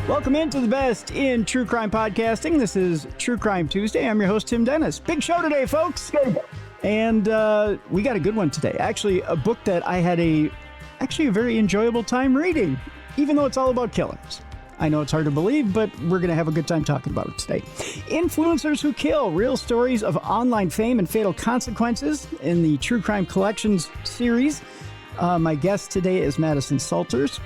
Welcome into the best in true crime podcasting. This is True Crime Tuesday. I'm your host, Tim Dennis. Big show today, folks. And we got a good one today. Actually, a book that I had a very enjoyable time reading, even though it's all about killers. I know it's hard to believe, but we're going to have a good time talking about it today. Influencers Who Kill, Real Stories of Online Fame and Fatal Consequences in the True Crime Collections series. My guest today is Madison Salters.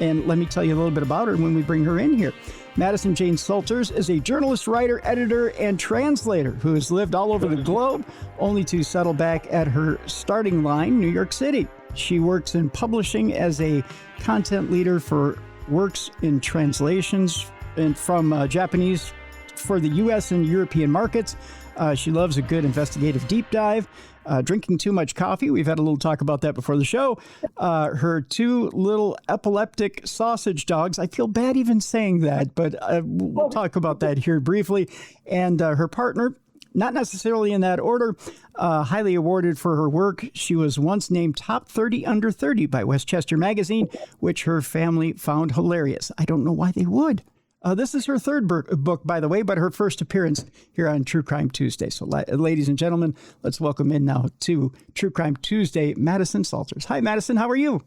And let me tell you a little bit about her when we bring her in here. Madison Jane Salters is a journalist, writer, editor, and translator who has lived all over the globe, only to settle back at her starting line, New York City. She works in publishing as a content leader for works in translations and from Japanese for the U.S. and European markets. She loves a good investigative deep dive. Drinking too much coffee. We've had a little talk about that before the show. Her two little epileptic sausage dogs. I feel bad even saying that, but we'll talk about that here briefly. And her partner, not necessarily in that order, highly awarded for her work. She was once named Top 30 Under 30 by Westchester Magazine, which her family found hilarious. I don't know why they would. This is her third book, by the way, but her first appearance here on True Crime Tuesday. So, ladies and gentlemen, let's welcome in now to True Crime Tuesday, Madison Salters. Hi, Madison. How are you?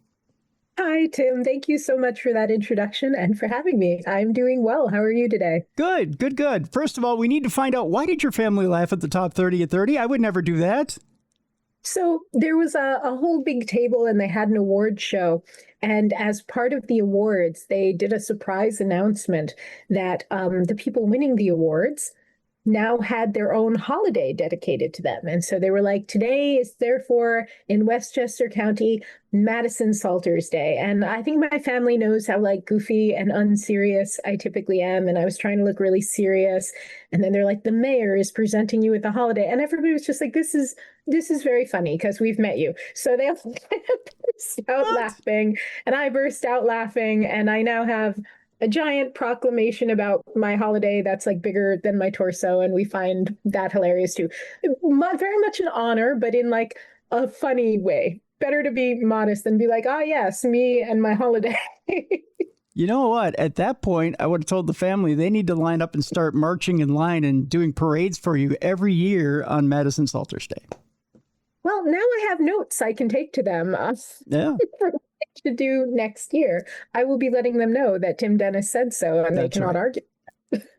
Hi, Tim. Thank you so much for that introduction and for having me. I'm doing well. How are you today? Good, good, good. First of all, we need to find out, why did your family laugh at the Top 30 at 30? I would never do that. So there was a whole big table and they had an award show. And as part of the awards, they did a surprise announcement that the people winning the awards now had their own holiday dedicated to them. And so they were like, today is therefore in Westchester County, Madison Salters Day. And I think my family knows how like goofy and unserious I typically am. And I was trying to look really serious. And then they're like, the mayor is presenting you with a holiday. And everybody was just like, this is very funny because we've met you. So they all burst out laughing and I burst out laughing. And I now have a giant proclamation about my holiday that's like bigger than my torso. And we find that hilarious too. Very much an honor, but in like a funny way. Better to be modest than be like, oh yes, me and my holiday. You know what? At that point, I would have told the family they need to line up and start marching in line and doing parades for you every year on Madison Salters Day. Well, now I have notes I can take to them. Yeah. To do next year. I will be letting them know that Tim Dennis said so, and they cannot argue.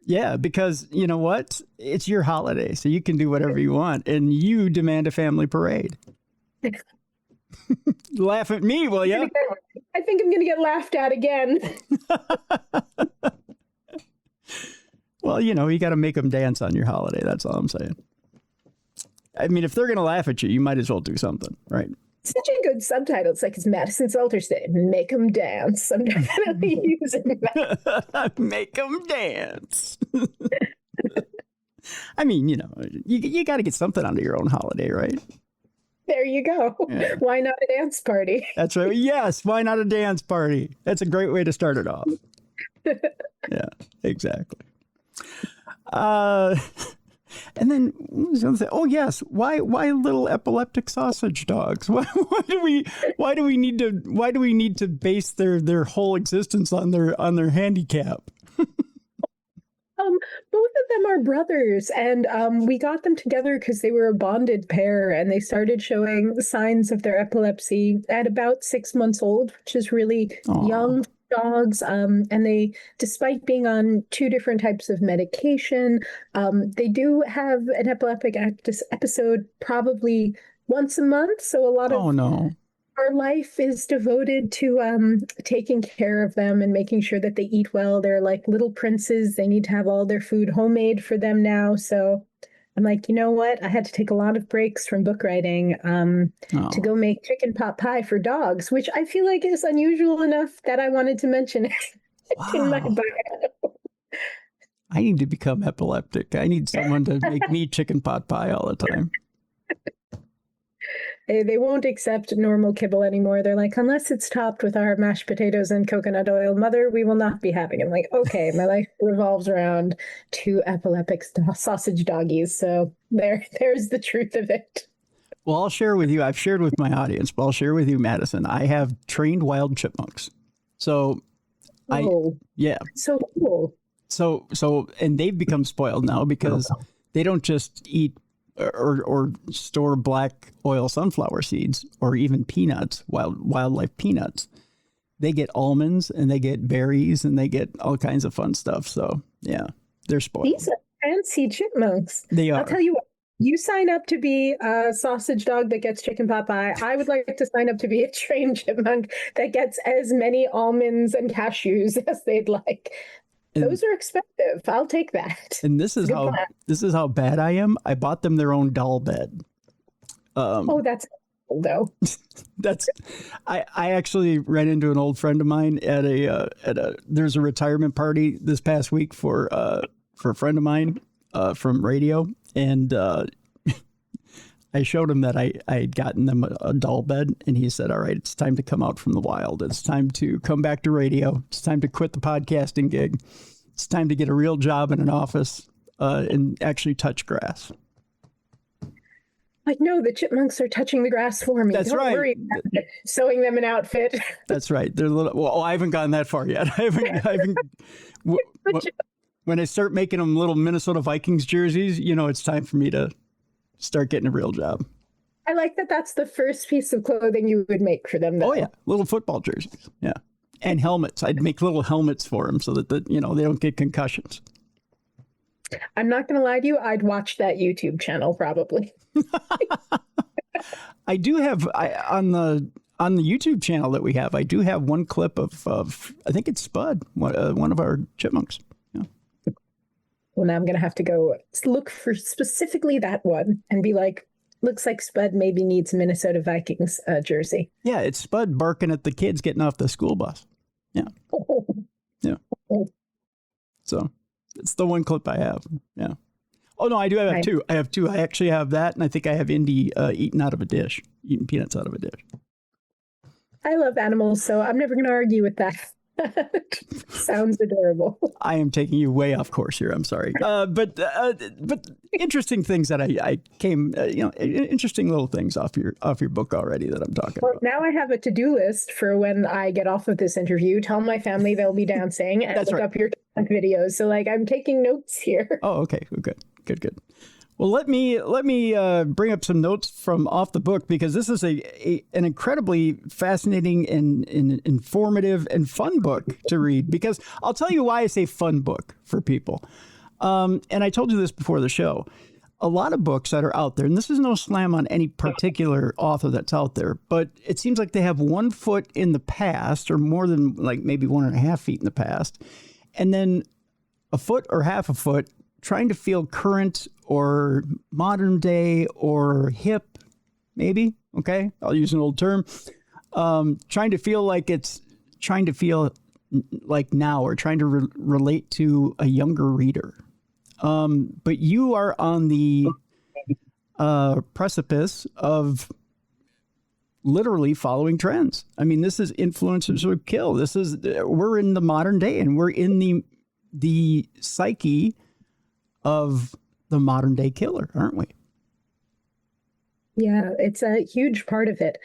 Yeah, because you know what? It's your holiday, so you can do whatever you want, and you demand a family parade. Laugh at me, will you? I think I'm going to get laughed at again. Well, you know, you got to make them dance on your holiday. That's all I'm saying. I mean, if they're going to laugh at you, you might as well do something, right? Such a good subtitle. It's like, it's Madison Salters Day. Make them dance. I'm definitely using that. Make them dance. I mean, you know, you got to get something onto your own holiday, right? There you go. Yeah. Why not a dance party? That's right. Yes. Why not a dance party? That's a great way to start it off. Yeah, exactly. And then, oh yes, why little epileptic sausage dogs? Why do we need to base their whole existence on their handicap? Both of them are brothers, and we got them together because they were a bonded pair, and they started showing signs of their epilepsy at about 6 months old, which is really young dogs. And they, despite being on two different types of medication, they do have an epileptic episode probably once a month. So a lot of our life is devoted to taking care of them and making sure that they eat well. They're like little princes. They need to have all their food homemade for them now. So I'm like, you know what? I had to take a lot of breaks from book writing to go make chicken pot pie for dogs, which I feel like is unusual enough that I wanted to mention in my bio. I need to become epileptic. I need someone to make me chicken pot pie all the time. They won't accept normal kibble anymore. They're like, unless it's topped with our mashed potatoes and coconut oil, mother, we will not be having it. I'm like, okay, my life revolves around two epileptic sausage doggies. So there's the truth of it. Well, I'll share with you. I've shared with my audience, but I'll share with you, Madison. I have trained wild chipmunks. So Yeah. So cool. So, and they've become spoiled now because they don't just eat or store black oil sunflower seeds or even peanuts, wildlife peanuts. They get almonds and they get berries and they get all kinds of fun stuff. So yeah, they're spoiled. These are fancy chipmunks. They are. I'll tell you what, you sign up to be a sausage dog that gets chicken pot pie. I would like to sign up to be a trained chipmunk that gets as many almonds and cashews as they'd like. Those are expensive. I'll take that. And this is how bad I am. I bought them their own doll bed. That's cool, though. I actually ran into an old friend of mine at there's a retirement party this past week for a friend of mine from radio, and I showed him that I had gotten them a doll bed, and he said, "All right, it's time to come out from the wild. It's time to come back to radio. It's time to quit the podcasting gig. It's time to get a real job in an office and actually touch grass." Like, no, the chipmunks are touching the grass for me. That's Don't right. worry about sewing them an outfit. That's right. They're little. Well, I haven't gone that far yet. When I start making them little Minnesota Vikings jerseys, it's time for me to start getting a real job. I like that. That's the first piece of clothing you would make for them, though. Oh yeah, little football jerseys. Yeah, and helmets. I'd make little helmets for them so that they don't get concussions. I'm not going to lie to you. I'd watch that YouTube channel probably. I do have on the YouTube channel that we have. I do have one clip of I think it's Spud, one of our chipmunks. Yeah. Well, now I'm going to have to go look for specifically that one and be like, looks like Spud maybe needs a Minnesota Vikings jersey. Yeah, it's Spud barking at the kids getting off the school bus. Yeah. Yeah. So it's the one clip I have. Yeah. Oh, no, I do have two. I have two. I actually have that, and I think I have Indy eating peanuts out of a dish. I love animals, so I'm never going to argue with that. Sounds adorable. I am taking you way off course here. I'm sorry. But interesting things that I came, interesting little things off your book already that I'm talking about. Now I have a to-do list for when I get off of this interview. Tell my family they'll be dancing and look up your videos. So I'm taking notes here. Oh, okay. Good. Well, let me bring up some notes from off the book, because this is an incredibly fascinating and informative and fun book to read. Because I'll tell you why I say fun book for people. And I told you this before the show. A lot of books that are out there, and this is no slam on any particular author that's out there, but it seems like they have 1 foot in the past, or more than maybe 1.5 feet in the past, and then a foot or half a foot trying to feel current or modern day or hip, maybe. Okay, I'll use an old term. Trying to feel like now, or trying to relate to a younger reader. But you are on the precipice of literally following trends. I mean, this is influencers who kill. We're in the modern day, and we're in the psyche of the modern day killer, aren't we? Yeah, it's a huge part of it.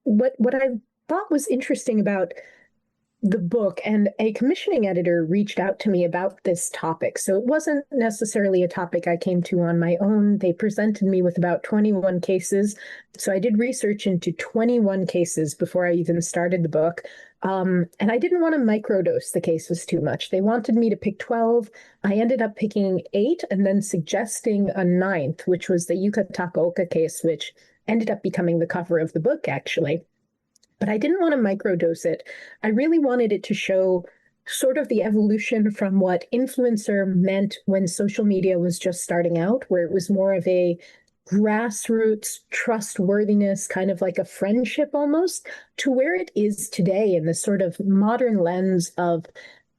What I thought was interesting about the book, and a commissioning editor reached out to me about this topic. So it wasn't necessarily a topic I came to on my own. They presented me with about 21 cases. So I did research into 21 cases before I even started the book. And I didn't want to microdose the cases too much. They wanted me to pick 12. I ended up picking 8 and then suggesting a 9th, which was the Yuka Takaoka case, which ended up becoming the cover of the book, actually. But I didn't want to microdose it. I really wanted it to show sort of the evolution from what influencer meant when social media was just starting out, where it was more of a grassroots trustworthiness, kind of like a friendship almost, to where it is today in this sort of modern lens of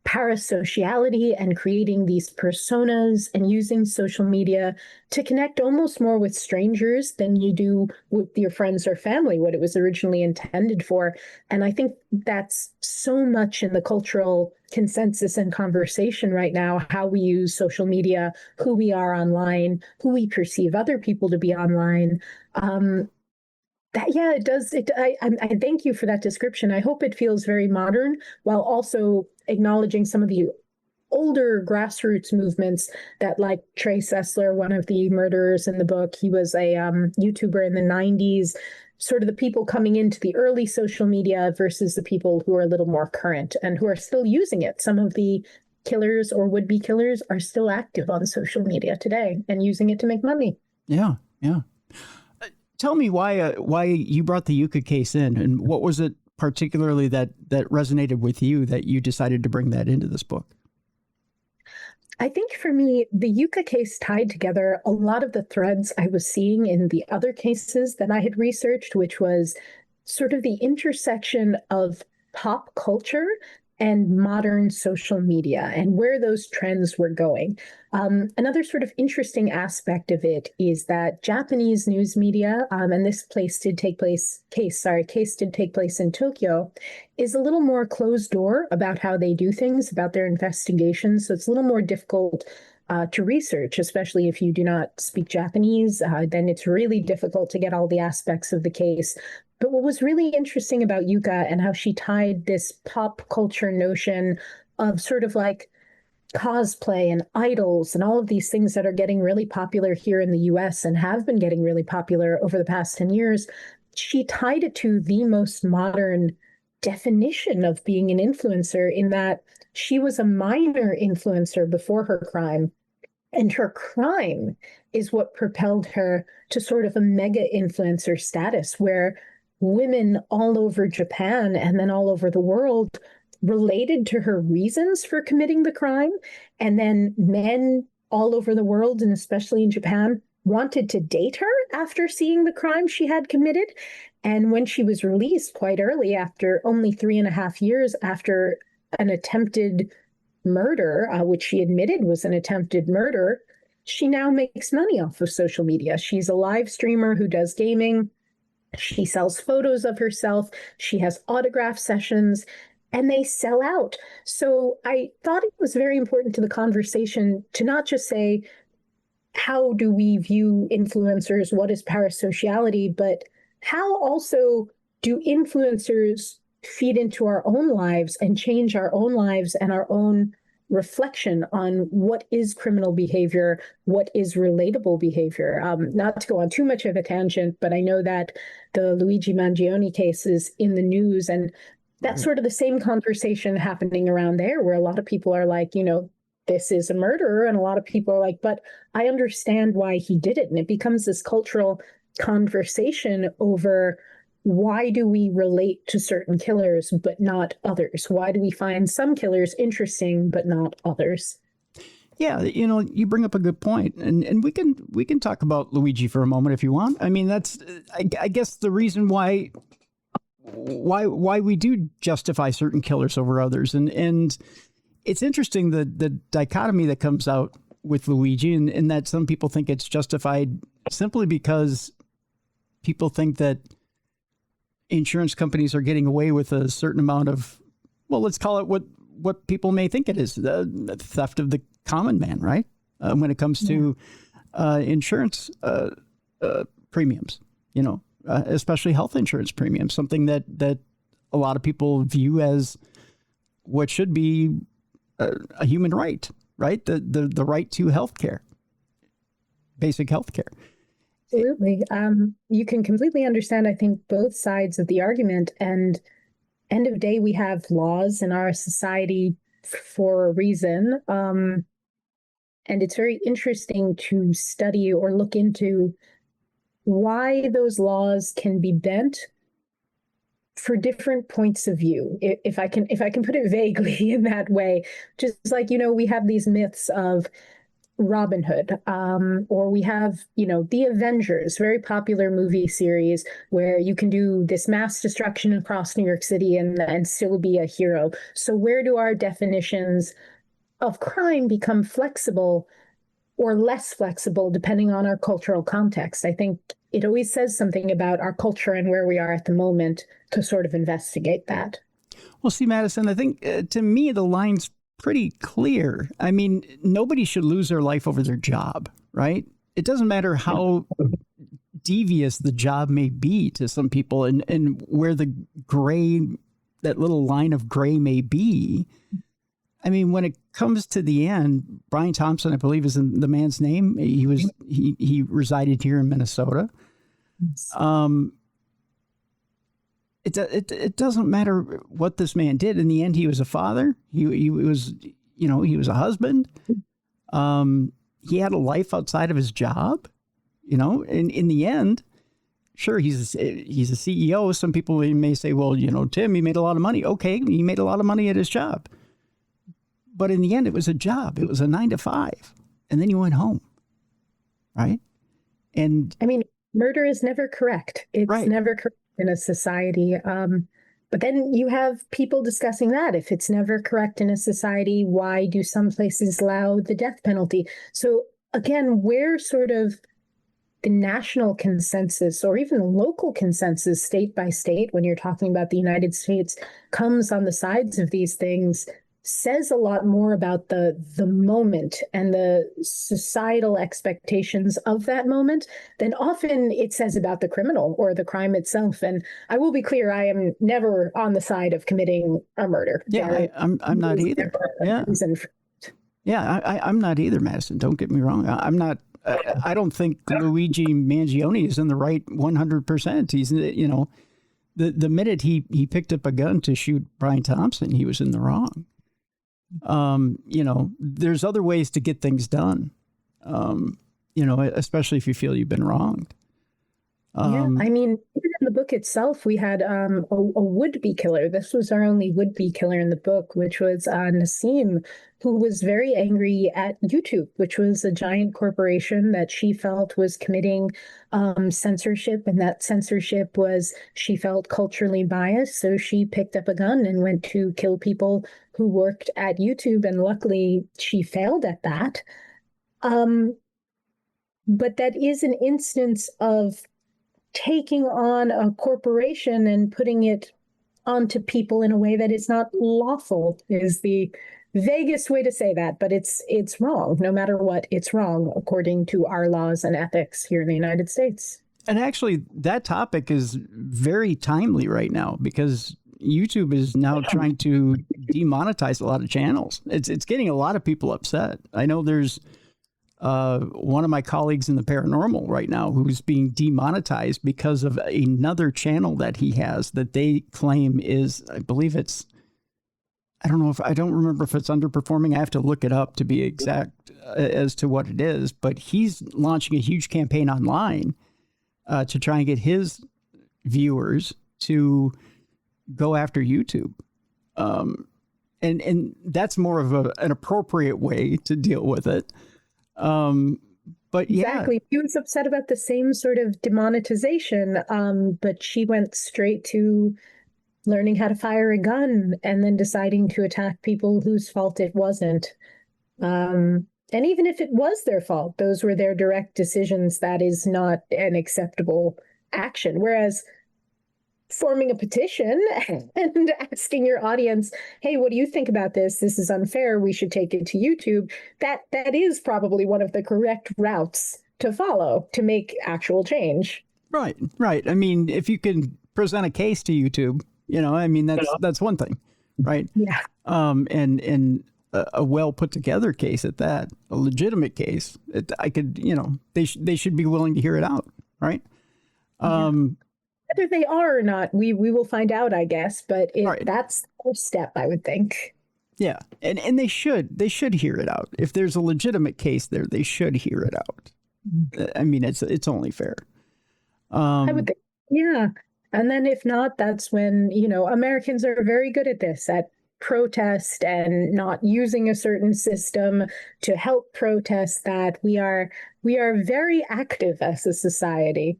parasociality and creating these personas and using social media to connect almost more with strangers than you do with your friends or family, what it was originally intended for. And I think that's so much in the cultural consensus and conversation right now, how we use social media, who we are online, who we perceive other people to be online. Yeah, it does. I thank you for that description. I hope it feels very modern while also acknowledging some of the older grassroots movements that, like Trey Sessler, one of the murderers in the book, he was a YouTuber in the 90s, sort of the people coming into the early social media versus the people who are a little more current and who are still using it. Some of the killers or would-be killers are still active on social media today and using it to make money. Yeah, yeah. Tell me why you brought the Yucca case in, and what was it particularly that resonated with you that you decided to bring that into this book? I think for me, the Yucca case tied together a lot of the threads I was seeing in the other cases that I had researched, which was sort of the intersection of pop culture and modern social media and where those trends were going. Another sort of interesting aspect of it is that Japanese news media, and this case did take place in Tokyo, is a little more closed door about how they do things, about their investigations. So it's a little more difficult to research, especially if you do not speak Japanese. Then it's really difficult to get all the aspects of the case. But what was really interesting about Yuka and how she tied this pop culture notion of sort of like cosplay and idols and all of these things that are getting really popular here in the US and have been getting really popular over the past 10 years, she tied it to the most modern definition of being an influencer, in that she was a minor influencer before her crime. And her crime is what propelled her to sort of a mega influencer status, where women all over Japan and then all over the world related to her reasons for committing the crime. And then men all over the world, and especially in Japan, wanted to date her after seeing the crime she had committed. And when she was released quite early, after only 3.5 years after an attempted murder, which she admitted was an attempted murder, she now makes money off of social media. She's a live streamer who does gaming. She sells photos of herself. She has autograph sessions, and they sell out. So I thought it was very important to the conversation to not just say, how do we view influencers? What is parasociality? But how also do influencers feed into our own lives and change our own lives and our own reflection on what is criminal behavior, what is relatable behavior. Not to go on too much of a tangent, but I know that the Luigi Mangione case is in the news, and that's sort of the same conversation happening around there, where a lot of people are like, this is a murderer, and a lot of people are like, but I understand why he did it. And it becomes this cultural conversation over, why do we relate to certain killers but not others? Why do we find some killers interesting but not others? Yeah, you bring up a good point, and we can talk about Luigi for a moment if you want. I mean, that's I guess the reason why we do justify certain killers over others, and it's interesting the dichotomy that comes out with Luigi, and that some people think it's justified simply because people think that insurance companies are getting away with a certain amount of, well, let's call it what people may think it is, the theft of the common man, right? When it comes to insurance premiums, especially health insurance premiums, something that a lot of people view as what should be a human right, right? The right to health care, basic health care. Absolutely. You can completely understand, I think, both sides of the argument. And end of day, we have laws in our society for a reason. And it's very interesting to study or look into why those laws can be bent for different points of view. If I can put it vaguely in that way, just like, we have these myths of Robin Hood, or we have, the Avengers, very popular movie series where you can do this mass destruction across New York City and still be a hero. So where do our definitions of crime become flexible or less flexible depending on our cultural context? I think it always says something about our culture and where we are at the moment to sort of investigate that. Well, see, Madison, I think to me, the line's pretty clear. I mean, nobody should lose their life over their job, right? It doesn't matter how devious the job may be to some people, and where the gray, that little line of gray may be. I mean, when it comes to the end, Brian Thompson, I believe, is the man's name. He resided here in Minnesota. It doesn't matter what this man did. In the end, he was a father. He was, he was a husband. He had a life outside of his job, and in the end, sure, he's a CEO. Some people may say, well, Tim, he made a lot of money. Okay, he made a lot of money at his job. But in the end, it was a job. It was a 9 to 5. And then you went home, right? And I mean, murder is never correct. It's right. Never correct in a society. But then you have people discussing that. If it's never correct in a society, why do some places allow the death penalty? So again, where sort of the national consensus or even the local consensus state by state, when you're talking about the United States, comes on the sides of these things, says a lot more about the moment and the societal expectations of that moment than often it says about the criminal or the crime itself. And I will be clear, I am never on the side of committing a murder. Yeah, I'm not either. Yeah. I'm not either, Madison. Don't get me wrong. I'm not. I don't think Luigi Mangione is in the right 100%. He's, the minute he picked up a gun to shoot Brian Thompson, he was in the wrong. There's other ways to get things done, especially if you feel you've been wronged. I mean, even in the book itself, we had a would-be killer. This was our only would-be killer in the book, which was Nassim, who was very angry at YouTube, which was a giant corporation that she felt was committing censorship, and that censorship was, she felt, culturally biased. So she picked up a gun and went to kill people who worked at YouTube, and luckily she failed at that. But that is an instance of taking on a corporation and putting it onto people in a way that is not lawful, is the vaguest way to say that, but it's wrong. No matter what, it's wrong according to our laws and ethics here in the United States. And actually, that topic is very timely right now because YouTube is now trying to demonetize a lot of channels. It's getting a lot of people upset. I know there's one of my colleagues in the paranormal right now who's being demonetized because of another channel that he has that they claim is, I believe it's, I don't remember if it's underperforming. I have to look it up to be exact as to what it is, but he's launching a huge campaign online to try and get his viewers to go after YouTube. And that's more of an appropriate way to deal with it. But yeah. Exactly. He was upset about the same sort of demonetization, but she went straight to learning how to fire a gun and then deciding to attack people whose fault it wasn't. And even if it was their fault, those were their direct decisions. That is not an acceptable action. Whereas forming a petition and asking your audience, hey, what do you think about this? This is unfair. We should take it to YouTube. That is probably one of the correct routes to follow to make actual change. Right. I mean, if you can present a case to YouTube, that's one thing, right? Yeah. And a well put together case at that, a legitimate case. They should be willing to hear it out, right? Whether they are or not, we will find out, I guess. But right. That's the first step, I would think. Yeah, and they should hear it out. If there's a legitimate case there, they should hear it out. I mean, it's only fair. I would think, yeah. And then if not, that's when, Americans are very good at this, at protest and not using a certain system to help protest that. We are very active as a society.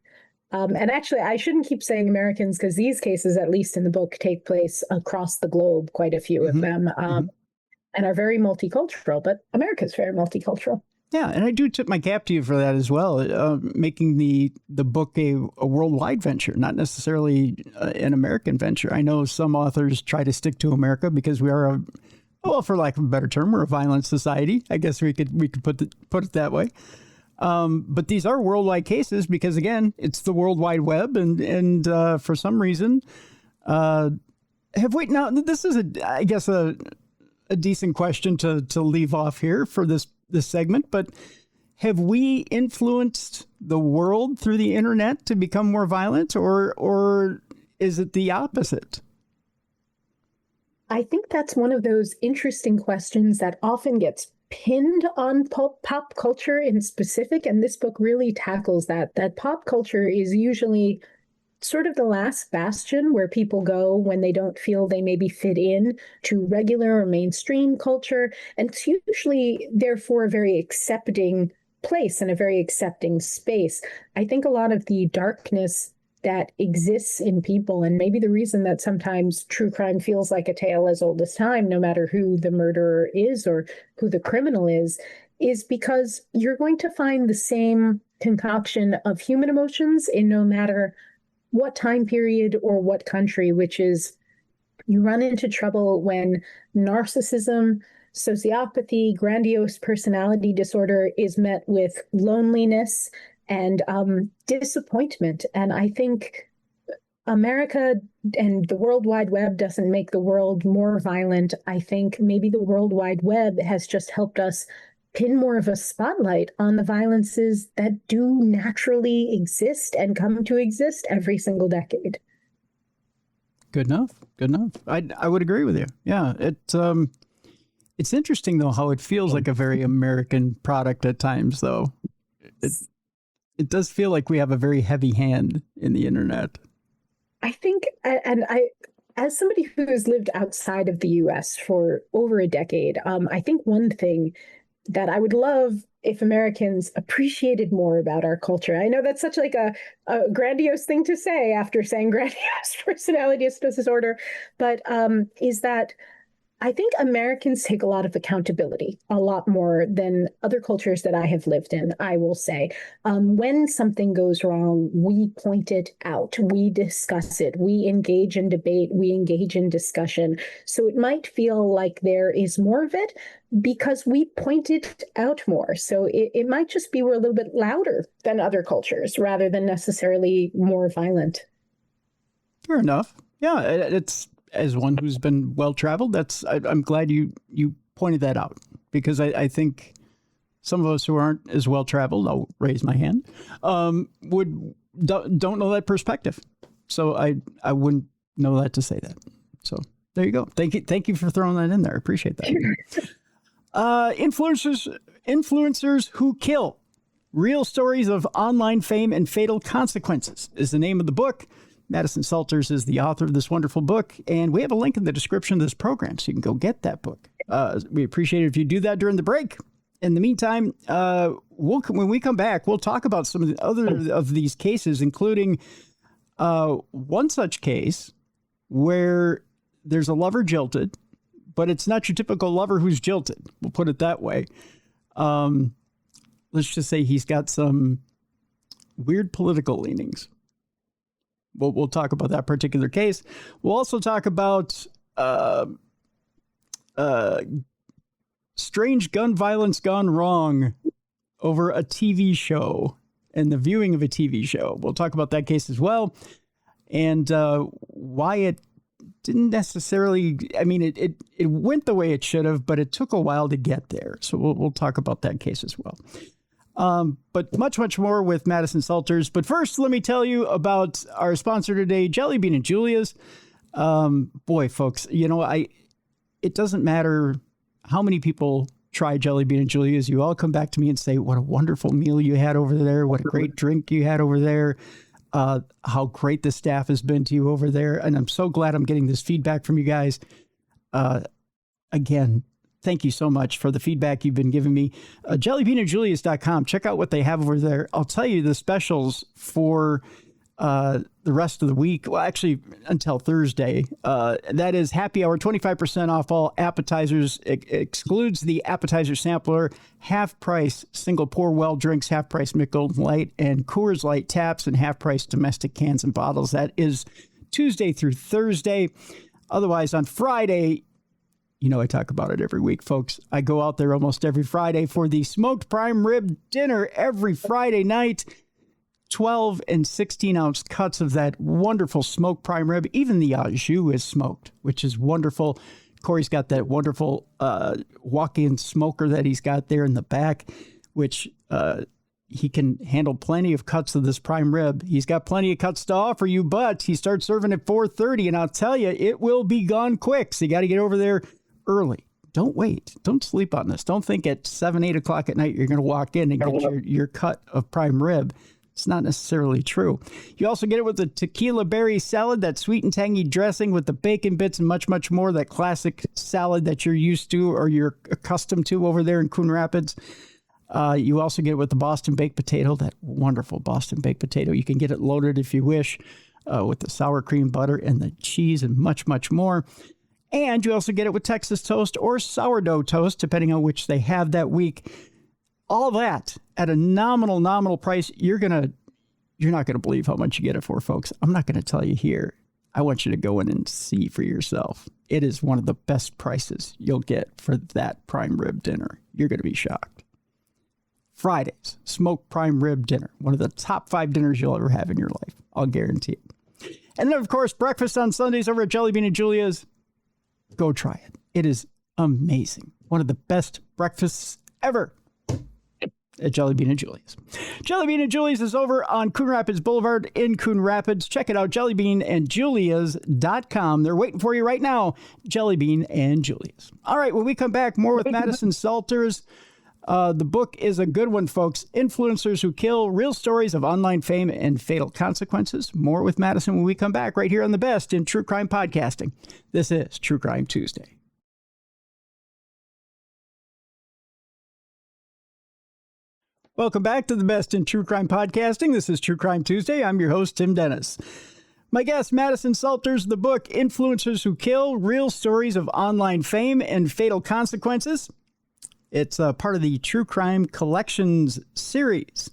And actually, I shouldn't keep saying Americans because these cases, at least in the book, take place across the globe, quite a few of them, and are very multicultural. But America's very multicultural. Yeah, and I do tip my cap to you for that as well, making the book a worldwide venture, not necessarily an American venture. I know some authors try to stick to America because we are for lack of a better term, we're a violent society. I guess we could put it that way. But these are worldwide cases because, again, it's the World Wide Web. And for some reason, have we now? This is, I guess, a decent question to leave off here for this segment. But have we influenced the world through the internet to become more violent, or is it the opposite? I think that's one of those interesting questions that often gets pinned on pop culture in specific. And this book really tackles that pop culture is usually sort of the last bastion where people go when they don't feel they maybe fit in to regular or mainstream culture. And it's usually, therefore, a very accepting place and a very accepting space. I think a lot of the darkness that exists in people, and maybe the reason that sometimes true crime feels like a tale as old as time, no matter who the murderer is or who the criminal is because you're going to find the same concoction of human emotions in no matter what time period or what country, which is you run into trouble when narcissism, sociopathy, grandiose personality disorder is met with loneliness and disappointment. And I think America and the World Wide Web doesn't make the world more violent. I think maybe the World Wide Web has just helped us pin more of a spotlight on the violences that do naturally exist and come to exist every single decade. Good enough. Good enough. I would agree with you. Yeah. It's interesting, though, how it feels like a very American product at times, though. It does feel like we have a very heavy hand in the internet. I think, and I, as somebody who has lived outside of the US for over a decade, I think one thing that I would love if Americans appreciated more about our culture. I know that's such like a grandiose thing to say after saying grandiose personality disorder, but is that I think Americans take a lot of accountability, a lot more than other cultures that I have lived in, I will say. When something goes wrong, we point it out, we discuss it, we engage in debate, we engage in discussion. So it might feel like there is more of it because we point it out more. So it might just be we're a little bit louder than other cultures rather than necessarily more violent. Fair enough. Yeah, it's... As one who's been well-traveled, I'm glad you pointed that out, because I think some of us who aren't as well-traveled, I'll raise my hand, don't know that perspective. So I wouldn't know that to say that. So there you go. Thank you for throwing that in there. I appreciate that. Influencers who kill. Real stories of online fame and fatal consequences is the name of the book. Madison Salters is the author of this wonderful book, and we have a link in the description of this program, so you can go get that book. We appreciate it if you do that during the break. In the meantime, when we come back, we'll talk about some of the other of these cases, including one such case where there's a lover jilted, but it's not your typical lover who's jilted. We'll put it that way. Let's just say he's got some weird political leanings. We'll talk about that particular case. We'll also talk about strange gun violence gone wrong over a TV show and the viewing of a TV show. We'll talk about that case as well, and why it didn't necessarily. I mean, it went the way it should have, but it took a while to get there. So we'll talk about that case as well. But much more with Madison Salters. But first, let me tell you about our sponsor today, Jelly Bean and Julia's. Boy, folks, it doesn't matter how many people try Jelly Bean and Julia's. You all come back to me and say, what a wonderful meal you had over there. What a great drink you had over there. How great the staff has been to you over there. And I'm so glad I'm getting this feedback from you guys. Again, thank you so much for the feedback you've been giving me. Jellybeanandjulius.com. Check out what they have over there. I'll tell you the specials for the rest of the week. Well, actually, until Thursday. That is happy hour, 25% off all appetizers. It excludes the appetizer sampler, half price single pour well drinks, half price Mick Golden Light, and Coors Light taps, and half price domestic cans and bottles. That is Tuesday through Thursday. Otherwise, on Friday, You know, I talk about it every week, folks. I go out there almost every Friday for the smoked prime rib dinner every Friday night. 12 and 16 ounce cuts of that wonderful smoked prime rib. Even the au jus is smoked, which is wonderful. Corey's got that wonderful walk-in smoker that he's got there in the back, which he can handle plenty of cuts of this prime rib. He's got plenty of cuts to offer you, but he starts serving at 4:30, and I'll tell you, it will be gone quick. So you got to get over there early. Don't wait. Don't sleep on this. Don't think at 7, 8 o'clock at night you're going to walk in and get your cut of prime rib. It's not necessarily true. You also get it with the tequila berry salad, that sweet and tangy dressing with the bacon bits and much, much more, that classic salad that you're used to or you're accustomed to over there in Coon Rapids. You also get it with the Boston baked potato, that wonderful Boston baked potato. You can get it loaded if you wish with the sour cream butter and the cheese and much, much more. And you also get it with Texas toast or sourdough toast, depending on which they have that week. All that at a nominal price. You're not going to believe how much you get it for, folks. I'm not going to tell you here. I want you to go in and see for yourself. It is one of the best prices you'll get for that prime rib dinner. You're going to be shocked. Fridays, smoked prime rib dinner. One of the top 5 dinners you'll ever have in your life. I'll guarantee it. And then, of course, breakfast on Sundays over at Jelly Bean and Julia's. Go try it. It is amazing. One of the best breakfasts ever at Jelly Bean and Julia's. Jelly Bean and Julia's is over on Coon Rapids Boulevard in Coon Rapids. Check it out, jellybeanandjulias.com. They're waiting for you right now, Jelly Bean and Julia's. All right, when we come back, more with Madison Salters. The book is a good one, folks. Influencers Who Kill, Real Stories of Online Fame and Fatal Consequences. More with Madison when we come back right here on the best in true crime podcasting. This is True Crime Tuesday. Welcome back to the best in true crime podcasting. This is True Crime Tuesday. I'm your host, Tim Dennis. My guest, Madison Salters, the book Influencers Who Kill, Real Stories of Online Fame and Fatal Consequences. It's part of the True Crime Collections series.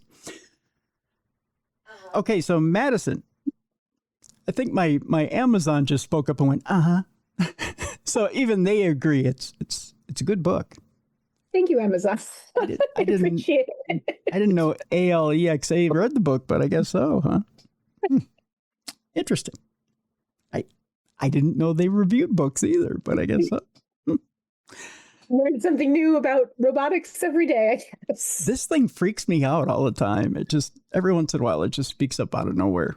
Okay, so Madison, I think my Amazon just spoke up and went, So even they agree it's a good book. Thank you, Amazon. I didn't appreciate it. I didn't know ALEXA read the book, but I guess so, huh? Interesting. I didn't know they reviewed books either, but I guess so. Learn something new about robotics every day, I guess. This thing freaks me out all the time. It just, every once in a while, it just speaks up out of nowhere.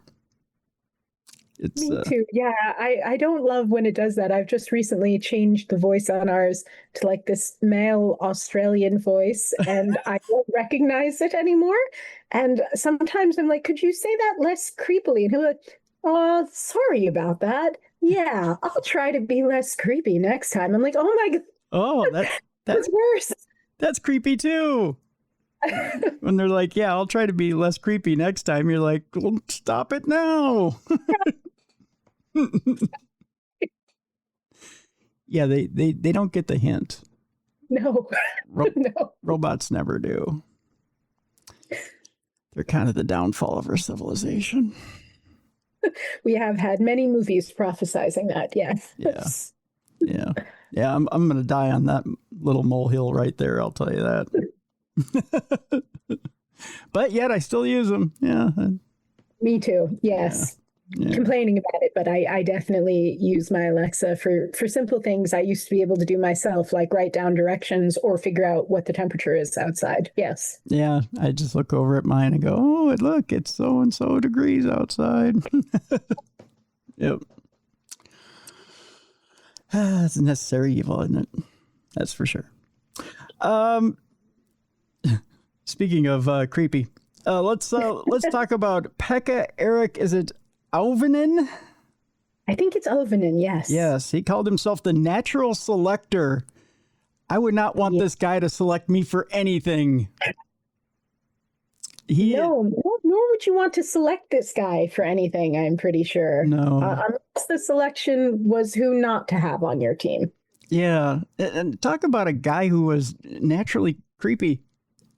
Me too. Yeah, I don't love when it does that. I've just recently changed the voice on ours to like this male Australian voice, and I don't recognize it anymore. And sometimes I'm like, could you say that less creepily? And he'll be like, oh, sorry about that. Yeah, I'll try to be less creepy next time. I'm like, oh my God. Oh, that's worse. That's creepy too. When they're like, yeah, I'll try to be less creepy next time. You're like, well, stop it now. Yeah, they don't get the hint. No. No. Robots never do. They're kind of the downfall of our civilization. We have had many movies prophesizing that, yes. Yeah. I'm going to die on that little molehill right there, I'll tell you that. But yet I still use them. Yeah. Me too. Yes. Yeah. Complaining about it, but I definitely use my Alexa for simple things I used to be able to do myself, like write down directions or figure out what the temperature is outside. Yes. Yeah. I just look over at mine and go, oh, look, it's so and so degrees outside. Yep. It's a necessary evil, isn't it? That's for sure. Speaking of creepy, let's talk about Pekka Erik. Is it Alvinen? I think it's Alvinen, yes. Yes, he called himself the natural selector. I would not want this guy to select me for anything. No, nor would you want to select this guy for anything, I'm pretty sure. No. Unless the selection was who not to have on your team. Yeah, and talk about a guy who was naturally creepy.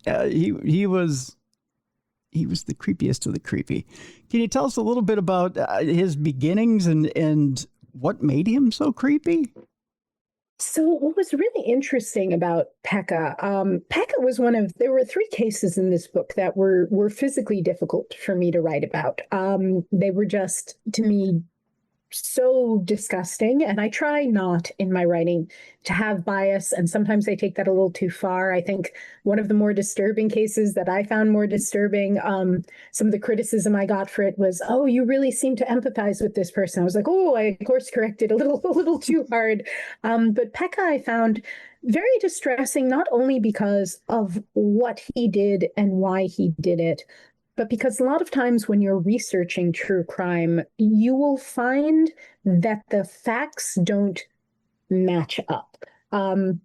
He was the creepiest of the creepy. Can you tell us a little bit about his beginnings and what made him so creepy? So what was really interesting about Pekka, Pekka was there were three cases in this book that were physically difficult for me to write about. They were just, to me, so disgusting. And I try not in my writing to have bias. And sometimes I take that a little too far. I think one of the more disturbing cases that I found more disturbing, some of the criticism I got for it was, oh, you really seem to empathize with this person. I was like, oh, I course corrected a little too hard. But Pekka I found very distressing, not only because of what he did and why he did it, but because a lot of times when you're researching true crime, you will find that the facts don't match up. And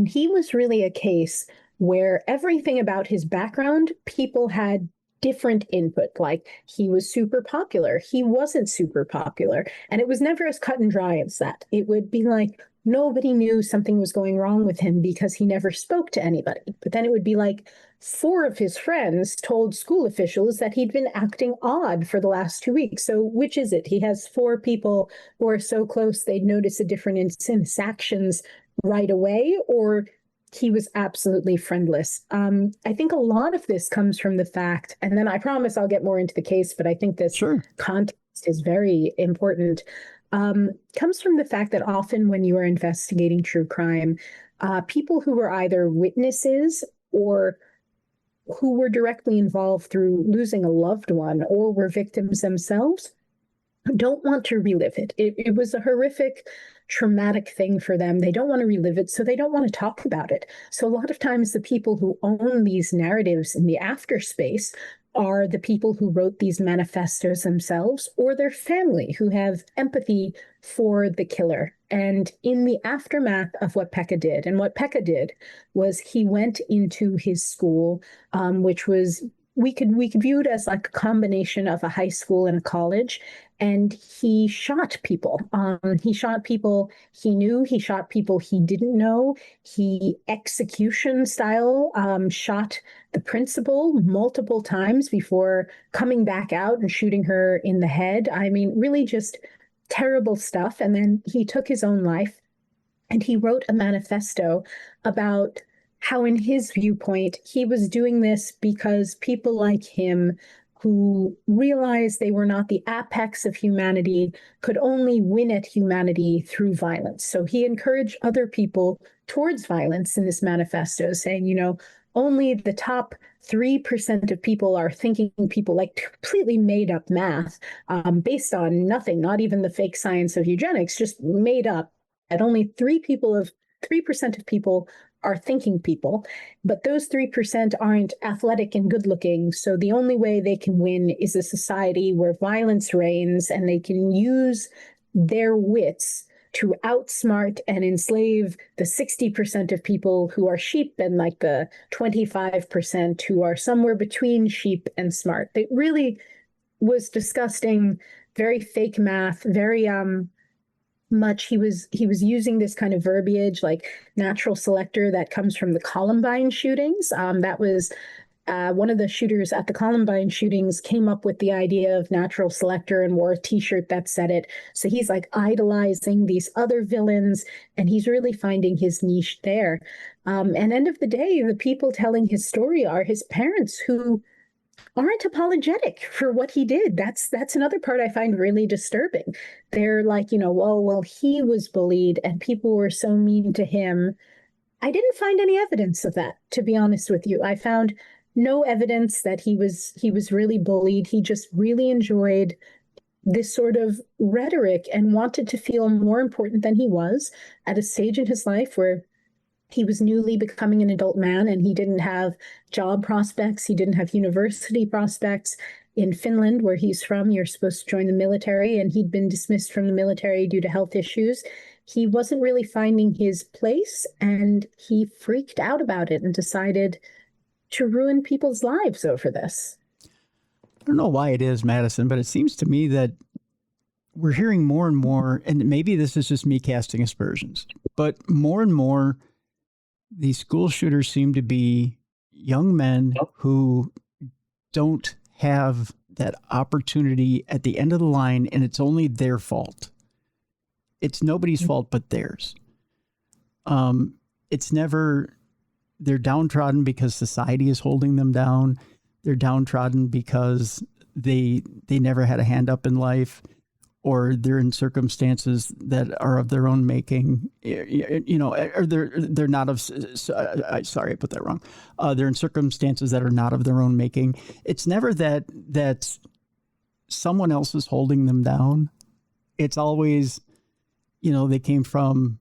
he was really a case where everything about his background, people had different input. Like, he was super popular, he wasn't super popular. And it was never as cut and dry as that. It would be like, nobody knew something was going wrong with him because he never spoke to anybody. But then it would be like, four of his friends told school officials that he'd been acting odd for the last 2 weeks. So which is it? He has four people who are so close they'd notice a difference in his actions right away, or he was absolutely friendless. I think a lot of this comes from the fact, and then I promise I'll get more into the case, but I think this context is very important. Comes from the fact that often when you are investigating true crime, people who were either witnesses or who were directly involved through losing a loved one or were victims themselves don't want to relive it. It was a horrific, traumatic thing for them. They don't want to relive it, so they don't want to talk about it. So a lot of times the people who own these narratives in the after space are the people who wrote these manifestos themselves, or their family who have empathy for the killer. And in the aftermath of what Pekka did, and what Pekka did was he went into his school, which was, we could view it as like a combination of a high school and a college, and he shot people. He shot people he knew, he shot people he didn't know. He execution style shot the principal multiple times before coming back out and shooting her in the head. I mean, really just terrible stuff. And then he took his own life, and he wrote a manifesto about how, in his viewpoint, he was doing this because people like him, who realized they were not the apex of humanity, could only win at humanity through violence. So he encouraged other people towards violence in this manifesto, saying, you know, only the top 3% of people are thinking people, like completely made up math based on nothing, not even the fake science of eugenics, just made up. At only 3% of people are thinking people, but those 3% aren't athletic and good looking. So the only way they can win is a society where violence reigns, and they can use their wits to outsmart and enslave the 60% of people who are sheep, and like the 25% who are somewhere between sheep and smart. It really was disgusting, very fake math, very much he was using this kind of verbiage like natural selector that comes from the Columbine shootings. That was one of the shooters at the Columbine shootings came up with the idea of natural selector and wore a t-shirt that said it. So he's like idolizing these other villains, and he's really finding his niche there. And end of the day, the people telling his story are his parents, who aren't apologetic for what he did. That's another part I find really disturbing. They're like, you know, well, he was bullied and people were so mean to him. I didn't find any evidence of that, to be honest with you. I found no evidence that he was really bullied. He just really enjoyed this sort of rhetoric and wanted to feel more important than he was at a stage in his life where he was newly becoming an adult man, and he didn't have job prospects. He didn't have university prospects. In Finland, where he's from, you're supposed to join the military, and he'd been dismissed from the military due to health issues. He wasn't really finding his place, and he freaked out about it and decided to ruin people's lives over this. I don't know why it is, Madison, but it seems to me that we're hearing more and more, and maybe this is just me casting aspersions, but more and more these school shooters seem to be young men who don't have that opportunity at the end of the line, and it's only their fault. It's nobody's fault but theirs. It's never, they're downtrodden because society is holding them down. They're downtrodden because they never had a hand up in life, or they're in circumstances that are of their own making, or they're not of, sorry, I put that wrong. They're in circumstances that are not of their own making. It's never that someone else is holding them down. It's always, they came from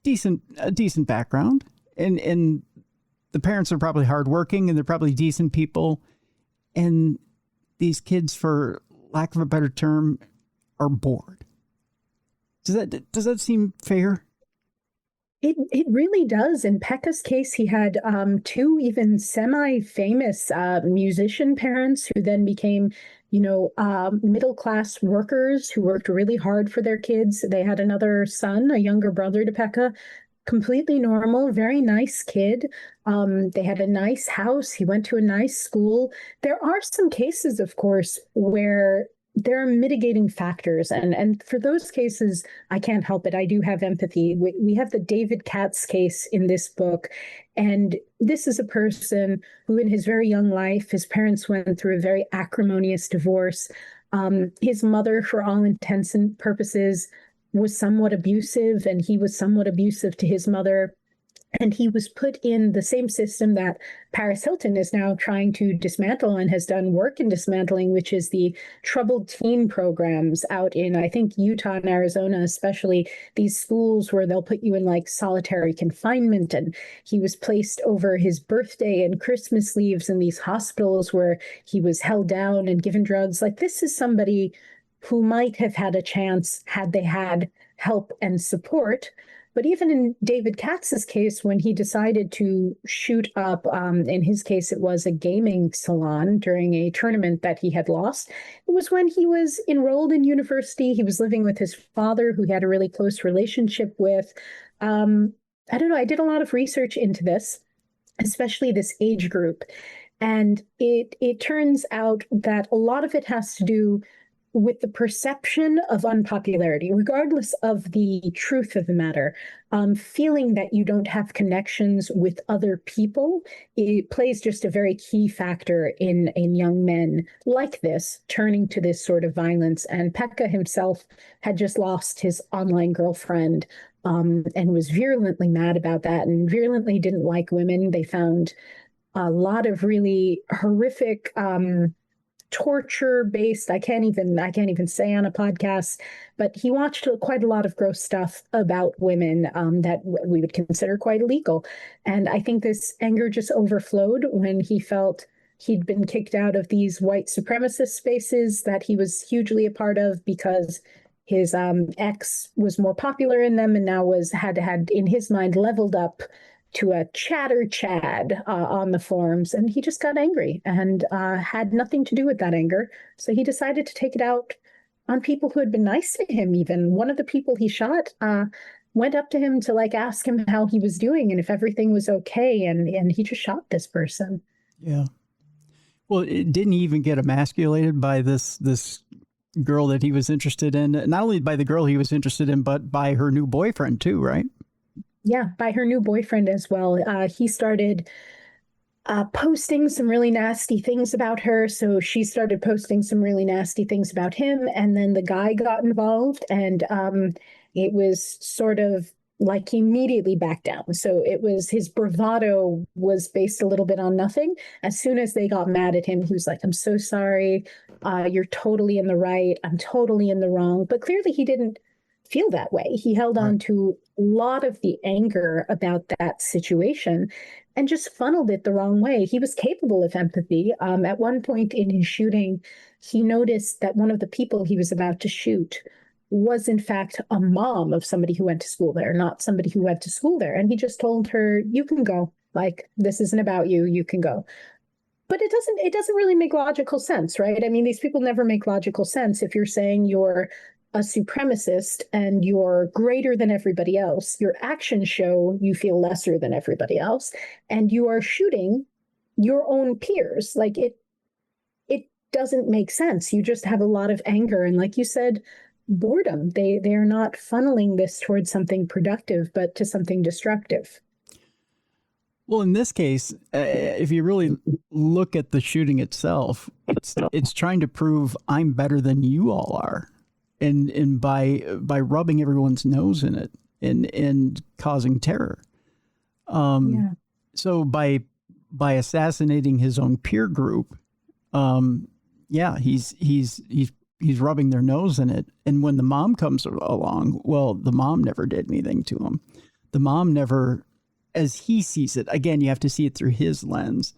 a decent background, and the parents are probably hardworking, and they're probably decent people. And these kids, for lack of a better term, are bored. Does that seem fair? It really does. In Pekka's case, he had two even semi-famous musician parents who then became, middle-class workers who worked really hard for their kids. They had another son, a younger brother to Pekka, completely normal, very nice kid. They had a nice house. He went to a nice school. There are some cases, of course, where there are mitigating factors. And for those cases, I can't help it. I do have empathy. We have the David Katz case in this book. And this is a person who, in his very young life, his parents went through a very acrimonious divorce. His mother, for all intents and purposes, was somewhat abusive, and he was somewhat abusive to his mother. And he was put in the same system that Paris Hilton is now trying to dismantle and has done work in dismantling, which is the troubled teen programs out in, I think, Utah and Arizona, especially these schools where they'll put you in like solitary confinement. And he was placed over his birthday and Christmas leaves in these hospitals where he was held down and given drugs. Like, this is somebody who might have had a chance had they had help and support. But even in David Katz's case, when he decided to shoot up, in his case, it was a gaming salon during a tournament that he had lost. It was when he was enrolled in university. He was living with his father, who he had a really close relationship with. I don't know. I did a lot of research into this, especially this age group. And it turns out that a lot of it has to do with the perception of unpopularity, regardless of the truth of the matter. Feeling that you don't have connections with other people, it plays just a very key factor in young men like this turning to this sort of violence. And Pekka himself had just lost his online girlfriend, and was virulently mad about that, and virulently didn't like women. They found a lot of really horrific torture based, I can't even say on a podcast, but he watched quite a lot of gross stuff about women that we would consider quite illegal. And I think this anger just overflowed when he felt he'd been kicked out of these white supremacist spaces that he was hugely a part of because his ex was more popular in them, and now had in his mind leveled up to a chatter Chad on the forums, and he just got angry and had nothing to do with that anger. So he decided to take it out on people who had been nice to him. Even one of the people he shot went up to him to ask him how he was doing and if everything was okay, and he just shot this person. Yeah. Well, it didn't even get emasculated by this girl that he was interested in. Not only by the girl he was interested in, but by her new boyfriend too, right? Yeah, by her new boyfriend as well. He started posting some really nasty things about her. So she started posting some really nasty things about him. And then the guy got involved, and it was sort of like he immediately backed down. So it was, his bravado was based a little bit on nothing. As soon as they got mad at him, he was like, "I'm so sorry. You're totally in the right. I'm totally in the wrong." But clearly he didn't feel that way. He held on to a lot of the anger about that situation and just funneled it the wrong way. He was capable of empathy. At one point in his shooting, he noticed that one of the people he was about to shoot was in fact a mom of somebody who went to school there, not somebody who went to school there. And he just told her, "You can go. This isn't about you. You can go." But it doesn't really make logical sense, right? I mean, these people never make logical sense. If you're saying you're a supremacist and you're greater than everybody else, your actions show you feel lesser than everybody else, and you are shooting your own peers. It doesn't make sense. You just have a lot of anger. And like you said, boredom. They're not funneling this towards something productive, but to something destructive. Well, in this case, if you really look at the shooting itself, it's trying to prove I'm better than you all are, and by rubbing everyone's nose in it and causing terror. Yeah. So by assassinating his own peer group, he's rubbing their nose in it. And when the mom comes along, well, the mom never did anything to him. The mom never, as he sees it, again, you have to see it through his lens.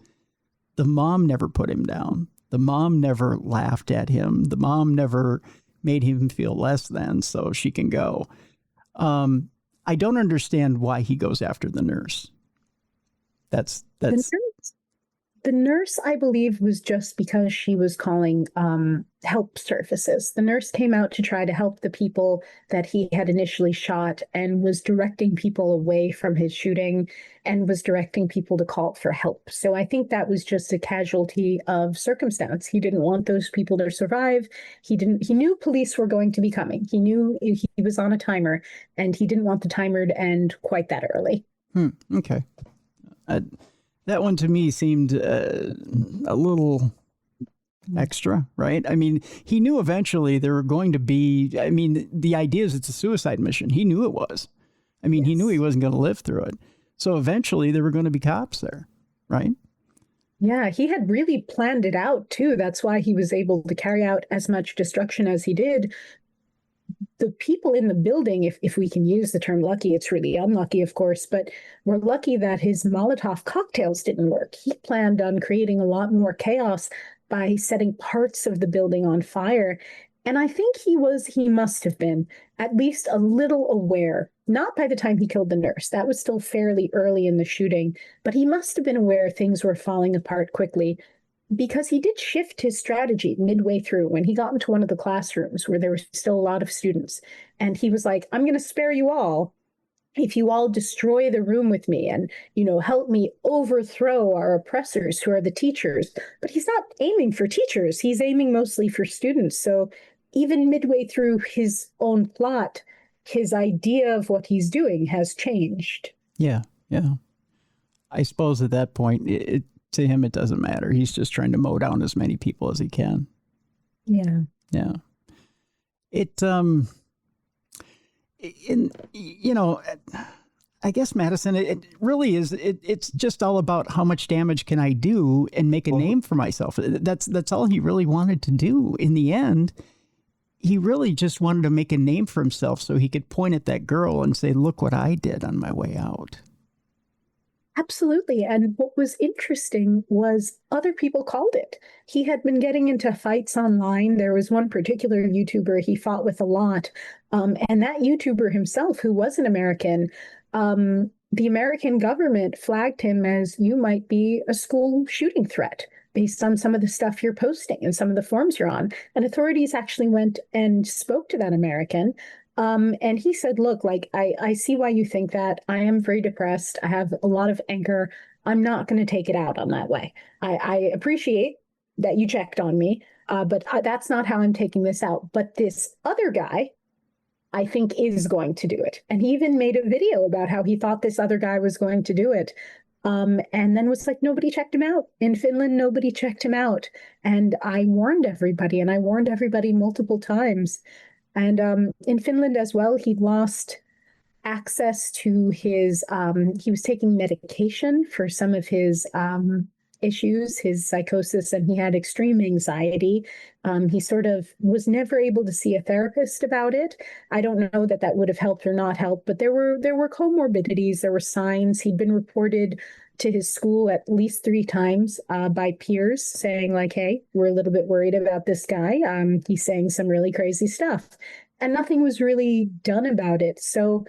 The mom never put him down. The mom never laughed at him. The mom never made him feel less than so she can go. I don't understand why he goes after the nurse. That's The nurse, I believe, was just because she was calling help services. The nurse came out to try to help the people that he had initially shot and was directing people away from his shooting and was directing people to call for help. So I think that was just a casualty of circumstance. He didn't want those people to survive. He knew police were going to be coming. He knew he was on a timer, and he didn't want the timer to end quite that early. Okay. That one to me seemed a little extra, right? I mean, he knew eventually there were going to be, I mean, the idea is it's a suicide mission. He knew it was. I mean, He knew he wasn't going to live through it. So eventually there were going to be cops there, right? Yeah, he had really planned it out too. That's why he was able to carry out as much destruction as he did. The people in the building, if we can use the term lucky, it's really unlucky, of course, but we're lucky that his Molotov cocktails didn't work. He planned on creating a lot more chaos by setting parts of the building on fire. And I think he must have been at least a little aware, not by the time he killed the nurse. That was still fairly early in the shooting, but he must have been aware things were falling apart quickly, because he did shift his strategy midway through when he got into one of the classrooms where there were still a lot of students. And he was like, I'm going to spare you all if you all destroy the room with me and, help me overthrow our oppressors who are the teachers. But he's not aiming for teachers. He's aiming mostly for students. So even midway through his own plot, his idea of what he's doing has changed. Yeah. I suppose at that point, to him, it doesn't matter. He's just trying to mow down as many people as he can. Yeah. I guess, Madison, it really is. It's just all about how much damage can I do and make a name for myself. That's all he really wanted to do. In the end, he really just wanted to make a name for himself so he could point at that girl and say, look what I did on my way out. Absolutely. And what was interesting was other people called it. He had been getting into fights online. There was one particular YouTuber he fought with a lot. And that YouTuber himself, who was an American, the American government flagged him as, you might be a school shooting threat based on some of the stuff you're posting and some of the forums you're on. And authorities actually went and spoke to that American. And he said, look, I see why you think that. I am very depressed. I have a lot of anger. I'm not going to take it out on that way. I appreciate that you checked on me, but that's not how I'm taking this out. But this other guy, I think, is going to do it. And he even made a video about how he thought this other guy was going to do it. And then was like, nobody checked him out. In Finland, nobody checked him out. And I warned everybody, and I warned everybody multiple times. And in Finland as well, he lost access to his, he was taking medication for some of his issues, his psychosis, and he had extreme anxiety. He sort of was never able to see a therapist about it. I don't know that would have helped or not helped, but there were comorbidities, there were signs. He'd been reported to his school at least 3 times by peers saying like, hey, we're a little bit worried about this guy. He's saying some really crazy stuff. And nothing was really done about it. So,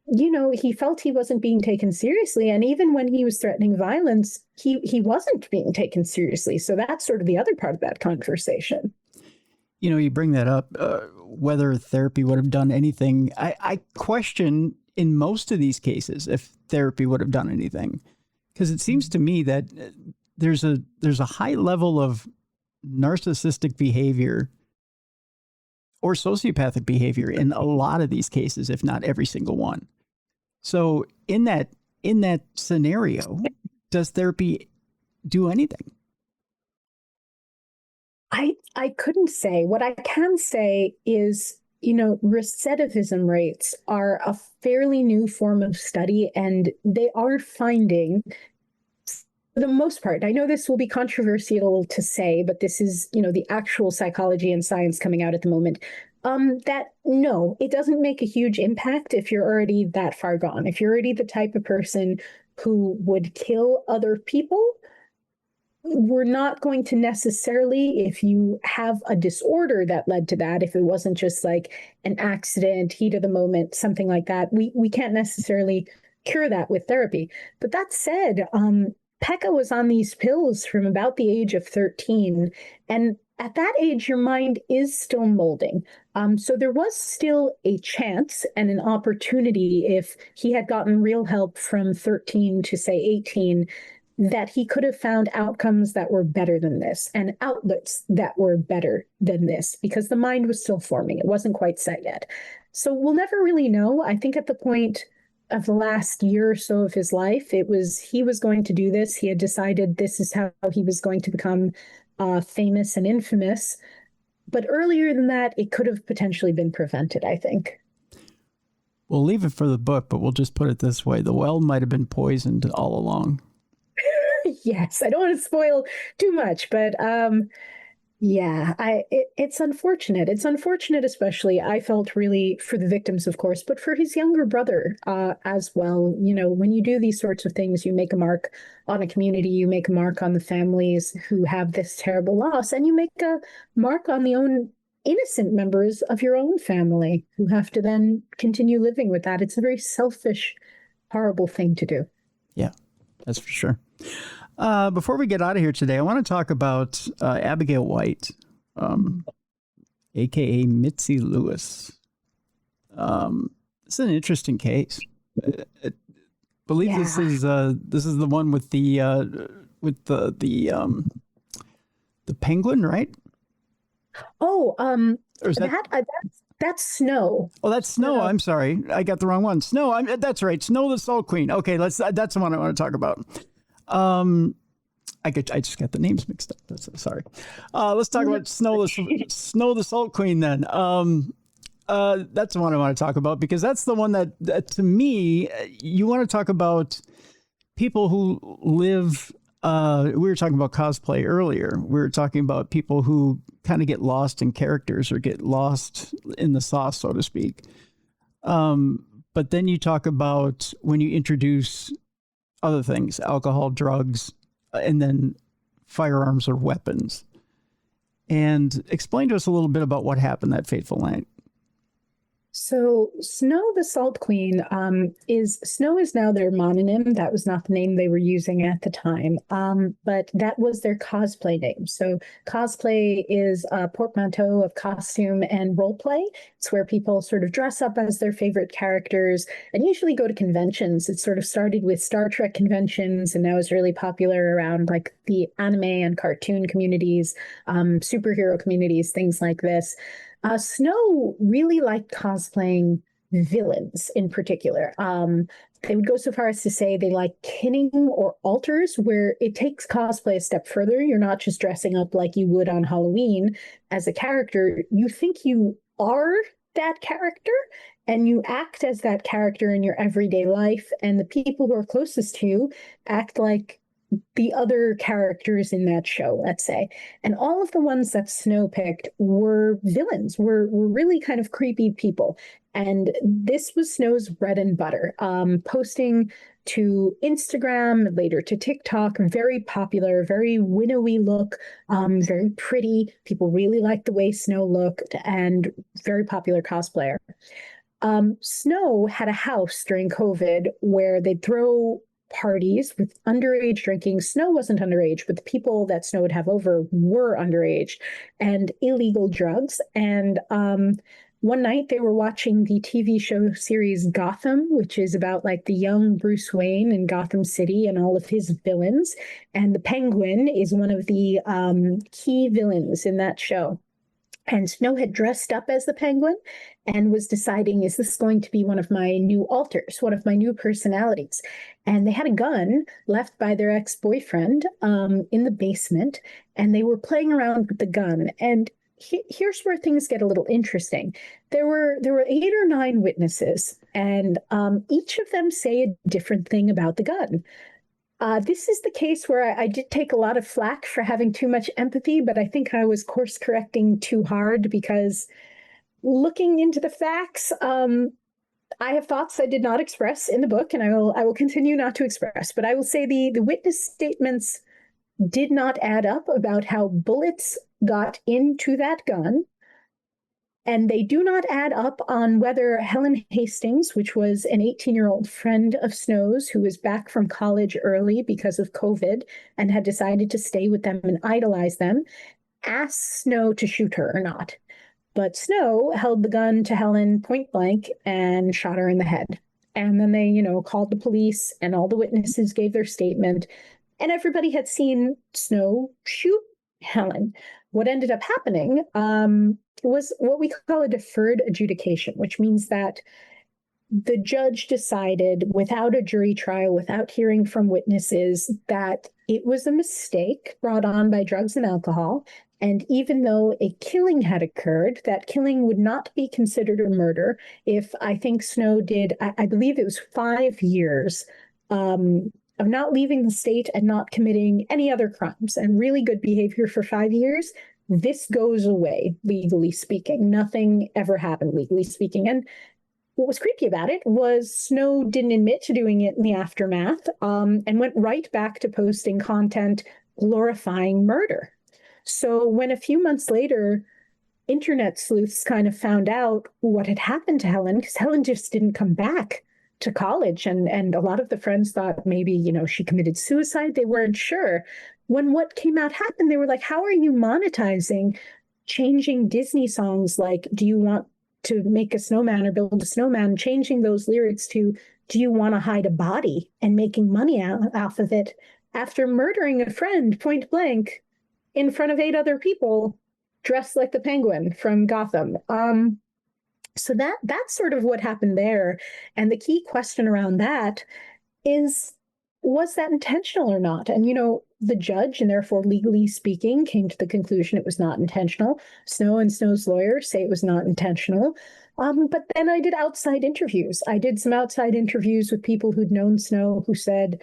he felt he wasn't being taken seriously. And even when he was threatening violence, he wasn't being taken seriously. So that's sort of the other part of that conversation. You bring that up, whether therapy would have done anything. I question in most of these cases if therapy would have done anything, because it seems to me that there's a high level of narcissistic behavior or sociopathic behavior in a lot of these cases, if not every single one. So in that scenario, does therapy do anything? I couldn't say. What I can say is, recidivism rates are a fairly new form of study, and they are finding, for the most part, I know this will be controversial to say, but this is, the actual psychology and science coming out at the moment, that no, it doesn't make a huge impact if you're already that far gone. If you're already the type of person who would kill other people, we're not going to necessarily, if you have a disorder that led to that, if it wasn't just like an accident, heat of the moment, something like that, we can't necessarily cure that with therapy. But that said, Pekka was on these pills from about the age of 13. And at that age, your mind is still molding. So there was still a chance and an opportunity, if he had gotten real help from 13 to say 18, that he could have found outcomes that were better than this and outlets that were better than this, because the mind was still forming. It wasn't quite set yet. So we'll never really know. I think at the point of the last year or so of his life, he was going to do this. He had decided this is how he was going to become famous and infamous. But earlier than that, it could have potentially been prevented, I think. We'll leave it for the book, but we'll just put it this way. The well might have been poisoned all along. Yes, I don't want to spoil too much, but it's unfortunate. It's unfortunate, especially, I felt, really for the victims, of course, but for his younger brother as well. When you do these sorts of things, you make a mark on a community, you make a mark on the families who have this terrible loss, and you make a mark on the own innocent members of your own family who have to then continue living with that. It's a very selfish, horrible thing to do. Yeah, that's for sure. Before we get out of here today, I want to talk about Abigail White, a.k.a. Mitzi Lewis. It's an interesting case. I believe this is the one with the penguin, right? Oh, or is that's Snow. Oh, that's Snow. I'm sorry, I got the wrong one. Snow. That's right. Snow the Salt Queen. Okay, that's the one I want to talk about. I just got the names mixed up. Sorry. Let's talk about Snow the Salt Queen then. That's the one I want to talk about, because that's the one that to me, you want to talk about people who live. We were talking about cosplay earlier. We were talking about people who kind of get lost in characters or get lost in the sauce, so to speak. But then you talk about when you introduce other things, alcohol, drugs, and then firearms or weapons. And explain to us a little bit about what happened that fateful night. So Snow the Salt Queen Snow is now their mononym. That was not the name they were using at the time, but that was their cosplay name. So cosplay is a portmanteau of costume and role play. It's where people sort of dress up as their favorite characters and usually go to conventions. It sort of started with Star Trek conventions and now is really popular around like the anime and cartoon communities, superhero communities, things like this. Snow really liked cosplaying villains in particular. They would go so far as to say they like kinning or alters, where it takes cosplay a step further. You're not just dressing up like you would on Halloween as a character. You think you are that character and you act as that character in your everyday life. And the people who are closest to you act like the other characters in that show, let's say. And all of the ones that Snow picked were villains, were really kind of creepy people. And this was Snow's bread and butter. Posting to Instagram, later to TikTok, very popular, very winnowy look, very pretty. People really liked the way Snow looked, and very popular cosplayer. Snow had a house during COVID where they'd throw parties with underage drinking. Snow wasn't underage, but the people that Snow would have over were underage, and illegal drugs. And one night they were watching the TV show series Gotham, which is about like the young Bruce Wayne in Gotham City and all of his villains. And the Penguin is one of the key villains in that show. And Snow had dressed up as the Penguin and was deciding, is this going to be one of my new alters, one of my new personalities? And they had a gun left by their ex-boyfriend in the basement, and they were playing around with the gun. And here's where things get a little interesting. There were 8 or 9 witnesses, and each of them say a different thing about the gun. This is the case where I did take a lot of flack for having too much empathy, but I think I was course correcting too hard because looking into the facts, I have thoughts I did not express in the book, and I will continue not to express. But I will say the witness statements did not add up about how bullets got into that gun. And they do not add up on whether Helen Hastings, which was an 18-year-old friend of Snow's who was back from college early because of COVID and had decided to stay with them and idolize them, asked Snow to shoot her or not. But Snow held the gun to Helen point blank and shot her in the head. And then they, called the police, and all the witnesses gave their statement. And everybody had seen Snow shoot Helen. What ended up happening was what we call a deferred adjudication, which means that the judge decided without a jury trial, without hearing from witnesses, that it was a mistake brought on by drugs and alcohol. And even though a killing had occurred, that killing would not be considered a murder if I think Snow did, I believe it was 5 years of not leaving the state and not committing any other crimes and really good behavior for 5 years. This goes away, legally speaking. Nothing ever happened, legally speaking. And what was creepy about it was Snow didn't admit to doing it in the aftermath and went right back to posting content glorifying murder. So when a few months later, internet sleuths kind of found out what had happened to Helen, because Helen just didn't come back to college. And a lot of the friends thought maybe, she committed suicide. They weren't sure. When what came out happened, they were like, how are you monetizing changing Disney songs like, do you want to make a snowman or build a snowman, changing those lyrics to, do you want to hide a body, and making money off of it after murdering a friend point blank in front of 8 other people dressed like the Penguin from Gotham. So that's sort of what happened there. And the key question around that is, was that intentional or not? And, the judge, and therefore legally speaking, came to the conclusion it was not intentional. Snow and Snow's lawyers say it was not intentional. But then I did outside interviews. I did some outside interviews with people who'd known Snow who said,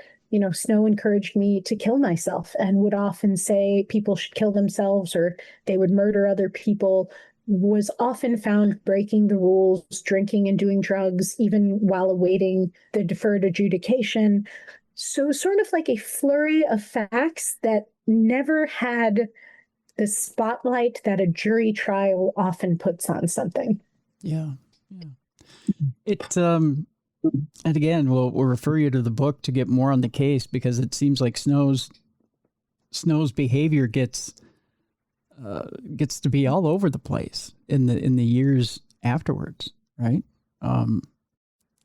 Snow encouraged me to kill myself and would often say people should kill themselves or they would murder other people, was often found breaking the rules, drinking and doing drugs, even while awaiting the deferred adjudication. So sort of like a flurry of facts that never had the spotlight that a jury trial often puts on something. Yeah. It, and again, we'll refer you to the book to get more on the case, because it seems like Snow's behavior gets to be all over the place in the years afterwards, right?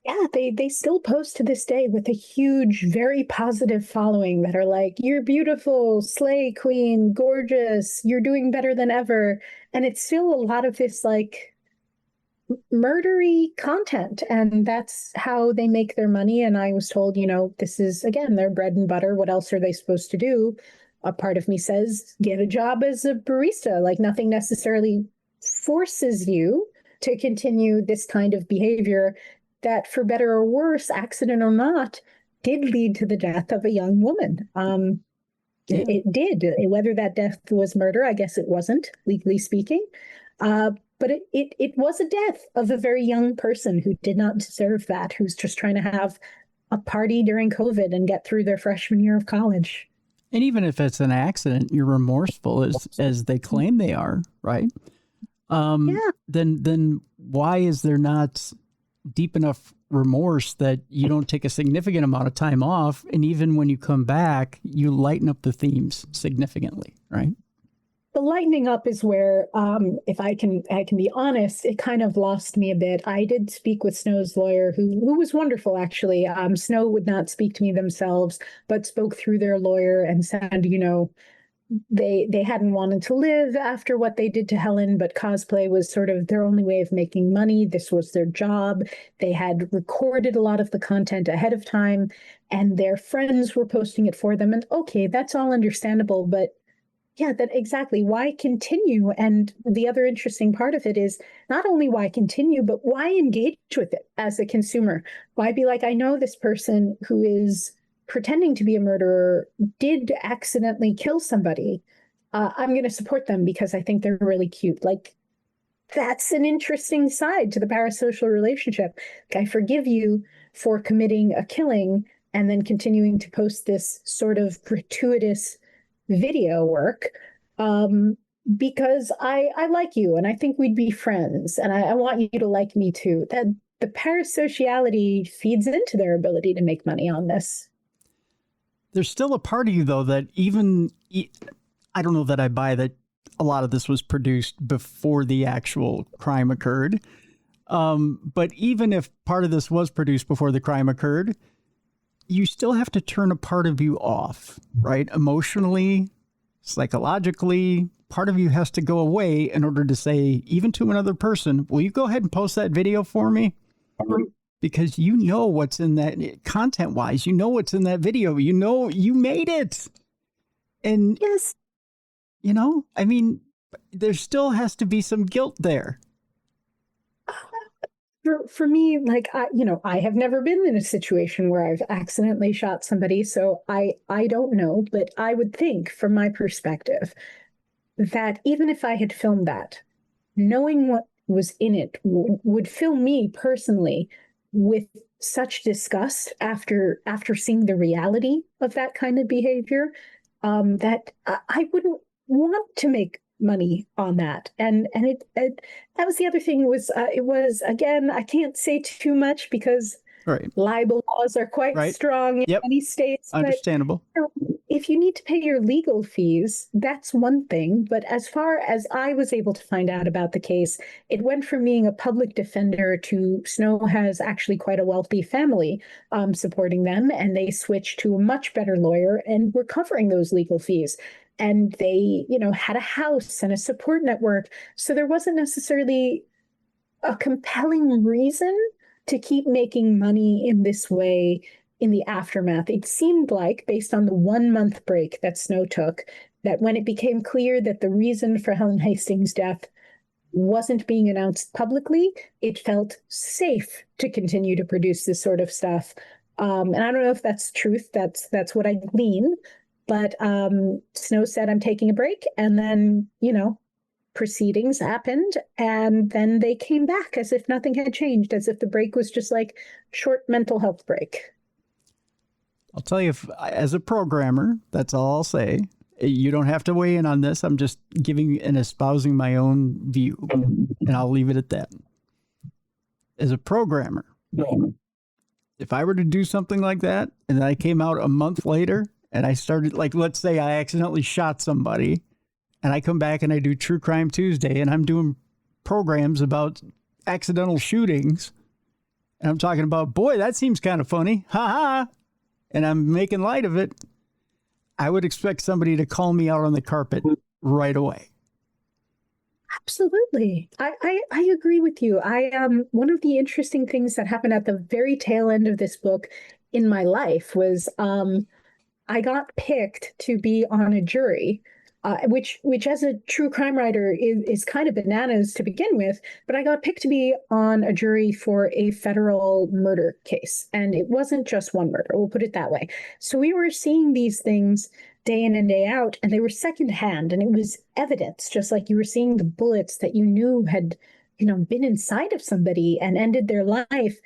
Yeah, they still post to this day with a huge, very positive following that are like, you're beautiful, slay queen, gorgeous, you're doing better than ever. And it's still a lot of this like murdery content, and that's how they make their money. And I was told, this is, again, their bread and butter. What else are they supposed to do? A part of me says, get a job as a barista. Like, nothing necessarily forces you to continue this kind of behavior that, for better or worse, accident or not, did lead to the death of a young woman. It did. Whether that death was murder, I guess it wasn't, legally speaking. But it was a death of a very young person who did not deserve that, who's just trying to have a party during COVID and get through their freshman year of college. And even if it's an accident, you're remorseful as they claim they are, right? Then why is there not deep enough remorse that you don't take a significant amount of time off, and even when you come back, you lighten up the themes significantly, right? The lightening up is where, if I can be honest, it kind of lost me a bit. I did speak with Snow's lawyer, who was wonderful, actually. Snow would not speak to me themselves, but spoke through their lawyer and said, they hadn't wanted to live after what they did to Helen, but cosplay was sort of their only way of making money. This was their job. They had recorded a lot of the content ahead of time, and their friends were posting it for them. And okay, that's all understandable, but yeah, that exactly. Why continue? And the other interesting part of it is not only why continue, but why engage with it as a consumer? Why be like, I know this person who is pretending to be a murderer did accidentally kill somebody. I'm going to support them because I think they're really cute. Like, that's an interesting side to the parasocial relationship. Like, I forgive you for committing a killing and then continuing to post this sort of gratuitous video work because I like you and I think we'd be friends and I want you to like me too. That the parasociality feeds into their ability to make money on this. There's still a part of you, though, that I don't know that I buy that a lot of this was produced before the actual crime occurred. But even if part of this was produced before the crime occurred, you still have to turn a part of you off, right? Emotionally, psychologically, part of you has to go away in order to say, even to another person, will you go ahead and post that video for me? Because you know what's in that content-wise. You know what's in that video. You know you made it. And, yes, you know, I mean, there still has to be some guilt there. For me, like, I have never been in a situation where I've accidentally shot somebody, so I don't know, but I would think from my perspective that even if I had filmed that, knowing what was in it would fill me personally with such disgust after seeing the reality of that kind of behavior, that I wouldn't want to make money on that. And it that was the other thing was it was, again, I can't say too much because right. libel laws are quite strong in many states. Understandable. But if you need to pay your legal fees, that's one thing. But as far as I was able to find out about the case, it went from being a public defender to Snow has actually quite a wealthy family supporting them, and they switched to a much better lawyer and were covering those legal fees. And they, had a house and a support network. So there wasn't necessarily a compelling reason to keep making money in this way in the aftermath. It seemed like, based on the 1-month break that Snow took, that when it became clear that the reason for Helen Hastings' death wasn't being announced publicly, it felt safe to continue to produce this sort of stuff. And I don't know if that's truth. That's what I glean. But Snow said, I'm taking a break. And then, proceedings happened. And then they came back as if nothing had changed, as if the break was just like short mental health break. I'll tell you, as a programmer, that's all I'll say. You don't have to weigh in on this. I'm just giving and espousing my own view, and I'll leave it at that. As a programmer, if I were to do something like that, and then I came out a month later, and I started, like, let's say I accidentally shot somebody, and I come back and I do True Crime Tuesday, and I'm doing programs about accidental shootings, and I'm talking about, boy, that seems kind of funny, ha, and I'm making light of it, I would expect somebody to call me out on the carpet right away. Absolutely. I agree with you. One of the interesting things that happened at the very tail end of this book in my life was I got picked to be on a jury, which as a true crime writer is kind of bananas to begin with, but I got picked to be on a jury for a federal murder case. And it wasn't just one murder, we'll put it that way. So we were seeing these things day in and day out, and they were secondhand, and it was evidence, just like you were seeing the bullets that you knew had, been inside of somebody and ended their life.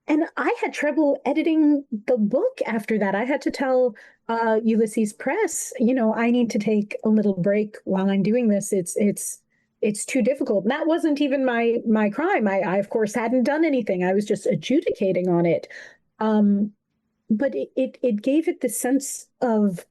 And I had trouble editing the book after that. I had to tell Ulysses Press, I need to take a little break while I'm doing this. It's too difficult. And that wasn't even my crime. I of course hadn't done anything. I was just adjudicating on it. But it gave it the sense of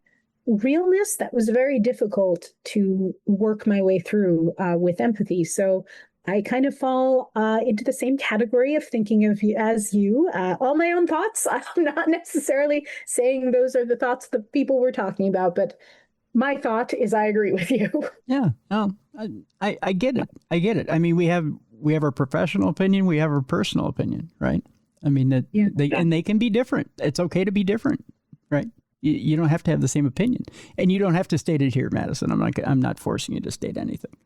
realness that was very difficult to work my way through with empathy. So I kind of fall into the same category of thinking of you as you, all my own thoughts. I'm not necessarily saying those are the thoughts the people we're talking about, but My thought is I agree with you. Yeah, no, I get it. I get it. I mean, we have our professional opinion, we have our personal opinion, right? I mean, they can be different. It's okay to be different, right? You don't have to have the same opinion, and you don't have to state it here, Madison. I'm not forcing you to state anything.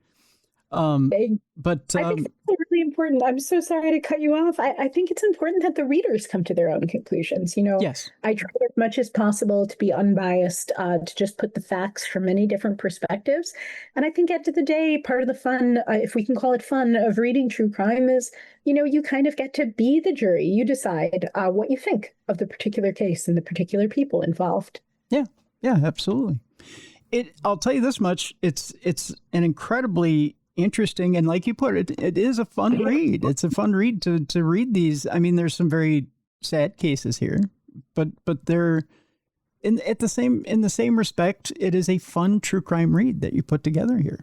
But I think that's really important. I'm so sorry to cut you off. I think it's important that the readers come to their own conclusions. Yes. I try as much as possible to be unbiased, to just put the facts from many different perspectives. And I think at the end of the day, part of the fun, if we can call it fun, of reading true crime is, you kind of get to be the jury. You decide what you think of the particular case and the particular people involved. Yeah, absolutely. I'll tell you this much. It's an incredibly interesting, and like you put it, it is a fun read. It's a fun read to read these. I mean, there's some very sad cases here, but they're in the same respect. It is a fun true crime read that you put together here.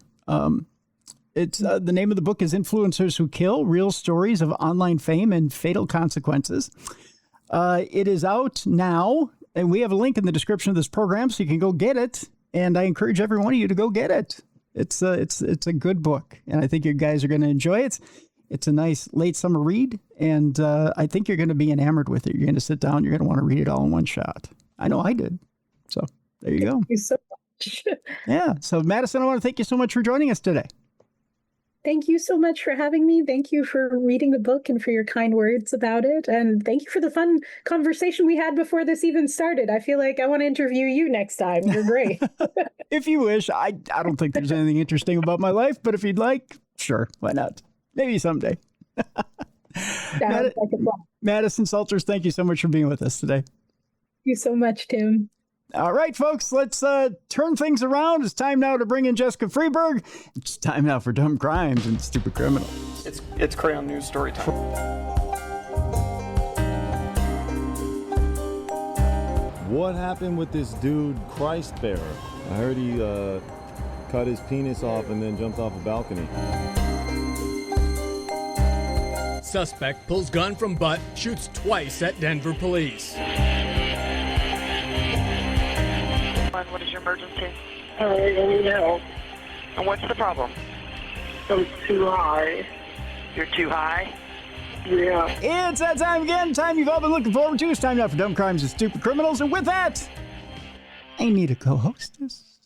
It's the name of the book is Influencers Who Kill: Real Stories of Online Fame and Fatal Consequences. It is out now, and we have a link in the description of this program, so you can go get it. And I encourage every one of you to go get it. It's a good book, and I think you guys are going to enjoy it. It's a nice late summer read, and I think you're going to be enamored with it. You're going to sit down. You're going to want to read it all in one shot. I know I did. So there you go. Thank you so much. Yeah. So Madison, I want to thank you so much for joining us today. Thank you so much for having me. Thank you for reading the book and for your kind words about it. And thank you for the fun conversation we had before this even started. I feel like I want to interview you next time. You're great. If you wish. I don't think there's anything interesting about my life, but if you'd like, sure, why not? Maybe someday. Madison Salters, thank you so much for being with us today. Thank you so much, Tim. All right, folks, let's turn things around. It's time now to bring in Jessica FREEBURG. It's time now for Dumb Crimes and Stupid Criminals. It's Crayon News story time. What happened with this dude, Christ Bearer? I heard he cut his penis off and then jumped off a balcony. Suspect pulls gun from butt, shoots twice at Denver police. What is your emergency? I need help. And what's the problem? I'm too high. You're too high? Yeah. It's that time again. Time you've all been looking forward to. It's time now for Dumb Crimes and Stupid Criminals. And with that, I need a co-hostess.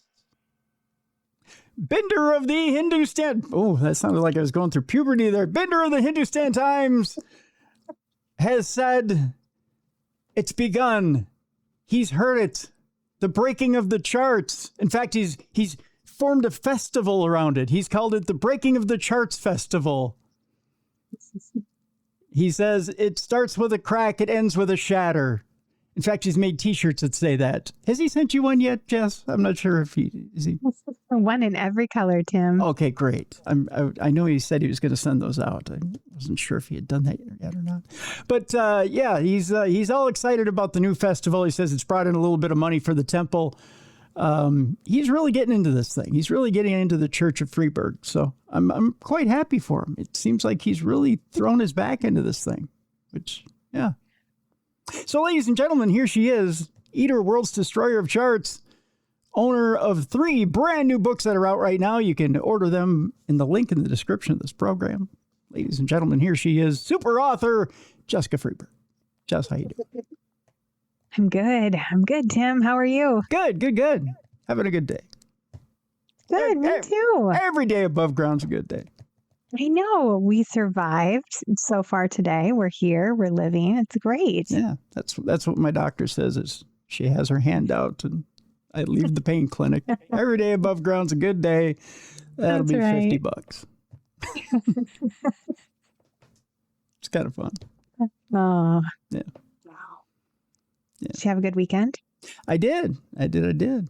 Binder of the Hindustan. Oh, that sounded like I was going through puberty there. Binder of the Hindustan Times has said, it's begun. He's heard it. The breaking of the charts. In fact, he's formed a festival around it. He's called it the Breaking of the Charts Festival. He says it starts with a crack, it ends with a shatter. In fact, he's made T-shirts that say that. Has he sent you one yet, Jess? I'm not sure if is he. One in every color, Tim. Okay, great. I know he said he was going to send those out. I wasn't sure if he had done that yet or not. But yeah, he's all excited about the new festival. He says it's brought in a little bit of money for the temple. He's really getting into this thing. He's really getting into the Church of FREEBURG. So I'm quite happy for him. It seems like he's really thrown his back into this thing, which, yeah. So, ladies and gentlemen, here she is, Eater, World's Destroyer of Charts, owner of 3 brand new books that are out right now. You can order them in the link in the description of this program. Ladies and gentlemen, here she is, super author, Jessica FREEBURG. Jess, how you doing? I'm good, Tim. How are you? Good. Having a good day. Good, me too. Every day above ground's a good day. I know. We survived so far today. We're here. We're living. It's great. Yeah, that's what my doctor says is she has her hand out and I leave the pain clinic. Every day above ground's a good day. That'll be right. $50. It's kind of fun. Oh. Yeah. Wow. Yeah. Did you have a good weekend? I did. Yeah.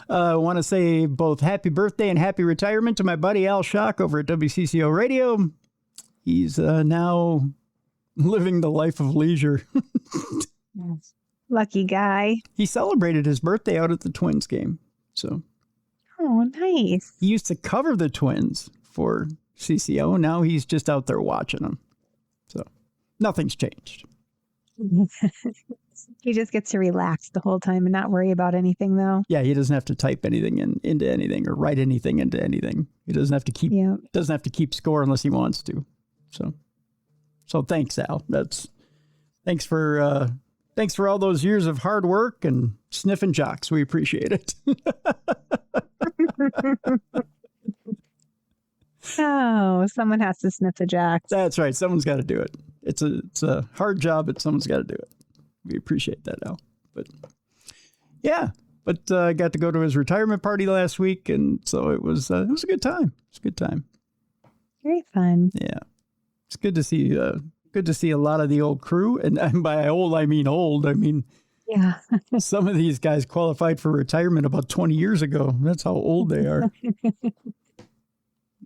I want to say both happy birthday and happy retirement to my buddy Al Schock over at WCCO Radio. He's now living the life of leisure. Yes. Lucky guy. He celebrated his birthday out at the Twins game. So, oh, nice. He used to cover the Twins for CCO. Now he's just out there watching them. So nothing's changed. He just gets to relax the whole time and not worry about anything, though. Yeah, he doesn't have to type anything into anything or write anything into anything. He doesn't have to keep score unless he wants to. So thanks, Al. Thanks for all those years of hard work and sniffing jocks. We appreciate it. Oh, someone has to sniff the jacks. That's right. Someone's got to do it. It's a hard job, but someone's got to do it. We appreciate that, Al. But yeah, I got to go to his retirement party last week, and so it was a good time. It's a good time. Very fun. Yeah, it's good to see. Good to see a lot of the old crew, and by old I mean old. I mean, yeah. Some of these guys qualified for retirement about 20 years ago. That's how old they are.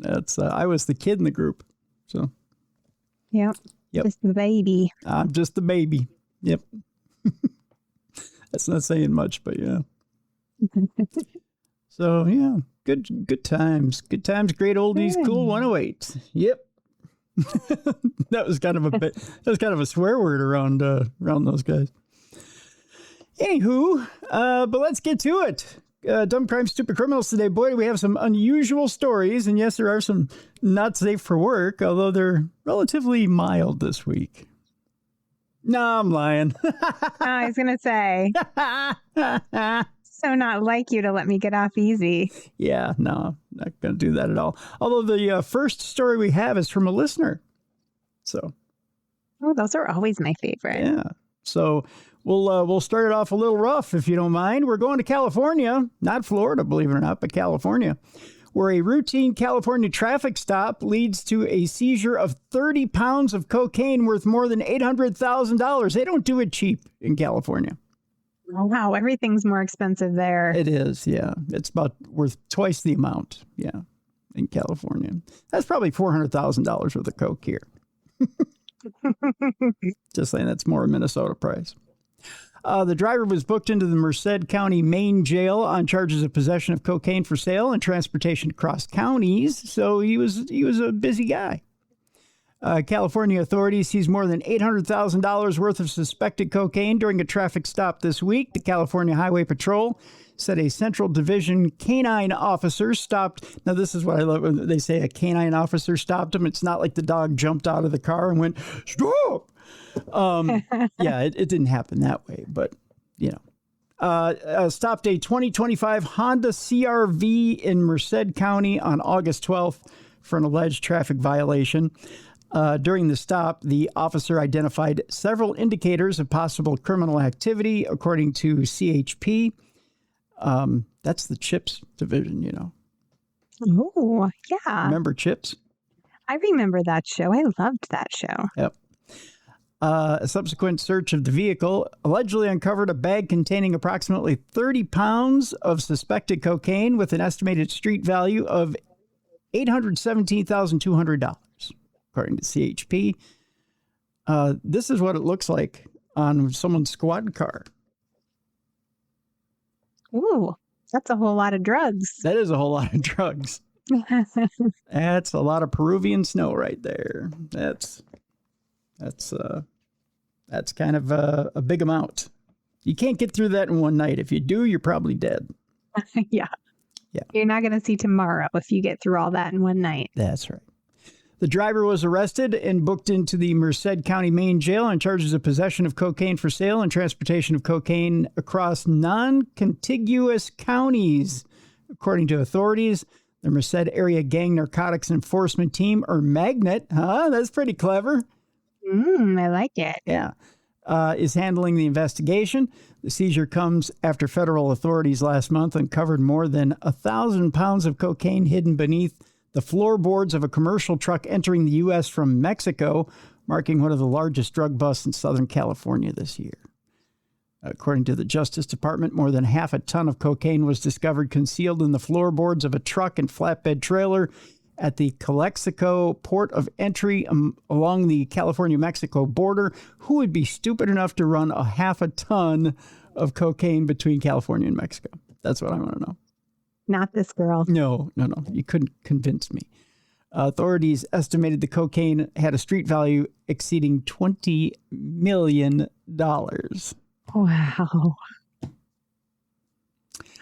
I was the kid in the group, so. Yep. Just the baby. I'm just the baby. Yep. That's not saying much, but yeah. So yeah, good times. Good times, great oldies, cool 108. Yep. That was kind of a swear word around those guys. Anywho, but let's get to it. Dumb Crime, Stupid Criminals today. Boy, we have some unusual stories. And yes, there are some not safe for work, although they're relatively mild this week. No, I'm lying. I was going to say. So not like you to let me get off easy. Yeah, no, not going to do that at all. Although the first story we have is from a listener. So. Oh, those are always my favorite. Yeah. So we'll start it off a little rough, if you don't mind. We're going to California, not Florida, believe it or not, but California, where a routine California traffic stop leads to a seizure of 30 pounds of cocaine worth more than $800,000. They don't do it cheap in California. Oh, wow. Everything's more expensive there. It is, yeah. It's about worth twice the amount, yeah, in California. That's probably $400,000 worth of coke here. Just saying, that's more a Minnesota price. The driver was booked into the Merced County Main Jail on charges of possession of cocaine for sale and transportation across counties. So he was a busy guy. California authorities seized more than $800,000 worth of suspected cocaine during a traffic stop this week. The California Highway Patrol said a Central Division canine officer stopped. Now, this is what I love when they say a canine officer stopped him. It's not like the dog jumped out of the car and went, stop. Yeah, it didn't happen that way, but, you know. Stopped a 2025 Honda CR-V in Merced County on August 12th for an alleged traffic violation. During the stop, the officer identified several indicators of possible criminal activity, according to CHP. That's the Chips division, you know. Oh, yeah. Remember Chips? I remember that show. I loved that show. Yep. A subsequent search of the vehicle allegedly uncovered a bag containing approximately 30 pounds of suspected cocaine with an estimated street value of $817,200, according to CHP. This is what it looks like on someone's squad car. Ooh, that's a whole lot of drugs. That is a whole lot of drugs. That's a lot of Peruvian snow right there. That's kind of a big amount. You can't get through that in one night. If you do, you're probably dead. Yeah. Yeah. You're not going to see tomorrow if you get through all that in one night. That's right. The driver was arrested and booked into the Merced County Main Jail on charges of possession of cocaine for sale and transportation of cocaine across non-contiguous counties. According to authorities, the Merced Area Gang Narcotics Enforcement Team, or Magnet, that's pretty clever. I like it. Yeah. Is handling the investigation. The seizure comes after federal authorities last month uncovered more than 1,000 pounds of cocaine hidden beneath the floorboards of a commercial truck entering the U.S. from Mexico, marking one of the largest drug busts in Southern California this year. According to the Justice Department, more than half a ton of cocaine was discovered concealed in the floorboards of a truck and flatbed trailer at the Calexico port of entry along the California-Mexico border. Who would be stupid enough to run a half a ton of cocaine between California and Mexico? That's what I want to know. Not this girl. No. You couldn't convince me. Authorities estimated the cocaine had a street value exceeding $20 million. Wow.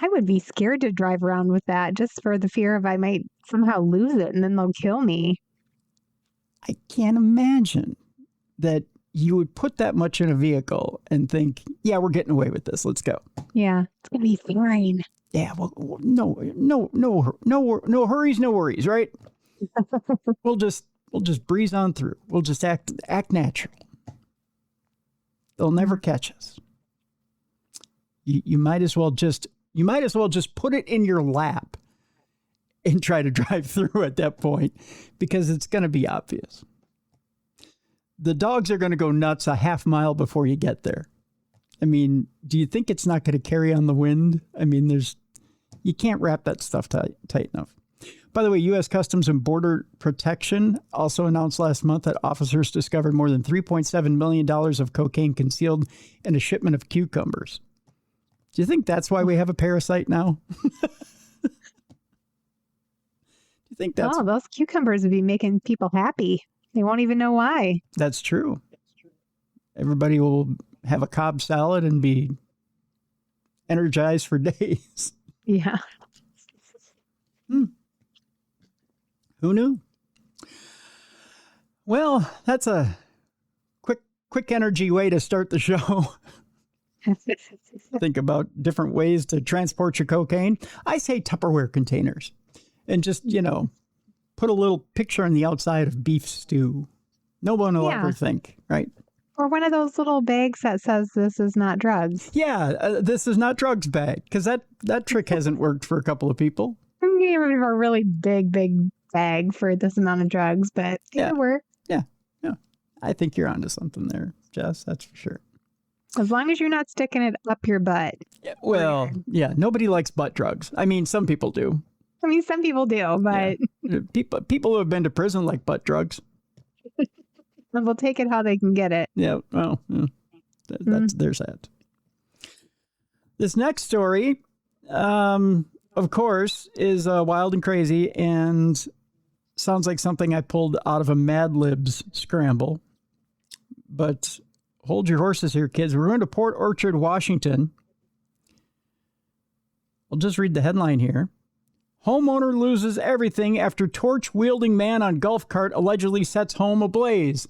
I would be scared to drive around with that just for the fear of I might somehow lose it and then they'll kill me. I can't imagine that you would put that much in a vehicle and think, yeah, we're getting away with this. Let's go. Yeah, it's going to be fine. Yeah, well, no hurries, no worries, right? We'll just breeze on through. We'll just act natural. They'll never catch us. You might as well just put it in your lap and try to drive through at that point, because it's going to be obvious. The dogs are going to go nuts a half mile before you get there. I mean, do you think it's not going to carry on the wind? I mean, you can't wrap that stuff tight enough. By the way, U.S. Customs and Border Protection also announced last month that officers discovered more than $3.7 million of cocaine concealed in a shipment of cucumbers. Do you think that's why we have a parasite now? Do you think that's... Oh, those cucumbers would be making people happy. They won't even know why. That's true. Everybody will have a Cobb salad and be energized for days. Yeah. Who knew? Well, that's a quick energy way to start the show. Think about different ways to transport your cocaine. I say Tupperware containers, and just, put a little picture on the outside of beef stew. No one will ever think, right? Or one of those little bags that says this is not drugs. Yeah, this is not drugs bag, because that trick hasn't worked for a couple of people. You have a really big bag for this amount of drugs, but it'll work. Yeah. I think you're onto something there, Jess. That's for sure. As long as you're not sticking it up your butt. Yeah, well, yeah, nobody likes butt drugs. I mean, some people do. I mean, some people do, but... Yeah. People who have been to prison like butt drugs. They'll take it how they can get it. Yeah, well, there's that. This next story, of course, is wild and crazy and sounds like something I pulled out of a Mad Libs scramble. But hold your horses here, kids. We're going to Port Orchard, Washington. I'll just read the headline here. Homeowner loses everything after torch-wielding man on golf cart allegedly sets home ablaze.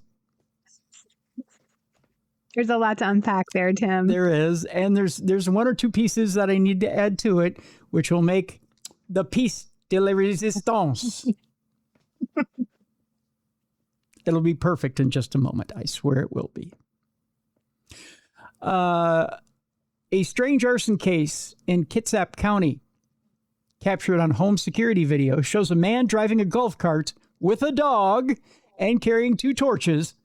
There's a lot to unpack there, Tim. There is, and there's one or two pieces that I need to add to it, which will make the piece de la résistance. It'll be perfect in just a moment. I swear it will be. A strange arson case in Kitsap County, captured on home security video, shows a man driving a golf cart with a dog and carrying two torches.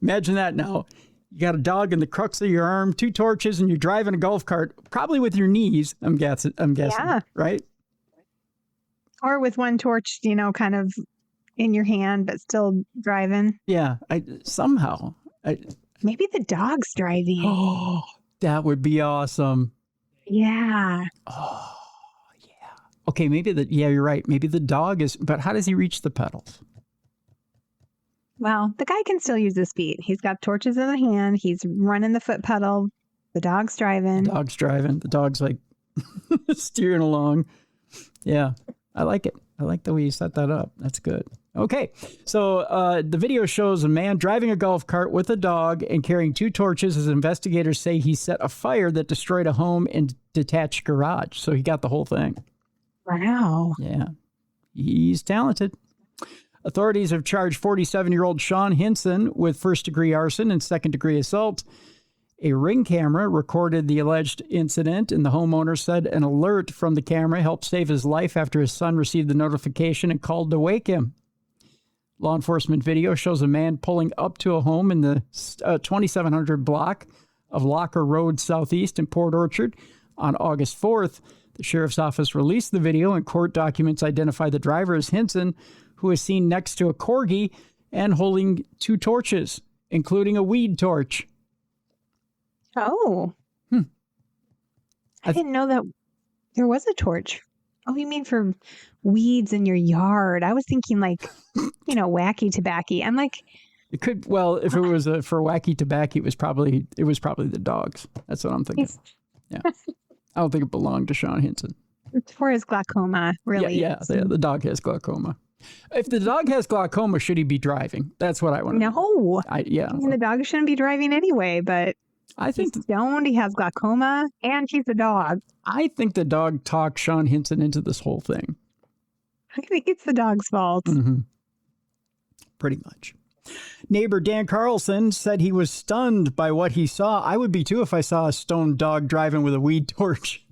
Imagine that now. You got a dog in the crux of your arm, two torches, and you're driving a golf cart, probably with your knees, I'm guessing, yeah. Right? Or with one torch, kind of in your hand, but still driving. Yeah, Maybe the dog's driving. Oh, that would be awesome. Yeah. Oh, yeah. Okay, you're right. Maybe the dog is, but how does he reach the pedals? Well, the guy can still use his feet. He's got torches in the hand. He's running the foot pedal. The dog's driving. The dog's like steering along. Yeah, I like it. I like the way you set that up. That's good. Okay, so the video shows a man driving a golf cart with a dog and carrying two torches as investigators say he set a fire that destroyed a home and detached garage. So he got the whole thing. Wow. Yeah, he's talented. Authorities have charged 47-year-old Sean Hinson with first-degree arson and second-degree assault. A Ring camera recorded the alleged incident, and the homeowner said an alert from the camera helped save his life after his son received the notification and called to wake him. Law enforcement video shows a man pulling up to a home in the 2700 block of Locker Road Southeast in Port Orchard on August 4th. The sheriff's office released the video, and court documents identify the driver as Hinson, who is seen next to a corgi and holding two torches, including a weed torch. Oh. I didn't know that there was a torch. Oh, you mean for weeds in your yard? I was thinking like, wacky tobacco. I'm like, It could, well, if it was for wacky tobacco, it was probably the dogs. That's what I'm thinking. Yeah. I don't think it belonged to Sean Hinson. It's for his glaucoma, really. Yeah, the dog has glaucoma. If the dog has glaucoma, should he be driving? That's what I want to know. No. I mean, the dog shouldn't be driving anyway, but I think he's stoned, he has glaucoma, and he's a dog. I think the dog talked Sean Hinson into this whole thing. I think it's the dog's fault. Mm-hmm. Pretty much. Neighbor Dan Carlson said he was stunned by what he saw. I would be too if I saw a stoned dog driving with a weed torch.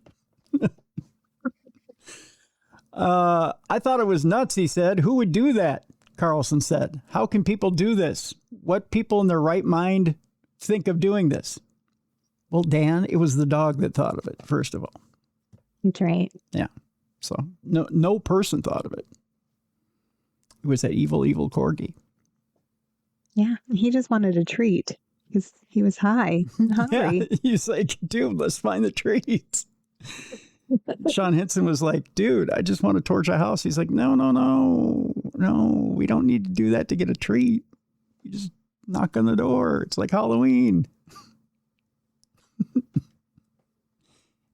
I thought it was nuts, he said. Who would do that? Carlson said. How can people do this? What people in their right mind think of doing this? Well, Dan, it was the dog that thought of it, first of all. That's right. Yeah. So no person thought of it. It was that evil corgi. Yeah. He just wanted a treat because he was high and hungry. Yeah, he's like, dude, let's find the treats. Sean Hinson was like, dude, I just want to torch a house. He's like, no, we don't need to do that to get a treat. You just knock on the door. It's like Halloween.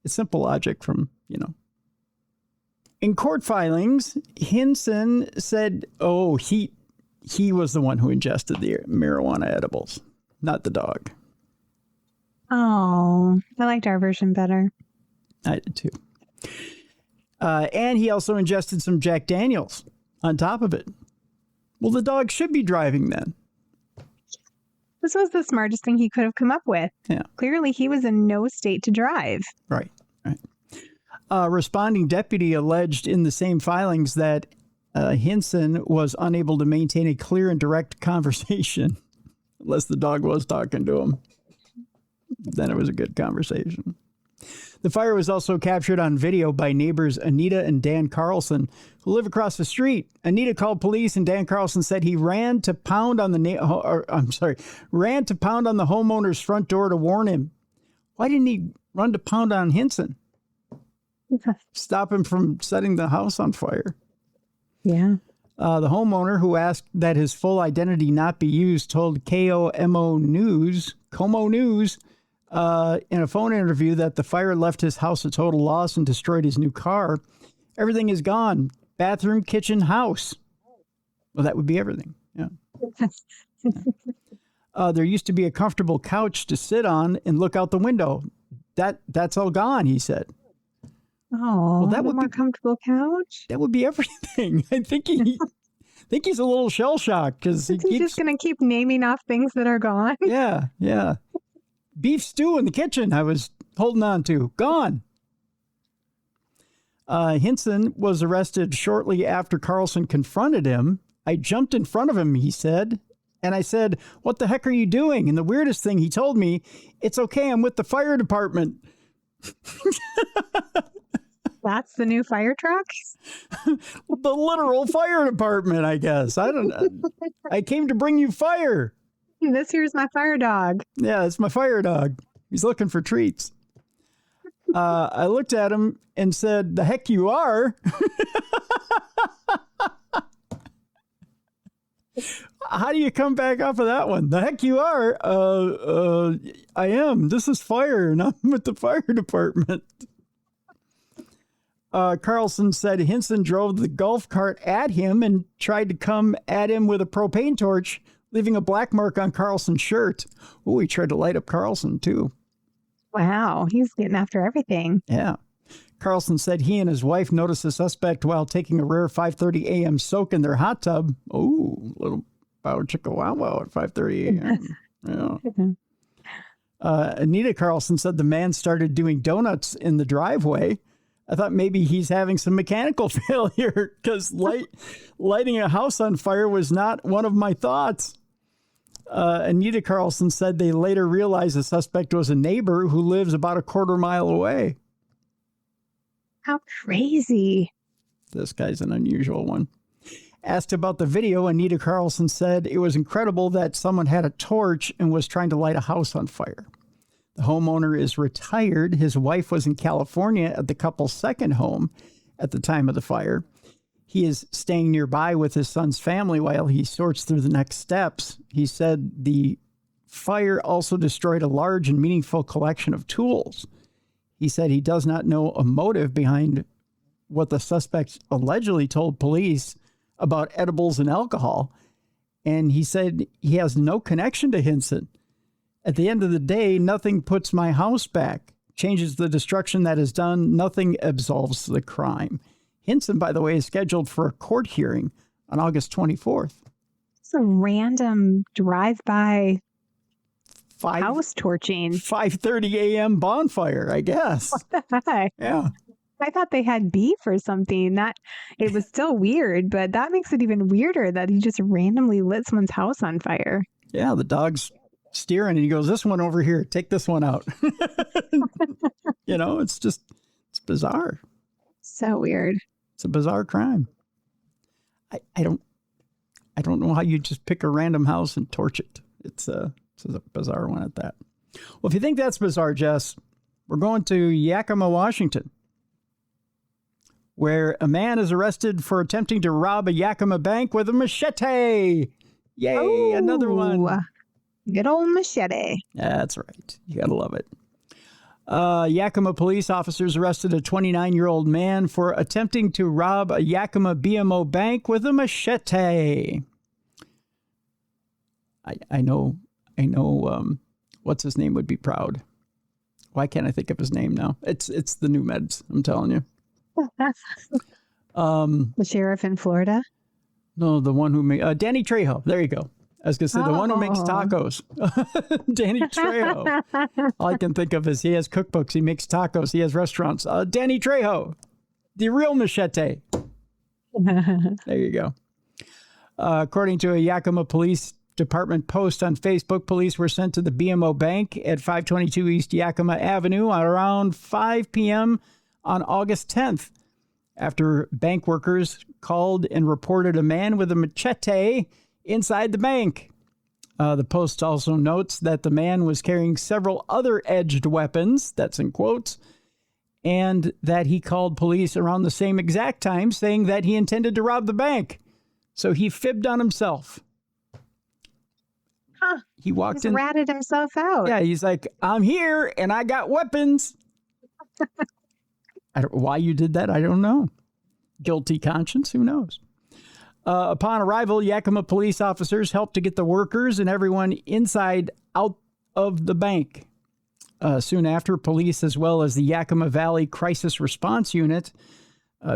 It's simple logic from, In court filings, Hinson said, he was the one who ingested the marijuana edibles, not the dog. Oh, I liked our version better. I did too. And he also ingested some Jack Daniels on top of it. Well, the dog should be driving then. This was the smartest thing he could have come up with. Yeah. Clearly, he was in no state to drive. Right. Responding deputy alleged in the same filings that Hinson was unable to maintain a clear and direct conversation, unless the dog was talking to him. Then it was a good conversation. The fire was also captured on video by neighbors Anita and Dan Carlson, who live across the street. Anita called police, and Dan Carlson said he ran to pound on the homeowner's front door to warn him. Why didn't he run to pound on Hinson? Stop him from setting the house on fire. Yeah. The homeowner, who asked that his full identity not be used, told KOMO News, in a phone interview that the fire left his house a total loss and destroyed his new car. Everything is gone. Bathroom, kitchen, house. Well, that would be everything. Yeah. There used to be a comfortable couch to sit on and look out the window. That's all gone, he said. Oh, well, that would be a comfortable couch. That would be everything. I think he's a little shell shocked because he's just going to keep naming off things that are gone. Yeah. Beef stew in the kitchen I was holding on to. Gone. Hinson was arrested shortly after Carlson confronted him. I jumped in front of him, he said. And I said, what the heck are you doing? And the weirdest thing he told me, it's okay, I'm with the fire department. That's the new fire truck? The literal fire department, I guess. I don't know. I came to bring you fire. This here's my fire dog. Yeah, it's my fire dog. He's looking for treats. I looked at him and said, the heck you are. How do you come back off of that one? The heck you are. I am. This is fire, and I'm with the fire department. Carlson said Hinson drove the golf cart at him and tried to come at him with a propane torch, leaving a black mark on Carlson's shirt. Oh, he tried to light up Carlson, too. Wow, he's getting after everything. Yeah. Carlson said he and his wife noticed the suspect while taking a rare 5:30 a.m. soak in their hot tub. Oh, little bow chicka wow wow at 5:30 a.m. Yeah. Anita Carlson said the man started doing donuts in the driveway. I thought maybe he's having some mechanical failure because lighting a house on fire was not one of my thoughts. Anita Carlson said they later realized the suspect was a neighbor who lives about a quarter mile away. How crazy. This guy's an unusual one. Asked about the video, Anita Carlson said it was incredible that someone had a torch and was trying to light a house on fire. The homeowner is retired. His wife was in California at the couple's second home at the time of the fire. He is staying nearby with his son's family while he sorts through the next steps. He said the fire also destroyed a large and meaningful collection of tools. He said he does not know a motive behind what the suspects allegedly told police about edibles and alcohol. And he said he has no connection to Hinson. At the end of the day, nothing puts my house back, changes the destruction that is done. Nothing absolves the crime. Hinson, by the way, is scheduled for a court hearing on August 24th. It's a random drive-by house torching. 5:30 a.m. bonfire, I guess. What the heck? Yeah. I thought they had beef or something. That it was still weird, but that makes it even weirder that he just randomly lit someone's house on fire. Yeah, the dog's steering and he goes, this one over here, take this one out. It's bizarre. So weird. It's a bizarre crime. I don't know how you just pick a random house and torch it. It's a bizarre one at that. Well, if you think that's bizarre, Jess, we're going to Yakima, Washington, where a man is arrested for attempting to rob a Yakima bank with a machete. Yay, oh, another one. Good old machete. That's right. You gotta love it. Yakima police officers arrested a 29-year-old man for attempting to rob a Yakima BMO bank with a machete. I know, what's his name would be proud. Why can't I think of his name now? It's the new meds, I'm telling you. The sheriff in Florida? No, the one who made Danny Trejo. There you go. I was going to say the one who makes tacos. Danny Trejo. All I can think of is he has cookbooks. He makes tacos. He has restaurants. Danny Trejo. The real machete. There you go. According to a Yakima Police Department post on Facebook, police were sent to the BMO Bank at 522 East Yakima Avenue around 5 p.m. on August 10th after bank workers called and reported a man with a machete inside the bank. The post also notes that the man was carrying several other edged weapons, that's in quotes, and that he called police around the same exact time saying that he intended to rob the bank. So he fibbed on himself. Huh. He walked in. Ratted himself out. Yeah, he's like, I'm here and I got weapons. Why you did that, I don't know. Guilty conscience, who knows? Upon arrival, Yakima police officers helped to get the workers and everyone inside out of the bank. Soon after, police as well as the Yakima Valley Crisis Response Unit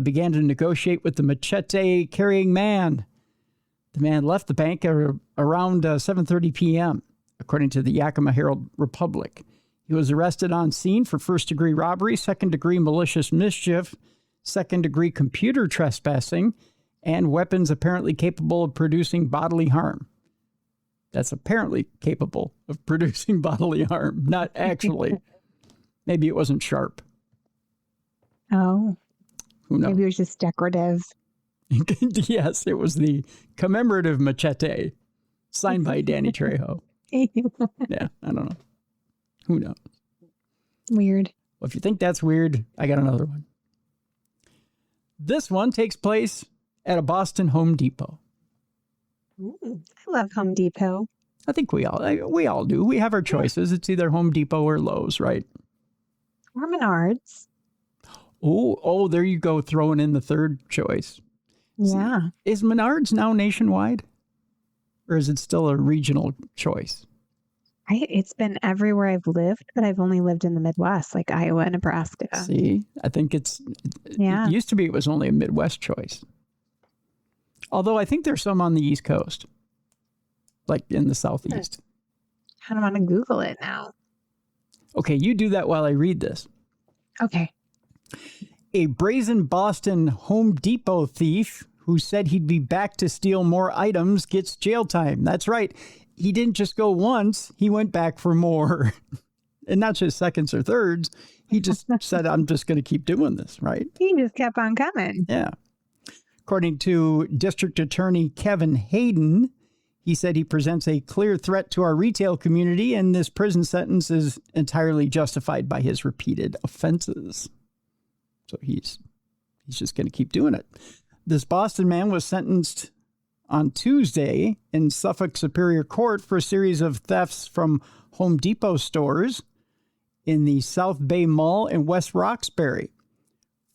began to negotiate with the machete-carrying man. The man left the bank around 7:30 p.m., according to the Yakima Herald-Republic. He was arrested on scene for first-degree robbery, second-degree malicious mischief, second-degree computer trespassing, and weapons apparently capable of producing bodily harm. That's apparently capable of producing bodily harm, not actually. Maybe it wasn't sharp. Oh. Who knows? Maybe it was just decorative. Yes, it was the commemorative machete signed by Danny Trejo. Yeah, I don't know. Who knows? Weird. Well, if you think that's weird, I got another one. This one takes place at a Boston Home Depot. I love Home Depot. I think we all do. We have our choices. It's either Home Depot or Lowe's, right? Or Menards. Oh, there you go, throwing in the third choice. Yeah. See, is Menards now nationwide? Or is it still a regional choice? It's been everywhere I've lived, but I've only lived in the Midwest, like Iowa and Nebraska. See, I think it used to be it was only a Midwest choice. Although I think there's some on the East Coast, like in the Southeast. I don't want to Google it now. Okay, you do that while I read this. Okay. A brazen Boston Home Depot thief who said he'd be back to steal more items gets jail time. That's right. He didn't just go once. He went back for more. And not just seconds or thirds. He just said, I'm just going to keep doing this, right? He just kept on coming. Yeah. According to District Attorney Kevin Hayden, he said he presents a clear threat to our retail community, and this prison sentence is entirely justified by his repeated offenses. So he's just going to keep doing it. This Boston man was sentenced on Tuesday in Suffolk Superior Court for a series of thefts from Home Depot stores in the South Bay Mall in West Roxbury.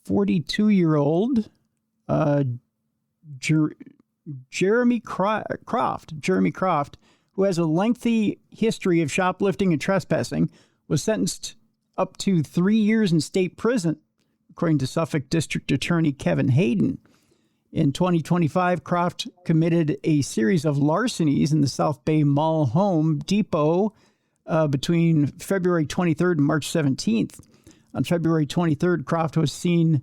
42-year-old Jeremy Croft, who has a lengthy history of shoplifting and trespassing, was sentenced up to 3 years in state prison, according to Suffolk District Attorney Kevin Hayden. In 2025, Croft committed a series of larcenies in the South Bay Mall Home Depot between February 23rd and March 17th. On February 23rd, Croft was seen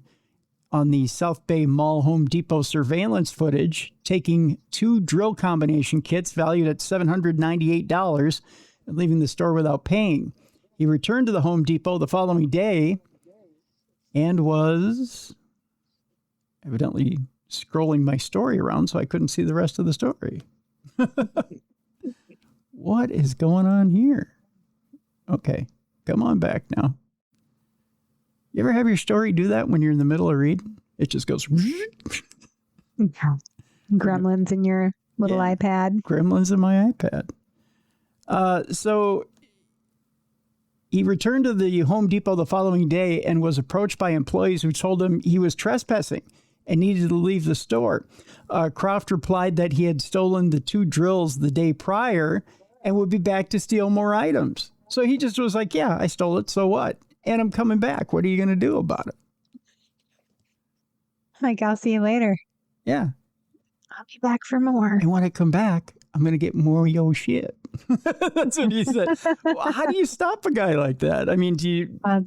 on the South Bay Mall Home Depot surveillance footage taking 2 drill combination kits valued at $798 and leaving the store without paying. He returned to the Home Depot the following day and was evidently scrolling my story around so I couldn't see the rest of the story. What is going on here? Okay, come on back now. You ever have your story do that when you're in the middle of reading? It just goes... Gremlins in your little iPad. Gremlins in my iPad. So he returned to the Home Depot the following day and was approached by employees who told him he was trespassing and needed to leave the store. Croft replied that he had stolen the 2 drills the day prior and would be back to steal more items. So he just was like, yeah, I stole it, so what? And I'm coming back. What are you going to do about it? Like, I'll see you later. Yeah. I'll be back for more. And when I come back, I'm going to get more of your shit. That's what he said. Well, how do you stop a guy like that? I mean, do you... Yeah,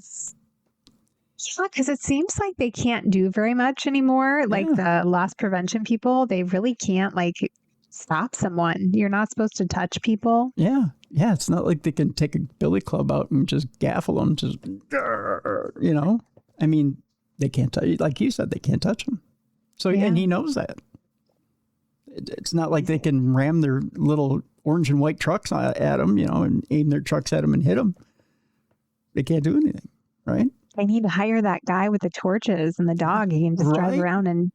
because it seems like they can't do very much anymore. Like the loss prevention people, they really can't stop someone. You're not supposed to touch people. Yeah. Yeah. It's not like they can take a billy club out and just gaffle them. Just, you know, I mean, they can't touch, like you said, they can't touch them. So, and he knows that. It's not like they can ram their little orange and white trucks at them, you know, and aim their trucks at them and hit them. They can't do anything, right? They need to hire that guy with the torches and the dog. He can just drive around and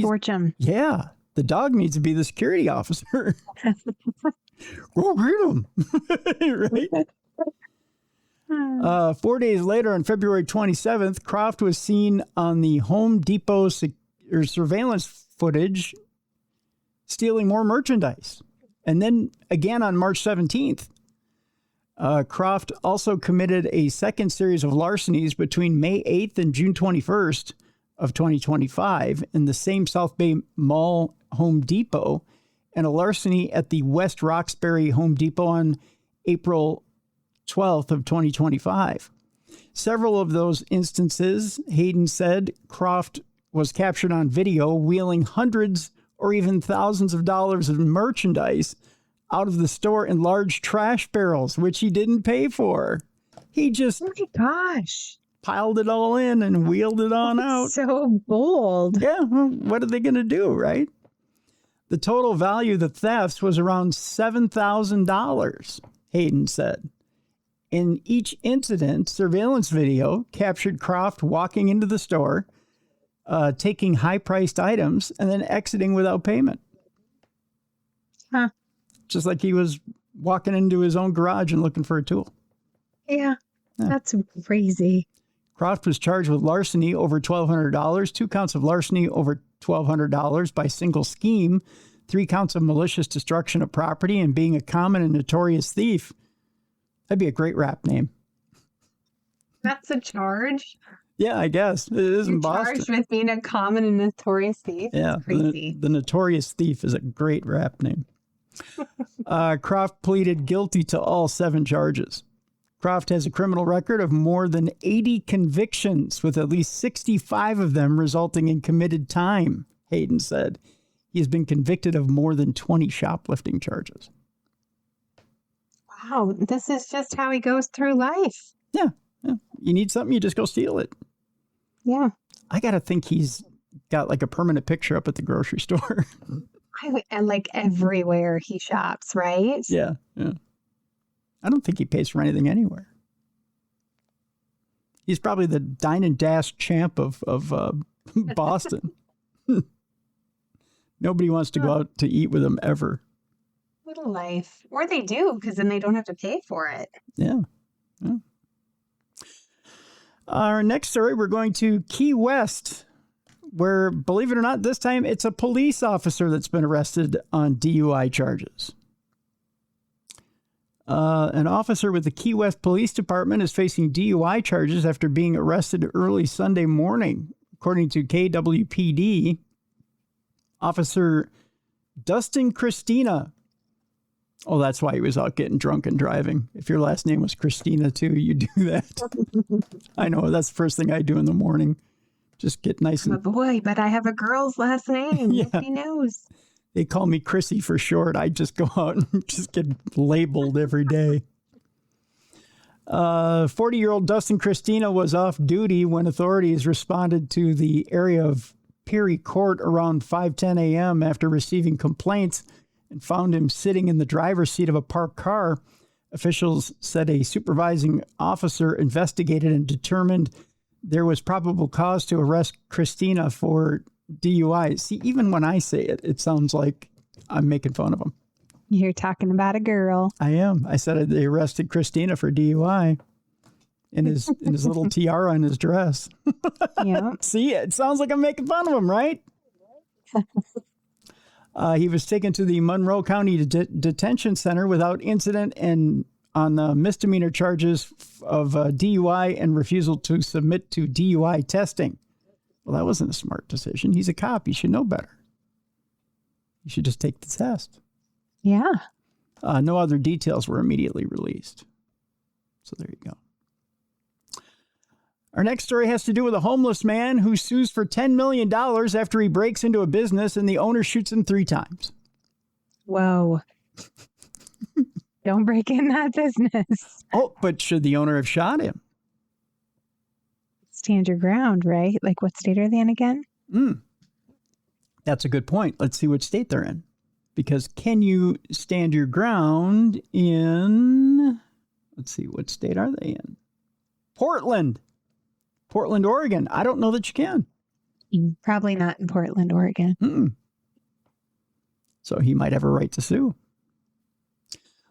torch him. Yeah. The dog needs to be the security officer. Go get him. Right? 4 days later, on February 27th, Croft was seen on the Home Depot surveillance footage stealing more merchandise. And then again on March 17th, Croft also committed a second series of larcenies between May 8th and June 21st of 2025 in the same South Bay Mall Home Depot, and a larceny at the West Roxbury Home Depot on April 12th of 2025. Several of those instances, Hayden said, Croft was captured on video wheeling hundreds or even thousands of dollars of merchandise out of the store in large trash barrels, which he didn't pay for. He just piled it all in and wheeled it on out. So bold. Yeah, well, what are they going to do, right? The total value of the thefts was around $7,000, Hayden said. In each incident, surveillance video captured Croft walking into the store, taking high-priced items, and then exiting without payment. Huh. Just like he was walking into his own garage and looking for a tool. Yeah, that's crazy. Croft was charged with larceny over $1,200, 2 counts of larceny over $1,200 by single scheme, 3 counts of malicious destruction of property, and being a common and notorious thief. That'd be a great rap name. That's a charge? Yeah, I guess. It is in Boston. Charged with being a common and notorious thief? Yeah, that's crazy. The Notorious Thief is a great rap name. Croft pleaded guilty to all 7 charges. Croft has a criminal record of more than 80 convictions, with at least 65 of them resulting in committed time, Hayden said. He has been convicted of more than 20 shoplifting charges. Wow, this is just how he goes through life. Yeah. You need something, you just go steal it. Yeah. I got to think he's got like a permanent picture up at the grocery store. And like everywhere he shops, right? Yeah. I don't think he pays for anything anywhere. He's probably the dine and dash champ of Boston. Nobody wants to go out to eat with him ever. What a life. Or they do, because then they don't have to pay for it. Yeah. Our next story, we're going to Key West, where, believe it or not, this time it's a police officer that's been arrested on DUI charges. An officer with the Key West Police Department is facing DUI charges after being arrested early Sunday morning. According to KWPD, Officer Dustin Christina. Oh, that's why he was out getting drunk and driving. If your last name was Christina, too, you do that. I know, that's the first thing I do in the morning. Just get nice and... Oh, boy, but I have a girl's last name. Yeah. Nobody knows. They call me Chrissy for short. I just go out and just get labeled every day. 40-year-old Dustin Christina was off duty when authorities responded to the area of Peary Court around 5:10 a.m. after receiving complaints and found him sitting in the driver's seat of a parked car. Officials said a supervising officer investigated and determined there was probable cause to arrest Christina for DUI. See, even when I say it, it sounds like I'm making fun of him. You're talking about a girl. I am. I said they arrested Christina for DUI in his little tiara in his dress. Yeah. See, it sounds like I'm making fun of him, right? He was taken to the Monroe County Detention Center without incident and on misdemeanor charges of DUI and refusal to submit to DUI testing. Well, that wasn't a smart decision. He's a cop. He should know better. He should just take the test. Yeah. No other details were immediately released. So there you go. Our next story has to do with a homeless man who sues for $10 million after he breaks into a business and the owner shoots him 3 times. Whoa. Don't break in that business. Oh, but should the owner have shot him? Stand your ground, right? Like, what state are they in again? That's a good point. Let's see which state they're in. Because can you stand your ground in, let's see, what state are they in? Portland, Oregon. I don't know that you can. Probably not in Portland, Oregon. So he might have a right to sue.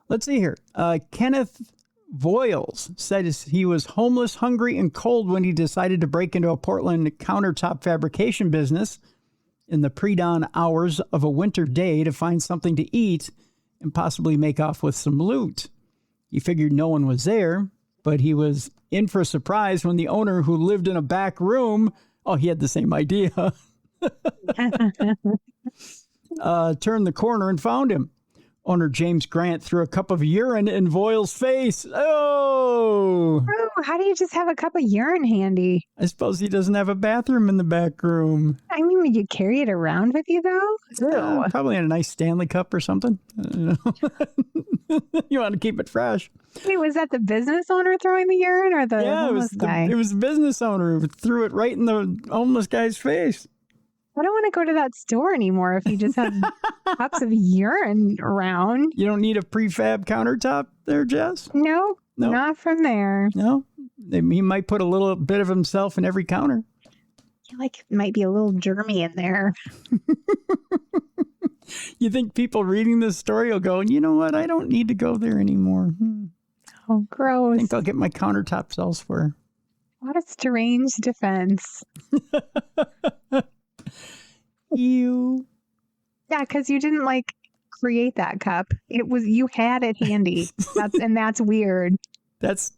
Let's see here. Kenneth Voiles said he was homeless, hungry, and cold when he decided to break into a Portland countertop fabrication business in the pre-dawn hours of a winter day to find something to eat and possibly make off with some loot. He figured no one was there, but he was in for a surprise when the owner, who lived in a back room, he had the same idea, turned the corner and found him. Owner James Grant threw a cup of urine in Voiles' face. Oh, how do you just have a cup of urine handy? I suppose he doesn't have a bathroom in the back room. I mean, would you carry it around with you, though? Yeah, probably in a nice Stanley cup or something. I don't know. You want to keep it fresh. Wait, was that the business owner throwing the urine or the homeless guy? It was the business owner who threw it right in the homeless guy's face. I don't want to go to that store anymore if you just have cups of urine around. You don't need a prefab countertop there, Jess? No, not from there. No? He might put a little bit of himself in every counter. I feel like it might be a little germy in there. You think people reading this story will go, you know what? I don't need to go there anymore. Oh, gross. I think I'll get my countertops elsewhere. What a strange defense. You. Yeah, because you didn't create that cup. It was, you had it handy. That's weird. That's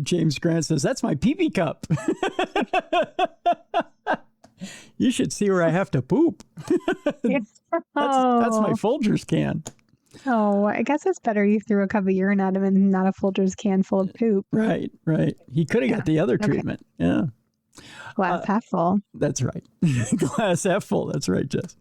James Grant says, that's my pee-pee cup. You should see where I have to poop. That's my Folgers can. Oh, I guess it's better you threw a cup of urine at him and not a Folgers can full of poop. Right. He could have got the other treatment. Yeah. Glass half full. That's right. Glass half full. That's right, Jess.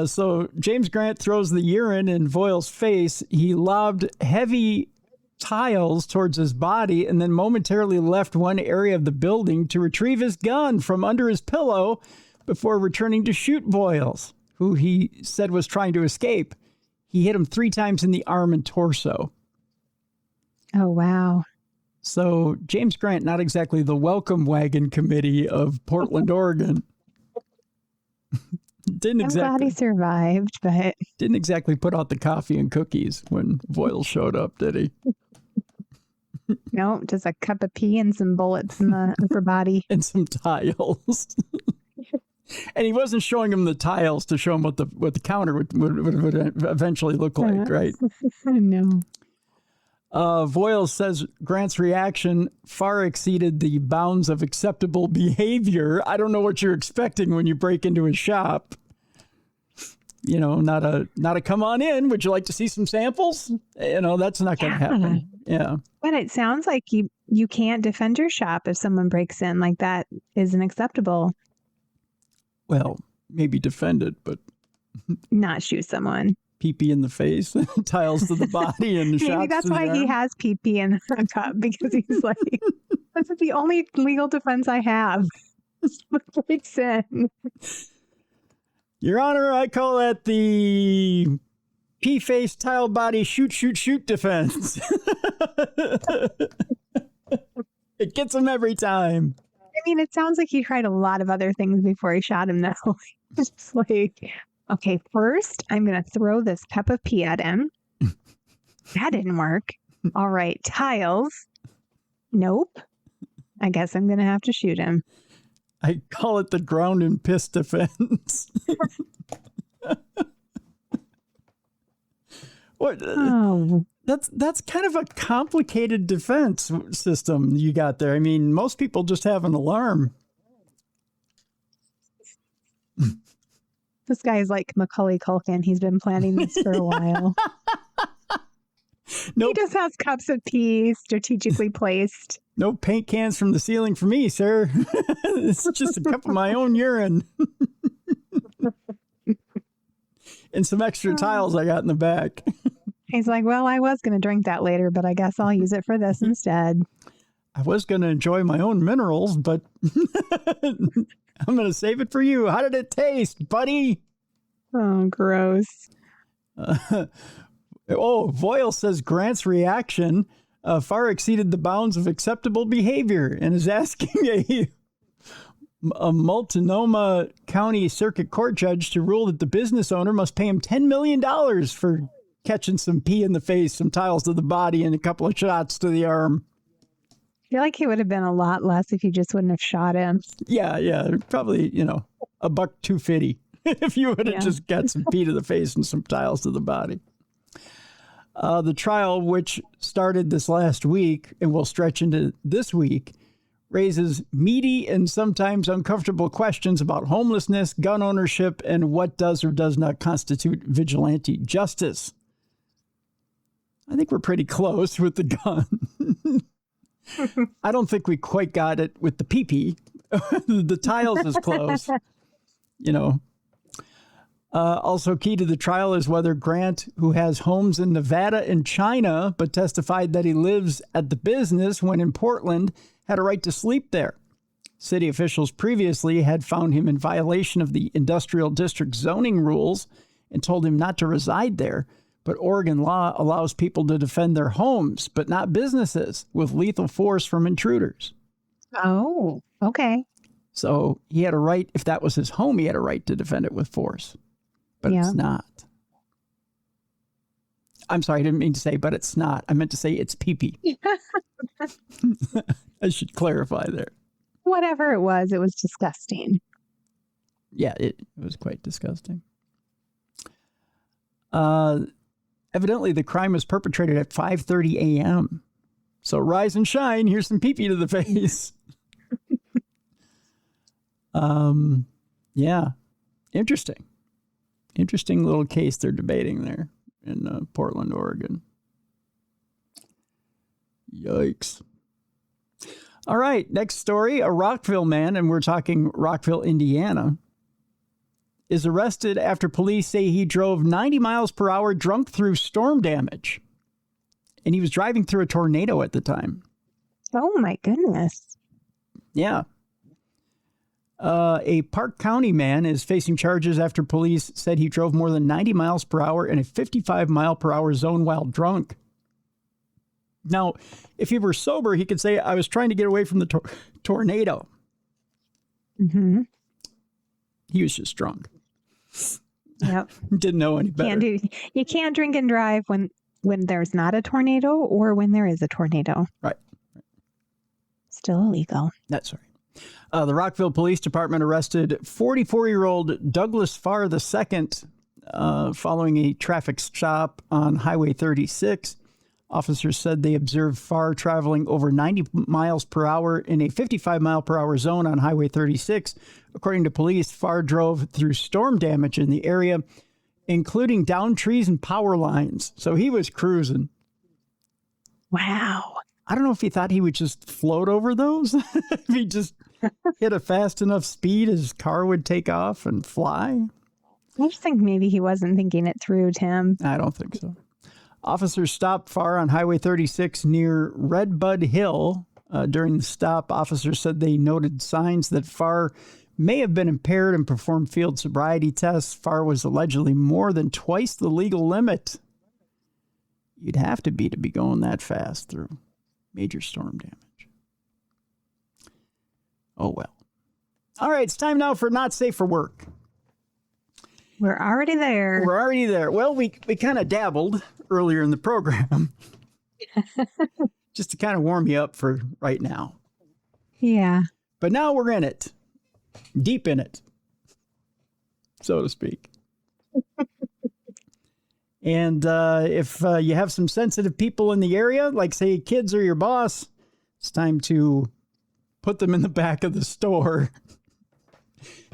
So James Grant throws the urine in Voiles' face. He lobbed heavy tiles towards his body and then momentarily left one area of the building to retrieve his gun from under his pillow before returning to shoot Voiles, who he said was trying to escape. He hit him 3 times in the arm and torso. Oh, wow. So James Grant, not exactly the welcome wagon committee of Portland, Oregon. I'm glad he survived, but didn't exactly put out the coffee and cookies when Voyle showed up, did he? No, just a cup of tea and some bullets in the upper body. And some tiles. And he wasn't showing him the tiles to show him what the counter would eventually look like, right? No. Voyle says Grant's reaction far exceeded the bounds of acceptable behavior. I don't know what you're expecting when you break into his shop. You know, not a come on in. Would you like to see some samples? You know, that's not going to happen. Yeah. But it sounds like you can't defend your shop if someone breaks in. Like, that isn't acceptable. Well, maybe defend it, but not shoot someone. Pee-pee in the face, tiles to the body, and the maybe that's why he has pee-pee in the front cup, because he's like, this is the only legal defense I have. Breaks in. Your Honor, I call that the pee-face, tile body, shoot defense. It gets him every time. I mean, it sounds like he tried a lot of other things before he shot him, though. Just like, okay, first, I'm going to throw this cup of pee at him. That didn't work. All right, tiles. Nope. I guess I'm going to have to shoot him. I call it the ground and piss defense. What? Oh. That's kind of a complicated defense system you got there. I mean, most people just have an alarm. This guy is like Macaulay Culkin. He's been planning this for a while. Nope. He just has cups of tea strategically placed. No paint cans from the ceiling for me, sir. It's just a cup of my own urine. And some extra tiles I got in the back. He's like, well, I was going to drink that later, but I guess I'll use it for this instead. I was going to enjoy my own minerals, but I'm going to save it for you. How did it taste, buddy? Oh, gross. Voyle says Grant's reaction far exceeded the bounds of acceptable behavior and is asking a Multnomah County Circuit Court judge to rule that the business owner must pay him $10 million for catching some pee in the face, some tiles to the body, and a couple of shots to the arm. I feel like it would have been a lot less if you just wouldn't have shot him. Yeah. Probably, $1.250 if you would have just got some pee to the face and some tiles to the body. The trial, which started this last week and will stretch into this week, raises meaty and sometimes uncomfortable questions about homelessness, gun ownership, and what does or does not constitute vigilante justice. I think we're pretty close with the gun. I don't think we quite got it with the pee-pee. The tiles is close. Also key to the trial is whether Grant, who has homes in Nevada and China, but testified that he lives at the business when in Portland, had a right to sleep there. City officials previously had found him in violation of the industrial district zoning rules and told him not to reside there. But Oregon law allows people to defend their homes, but not businesses, with lethal force from intruders. Oh, okay. So he had a right, if that was his home, he had a right to defend it with force. But it's not. I'm sorry, I didn't mean to say, but it's not. I meant to say it's pee-pee. I should clarify there. Whatever it was disgusting. Yeah, it was quite disgusting. Evidently, the crime was perpetrated at 5:30 a.m. So rise and shine. Here's some pee-pee to the face. Yeah. Interesting little case they're debating there in Portland, Oregon. Yikes. All right, next story. A Rockville man, and we're talking Rockville, Indiana, is arrested after police say he drove 90 miles per hour drunk through storm damage. And he was driving through a tornado at the time. Oh, my goodness. Yeah. A Park County man is facing charges after police said he drove more than 90 miles per hour in a 55 mile per hour zone while drunk. Now, if he were sober, he could say, I was trying to get away from the tornado. Mm-hmm. He was just drunk. Yep. Didn't know any better. You can't drink and drive when there's not a tornado or when there is a tornado. Right. Still illegal. That's right. The Rockville Police Department arrested 44-year-old Douglas Farr II following a traffic stop on Highway 36. Officers said they observed Farr traveling over 90 miles per hour in a 55-mile-per-hour zone on Highway 36. According to police, Farr drove through storm damage in the area, including downed trees and power lines. So he was cruising. Wow. I don't know if he thought he would just float over those. If he just hit a fast enough speed, his car would take off and fly. I just think maybe he wasn't thinking it through, Tim. I don't think so. Officers stopped Farr on Highway 36 near Redbud Hill. During the stop, officers said they noted signs that Farr may have been impaired and performed field sobriety tests. Farr was allegedly more than twice the legal limit. You'd have to be going that fast through major storm damage. Oh, well. All right, it's time now for Not Safe for Work. We're already there. Well, we kind of dabbled earlier in the program. Just to kind of warm you up for right now. Yeah. But now we're in it. Deep in it. So to speak. And if you have some sensitive people in the area, like, say, kids or your boss, it's time to put them in the back of the store.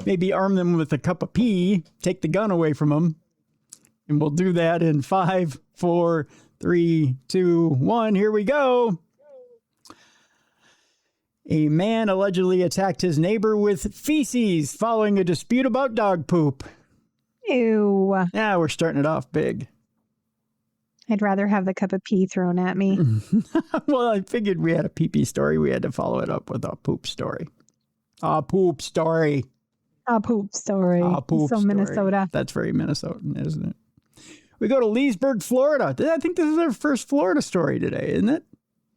Maybe arm them with a cup of pee, take the gun away from them. And we'll do that in 5, 4, 3, 2, 1. Here we go. A man allegedly attacked his neighbor with feces following a dispute about dog poop. Ew. Yeah, we're starting it off big. I'd rather have the cup of pee thrown at me. Well, I figured we had a pee-pee story. We had to follow it up with a poop story. A poop story. A poop story. A poop so story. Minnesota. That's very Minnesotan, isn't it? We go to Leesburg, Florida. I think this is our first Florida story today, isn't it?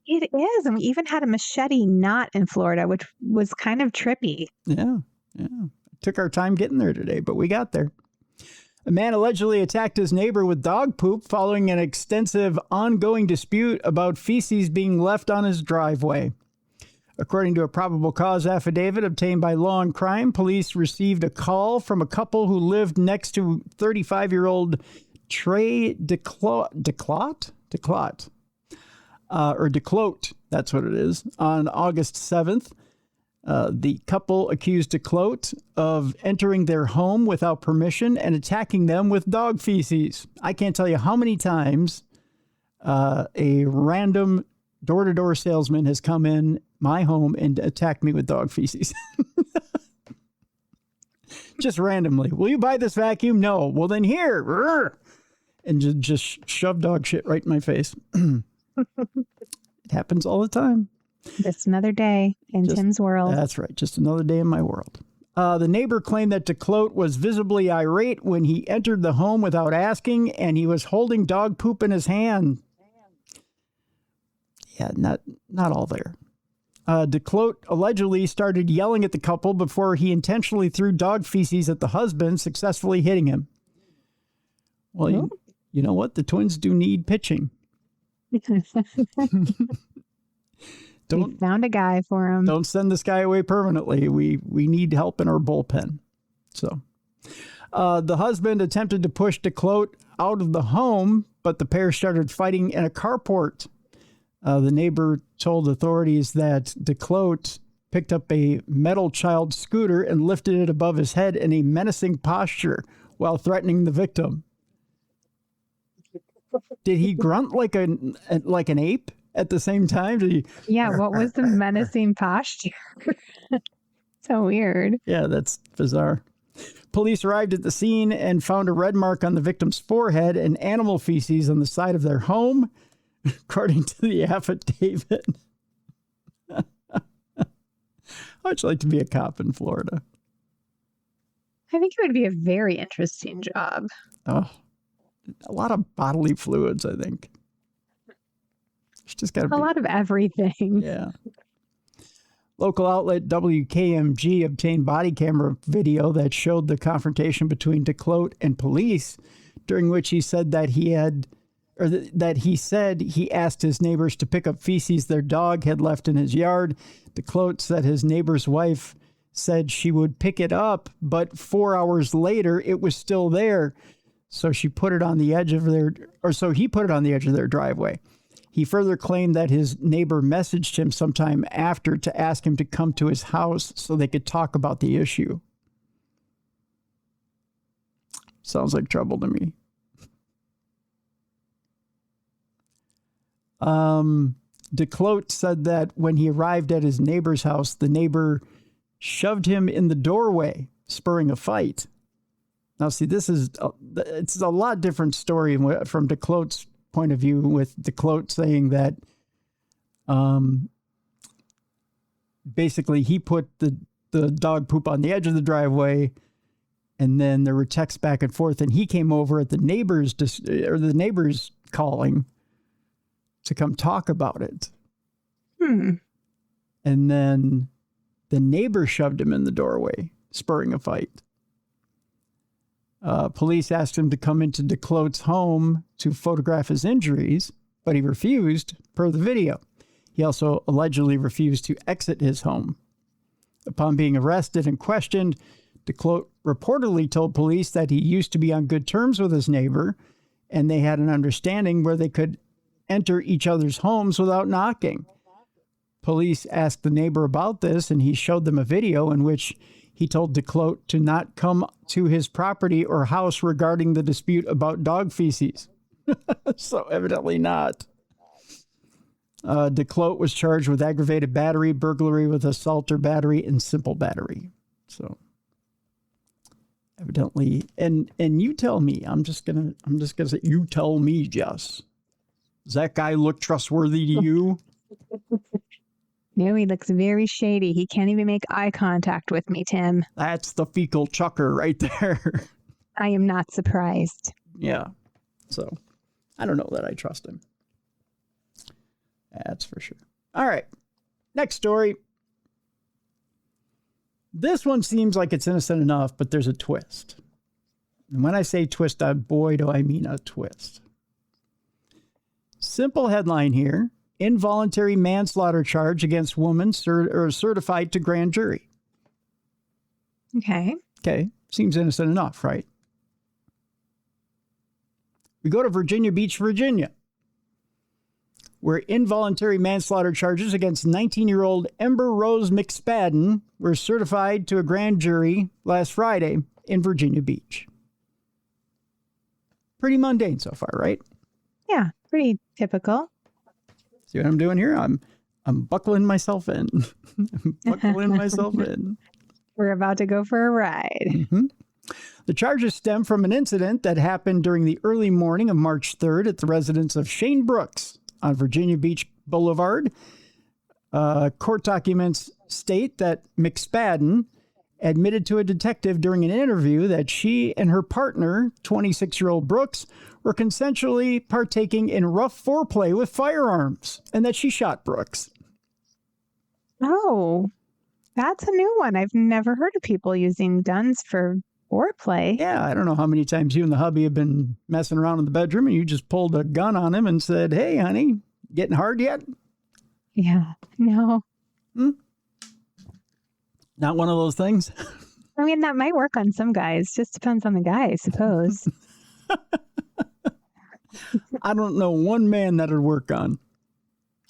It is. And we even had a machete knot in Florida, which was kind of trippy. Yeah. Took our time getting there today, but we got there. A man allegedly attacked his neighbor with dog poop following an extensive ongoing dispute about feces being left on his driveway. According to a probable cause affidavit obtained by Law and Crime, police received a call from a couple who lived next to 35-year-old Trey DeClote, that's what it is, on August 7th. The couple accused DeClote of entering their home without permission and attacking them with dog feces. I can't tell you how many times a random door-to-door salesman has come in my home and attacked me with dog feces. Just randomly. Will you buy this vacuum? No. Well, then here. And just shove dog shit right in my face. It happens all the time. Just another day in Tim's world. That's right. Just another day in my world. The neighbor claimed that DeClote was visibly irate when he entered the home without asking, and he was holding dog poop in his hand. Yeah, not all there. DeClote allegedly started yelling at the couple before he intentionally threw dog feces at the husband, successfully hitting him. Well, you know what? The Twins do need pitching. We found a guy for him. Don't send this guy away permanently. We need help in our bullpen. So the husband attempted to push DeClote out of the home, but the pair started fighting in a carport. The neighbor told authorities that DeClote picked up a metal child scooter and lifted it above his head in a menacing posture while threatening the victim. Did he grunt like an ape at the same time? What was the menacing posture? So weird. Yeah, that's bizarre. Police arrived at the scene and found a red mark on the victim's forehead and animal feces on the side of their home, according to the affidavit. I'd like to be a cop in Florida. I think it would be a very interesting job. Oh, a lot of bodily fluids, I think. It's just got to be a lot of everything. Yeah. Local outlet WKMG obtained body camera video that showed the confrontation between DeClote and police, during which he said that he asked his neighbors to pick up feces their dog had left in his yard. DeClote said his neighbor's wife said she would pick it up, but 4 hours later it was still there. So he put it on the edge of their driveway. He further claimed that his neighbor messaged him sometime after to ask him to come to his house so they could talk about the issue. Sounds like trouble to me. DeClote said that when he arrived at his neighbor's house, the neighbor shoved him in the doorway, spurring a fight. Now, see, it's a lot different story from DeClote's point of view, with DeClote saying that basically he put the dog poop on the edge of the driveway, and then there were texts back and forth, and he came over at the neighbor's calling to come talk about it. And then the neighbor shoved him in the doorway, spurring a fight. Police asked him to come into DeClote's home to photograph his injuries, but he refused, per the video. He also allegedly refused to exit his home. Upon being arrested and questioned, DeClote reportedly told police that he used to be on good terms with his neighbor, and they had an understanding where they could enter each other's homes without knocking. Police asked the neighbor about this, and he showed them a video in which he told DeClote to not come to his property or house regarding the dispute about dog feces. So evidently not. DeClote was charged with aggravated battery, burglary with assault or battery, and simple battery. So evidently, and you tell me. I'm just gonna say, you tell me, Jess. Does that guy look trustworthy to you? No, he looks very shady. He can't even make eye contact with me, Tim. That's the fecal chucker right there. I am not surprised. Yeah. So I don't know that I trust him. That's for sure. All right. Next story. This one seems like it's innocent enough, but there's a twist. And when I say twist, boy, do I mean a twist. Simple headline here. Involuntary manslaughter charge against woman certified to grand jury. Okay. Seems innocent enough, right? We go to Virginia Beach, Virginia, where involuntary manslaughter charges against 19-year-old Ember Rose McSpadden were certified to a grand jury last Friday in Virginia Beach. Pretty mundane so far, right? Yeah, pretty typical. See what I'm doing here? I'm buckling myself in. We're about to go for a ride. Mm-hmm. The charges stem from an incident that happened during the early morning of March 3rd at the residence of Shane Brooks on Virginia Beach Boulevard. Court documents state that McSpadden admitted to a detective during an interview that she and her partner, 26-year-old Brooks, were consensually partaking in rough foreplay with firearms, and that she shot Brooks. Oh, that's a new one. I've never heard of people using guns for foreplay. Yeah, I don't know how many times you and the hubby have been messing around in the bedroom and you just pulled a gun on him and said, "Hey, honey, getting hard yet?" Yeah, no. Not one of those things? I mean, that might work on some guys. Just depends on the guy, I suppose. I don't know one man that would work on.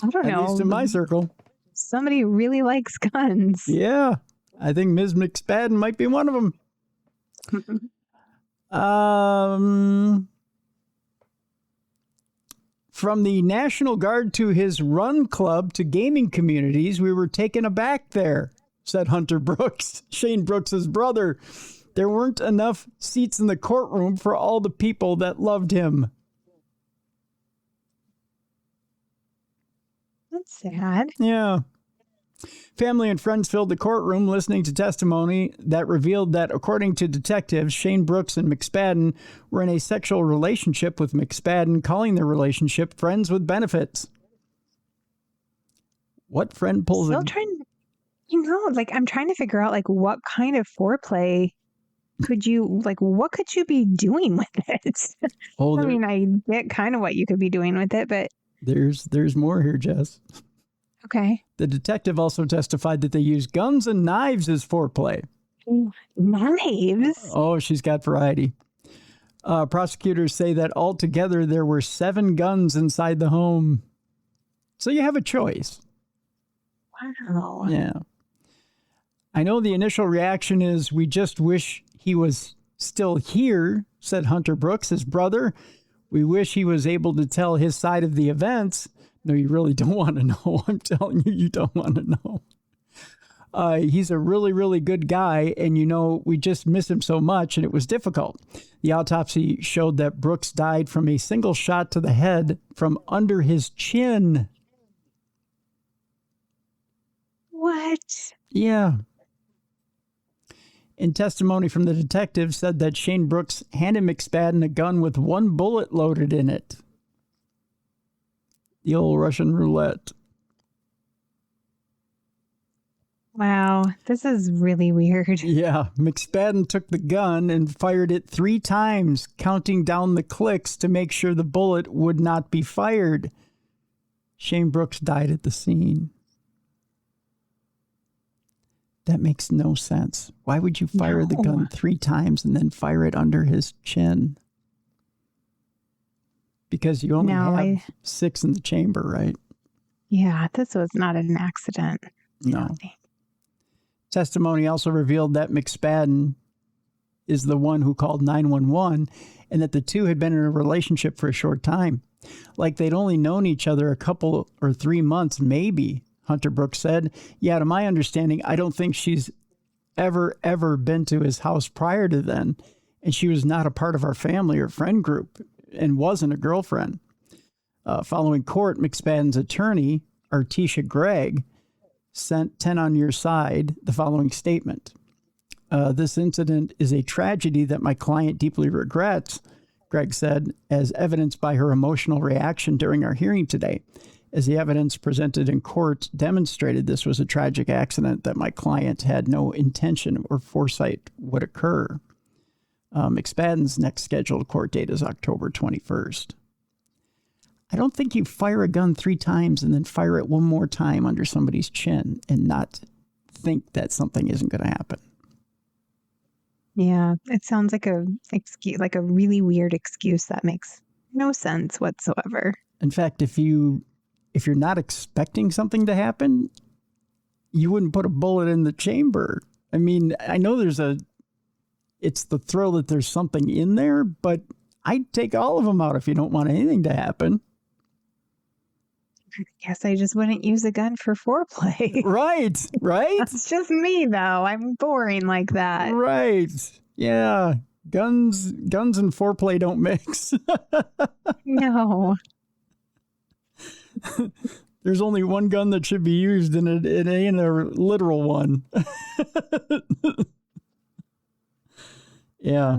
I don't know. At least in my circle. Somebody who really likes guns. Yeah. I think Ms. McSpadden might be one of them. From the National Guard to his run club to gaming communities, we were taken aback there, said Hunter Brooks, Shane Brooks's brother. There weren't enough seats in the courtroom for all the people that loved him. That's sad. Yeah. Family and friends filled the courtroom listening to testimony that revealed that, according to detectives, Shane Brooks and McSpadden were in a sexual relationship, with McSpadden calling their relationship friends with benefits. What friend pulls I'm trying to figure out what kind of foreplay could you what could you be doing with it? I get kind of what you could be doing with it, but there's more here, Jess. Okay. The detective also testified that they used guns and knives as foreplay. Knives? Oh, she's got variety. Prosecutors say that altogether there were 7 guns inside the home. So you have a choice. Wow. Yeah. I know the initial reaction is, we just wish he was still here, said Hunter Brooks, his brother. We wish he was able to tell his side of the events. No, you really don't want to know. I'm telling you, you don't want to know. He's a really, really good guy, and we just miss him so much, and it was difficult. The autopsy showed that Brooks died from a single shot to the head from under his chin. What? Yeah. In testimony from the detective said that Shane Brooks handed McSpadden a gun with 1 bullet loaded in it. The old Russian roulette. Wow, this is really weird. Yeah, McSpadden took the gun and fired it 3 times, counting down the clicks to make sure the bullet would not be fired. Shane Brooks died at the scene. That makes no sense. Why would you fire the gun 3 times and then fire it under his chin? Because you only have 6 in the chamber, right? Yeah, this was not an accident. No. Testimony also revealed that McSpadden is the one who called 911 and that the two had been in a relationship for a short time. Like they'd only known each other a couple or 3 months, maybe, Hunter Brooks said. Yeah, to my understanding, I don't think she's ever been to his house prior to then. And she was not a part of our family or friend group and wasn't a girlfriend. Following court, McSpadden's attorney, Artisha Gregg, sent 10 on your side the following statement. This incident is a tragedy that my client deeply regrets, Gregg said, as evidenced by her emotional reaction during our hearing today. As the evidence presented in court demonstrated, this was a tragic accident that my client had no intention or foresight would occur. McSpadden's next scheduled court date is October 21st. I don't think you fire a gun 3 times and then fire it one more time under somebody's chin and not think that something isn't going to happen. Yeah, it sounds like a excuse, like a really weird excuse that makes no sense whatsoever. In fact, if you're not expecting something to happen, you wouldn't put a bullet in the chamber. I mean, I know it's the thrill that there's something in there, but I'd take all of them out if you don't want anything to happen. I guess I just wouldn't use a gun for foreplay. Right. That's just me, though. I'm boring like that. Right. Yeah. Guns and foreplay don't mix. No. There's only one gun that should be used, and it ain't a literal one. Yeah.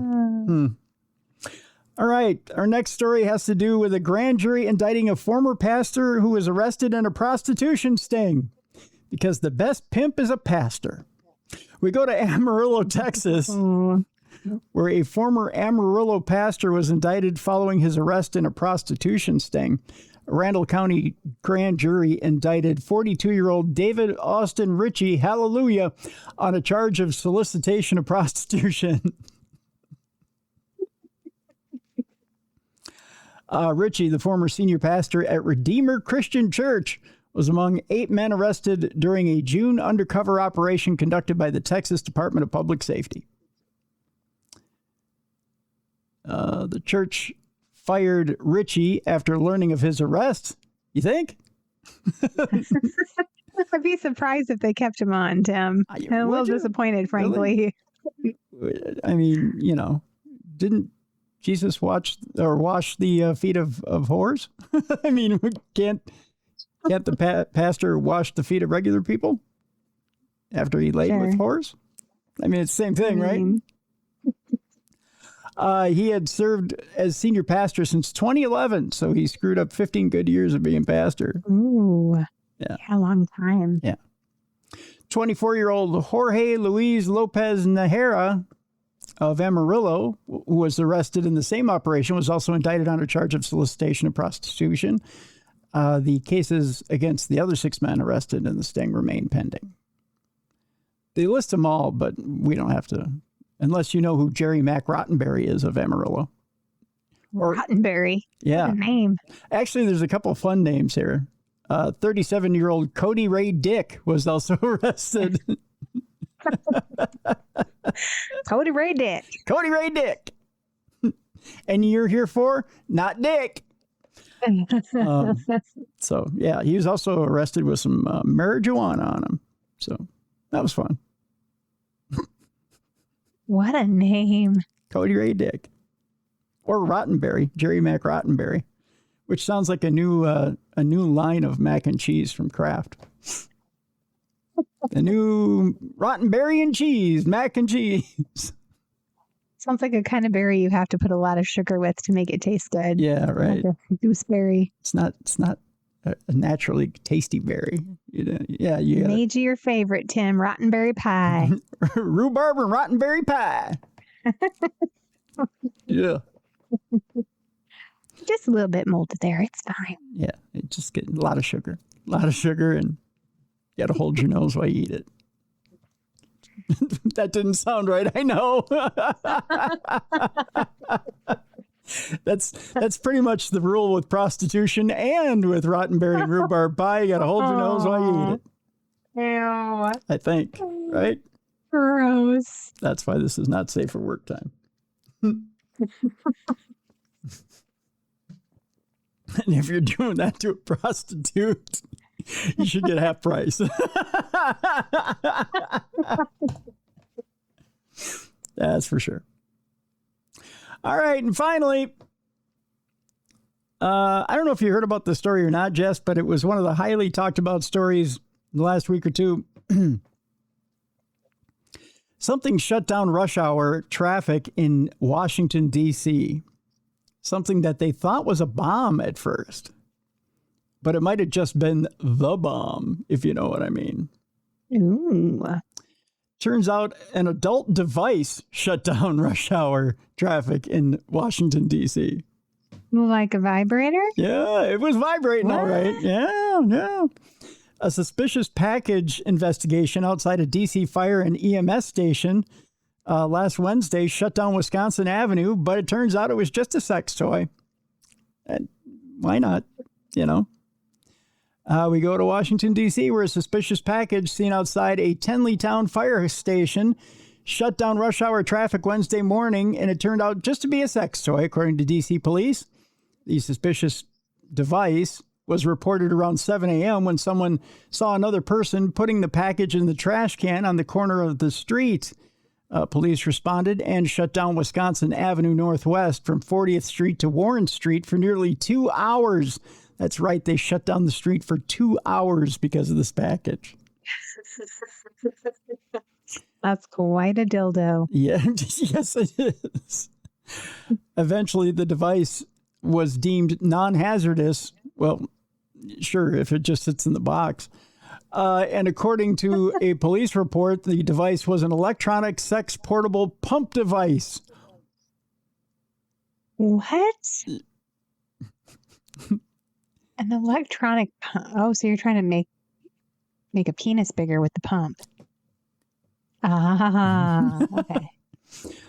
All right. Our next story has to do with a grand jury indicting a former pastor who was arrested in a prostitution sting because the best pimp is a pastor. We go to Amarillo, Texas, where a former Amarillo pastor was indicted following his arrest in a prostitution sting. A Randall County grand jury indicted 42-year-old David Austin Ritchie, hallelujah, on a charge of solicitation of prostitution. Ritchie, the former senior pastor at Redeemer Christian Church, was among 8 men arrested during a June undercover operation conducted by the Texas Department of Public Safety. The church fired Ritchie after learning of his arrest. You think? I'd be surprised if they kept him on, Tim. I'm a little disappointed, frankly. Really? I mean, didn't Jesus wash the feet of whores? I mean, can't the pastor wash the feet of regular people after he laid with whores? I mean, it's the same thing, right? He had served as senior pastor since 2011, so he screwed up 15 good years of being pastor. Ooh, yeah, a long time. Yeah. 24-year-old Jorge Luis Lopez Najera of Amarillo, who was arrested in the same operation, was also indicted on a charge of solicitation of prostitution. The cases against the other 6 men arrested in the sting remain pending. They list them all, but we don't have to, unless you know who Jerry Mac Rottenberry is of Amarillo. Rottenberry. Yeah. What a name. Actually, there's a couple of fun names here. 37-year-old Cody Ray Dick was also arrested. Cody Ray Dick. Cody Ray Dick. And you're here for not Dick. So, yeah, he was also arrested with some marijuana on him. So that was fun. What a name. Cody Ray Dick. Or Rottenberry, Jerry Mac Rottenberry, which sounds like a new line of mac and cheese from Kraft. The new Rottenberry and cheese, mac and cheese. Sounds like a kind of berry you have to put a lot of sugar with to make it taste good. Yeah, right. Like a gooseberry. It's not a naturally tasty berry. Yeah, you made you your favorite, Tim. Rottenberry pie. Rhubarb and Rottenberry pie. Yeah. Just a little bit molded there. It's fine. Yeah, it just get a lot of sugar. And you got to hold your nose while you eat it. That didn't sound right. I know. That's pretty much the rule with prostitution and with Rottenberry and rhubarb pie. You got to hold your nose while you eat it. Ew. I think, right? Gross. That's why this is not safe for work time. And if you're doing that to a prostitute, you should get half price. That's for sure. All right. And finally, I don't know if you heard about this story or not, Jess, but it was one of the highly talked about stories in the last week or two. Something shut down rush hour traffic in Washington, D.C. Something that they thought was a bomb at first. But it might have just been the bomb, if you know what I mean. Ooh. Turns out an adult device shut down rush hour traffic in Washington, D.C. Like a vibrator? Yeah, it was vibrating, what? All right. Yeah. A suspicious package investigation outside a D.C. fire and EMS station last Wednesday shut down Wisconsin Avenue, but it turns out it was just a sex toy. And why not? You know? We go to Washington, D.C., where a suspicious package seen outside a Tenleytown fire station shut down rush hour traffic Wednesday morning, and it turned out just to be a sex toy, according to D.C. police. The suspicious device was reported around 7 a.m. when someone saw another person putting the package in the trash can on the corner of the street. Police responded and shut down Wisconsin Avenue Northwest from 40th Street to Warren Street for nearly 2 hours. That's right. They shut down the street for 2 hours because of this package. That's quite a dildo. Yeah, yes, it is. Eventually, the device was deemed non-hazardous. Well, sure, if it just sits in the box. And according to a police report, the device was an electronic sex portable pump device. What? An electronic pump. Oh, so you're trying to make a penis bigger with the pump. Ah, okay.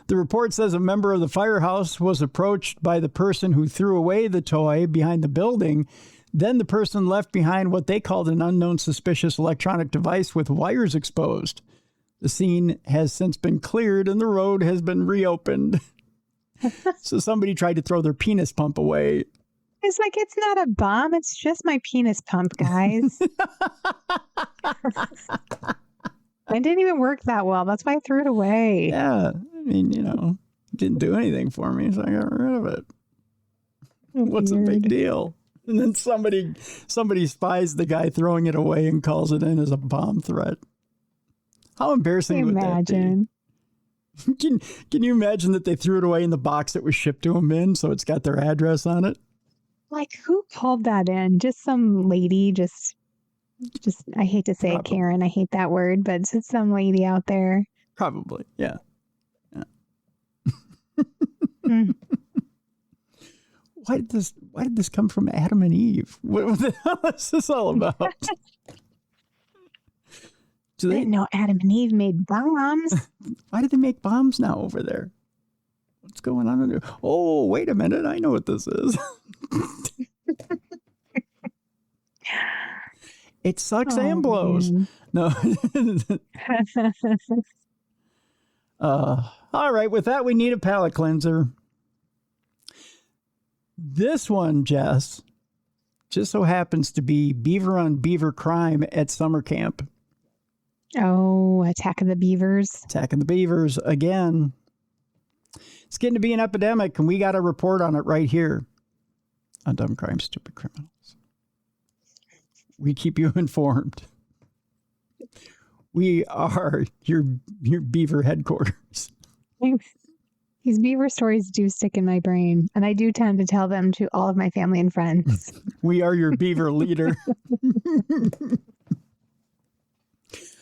The report says a member of the firehouse was approached by the person who threw away the toy behind the building. Then the person left behind what they called an unknown suspicious electronic device with wires exposed. The scene has since been cleared and the road has been reopened. So somebody tried to throw their penis pump away. It's like, it's not a bomb. It's just my penis pump, guys. It didn't even work that well. That's why I threw it away. Yeah. I mean, it didn't do anything for me, so I got rid of it. What's the big deal? And then somebody spies the guy throwing it away and calls it in as a bomb threat. How embarrassing would that be? Can you imagine that they threw it away in the box that was shipped to them in, so it's got their address on it? Like, who called that in? Just some lady just Just, I hate to say it, Karen. I hate that word, but it's just some lady out there. Probably, yeah. Mm. Why did this come from Adam and Eve? What the hell is this all about? I didn't know Adam and Eve made bombs. Why did they make bombs now over there? What's going on there? Oh, wait a minute. I know what this is. It sucks and blows. Man. No. All right. With that, we need a palate cleanser. This one, Jess, just so happens to be beaver on beaver crime at summer camp. Oh, Attack of the Beavers. Attack of the Beavers again. It's getting to be an epidemic, and we got a report on it right here on Dumb Crime, Stupid Criminals. We keep you informed. We are your beaver headquarters. These beaver stories do stick in my brain, and I do tend to tell them to all of my family and friends. We are your beaver leader.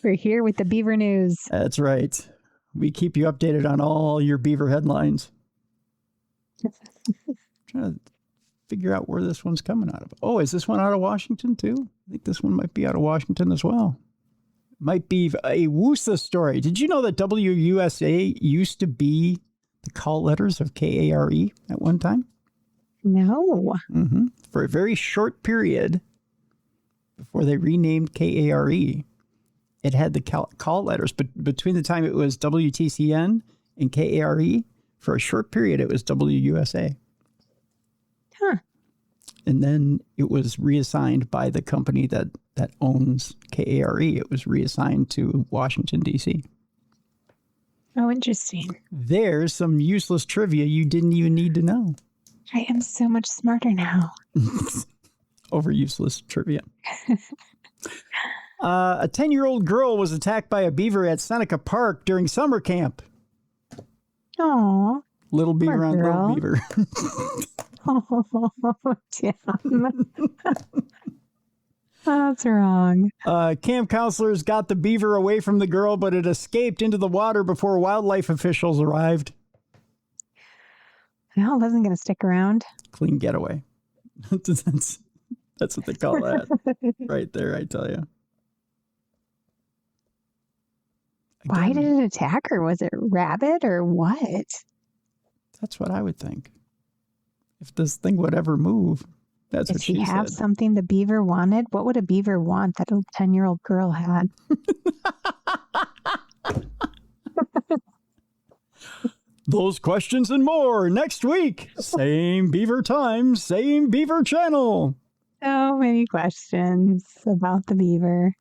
We're here with the beaver news. That's right. We keep you updated on all your beaver headlines. Trying to figure out where this one's coming out of. Oh, is this one out of Washington too? I think this one might be out of Washington as well. Might be a WUSA story. Did you know that WUSA used to be the call letters of KARE at one time? No. Mm-hmm. For a very short period before they renamed KARE, it had the call letters, but between the time it was WTCN and KARE, for a short period, it was WUSA. Huh. And then it was reassigned by the company that owns KARE. It was reassigned to Washington, D.C. Oh, interesting. There's some useless trivia you didn't even need to know. I am so much smarter now. Over useless trivia. A 10-year-old girl was attacked by a beaver at Seneca Park during summer camp. Aww. Little beaver on little beaver. Oh, damn. That's wrong. Camp counselors got the beaver away from the girl, but it escaped into the water before wildlife officials arrived. No, it wasn't going to stick around. Clean getaway. That's what they call that. Right there, I tell you. Why did it attack her? Was it rabbit or what? That's what I would think. If this thing would ever move, that's what she said. Did she have something the beaver wanted? What would a beaver want that a 10-year-old girl had? Those questions and more next week. Same beaver time, same beaver channel. So many questions about the beaver.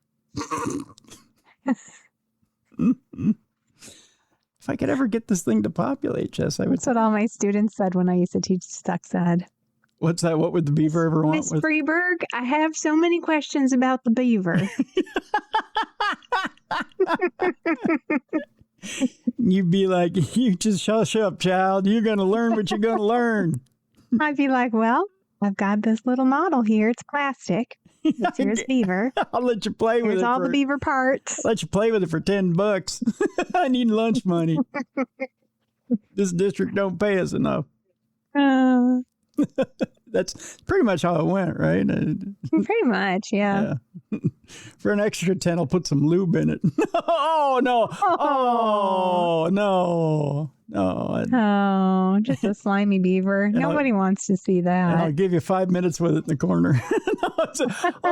If I could ever get this thing to populate, Jess, I would. That's what all my students said when I used to teach sex ed. What's that? What would the beaver ever want? Miss FREEBURG, I have so many questions about the beaver. You'd be like, you just shush up, child. You're going to learn what you're going to learn. I'd be like, well, I've got this little model here. It's plastic. Here's beaver. I'll let you play with it. Here's all the beaver parts. Let you play with it for $10. I need lunch money. This district don't pay us enough. That's pretty much how it went, right? Pretty much, yeah. For an extra 10, I'll put some lube in it. Oh, no. Oh, no. No. Oh, just a slimy beaver. Nobody wants to see that. And I'll give you 5 minutes with it in the corner. Oh.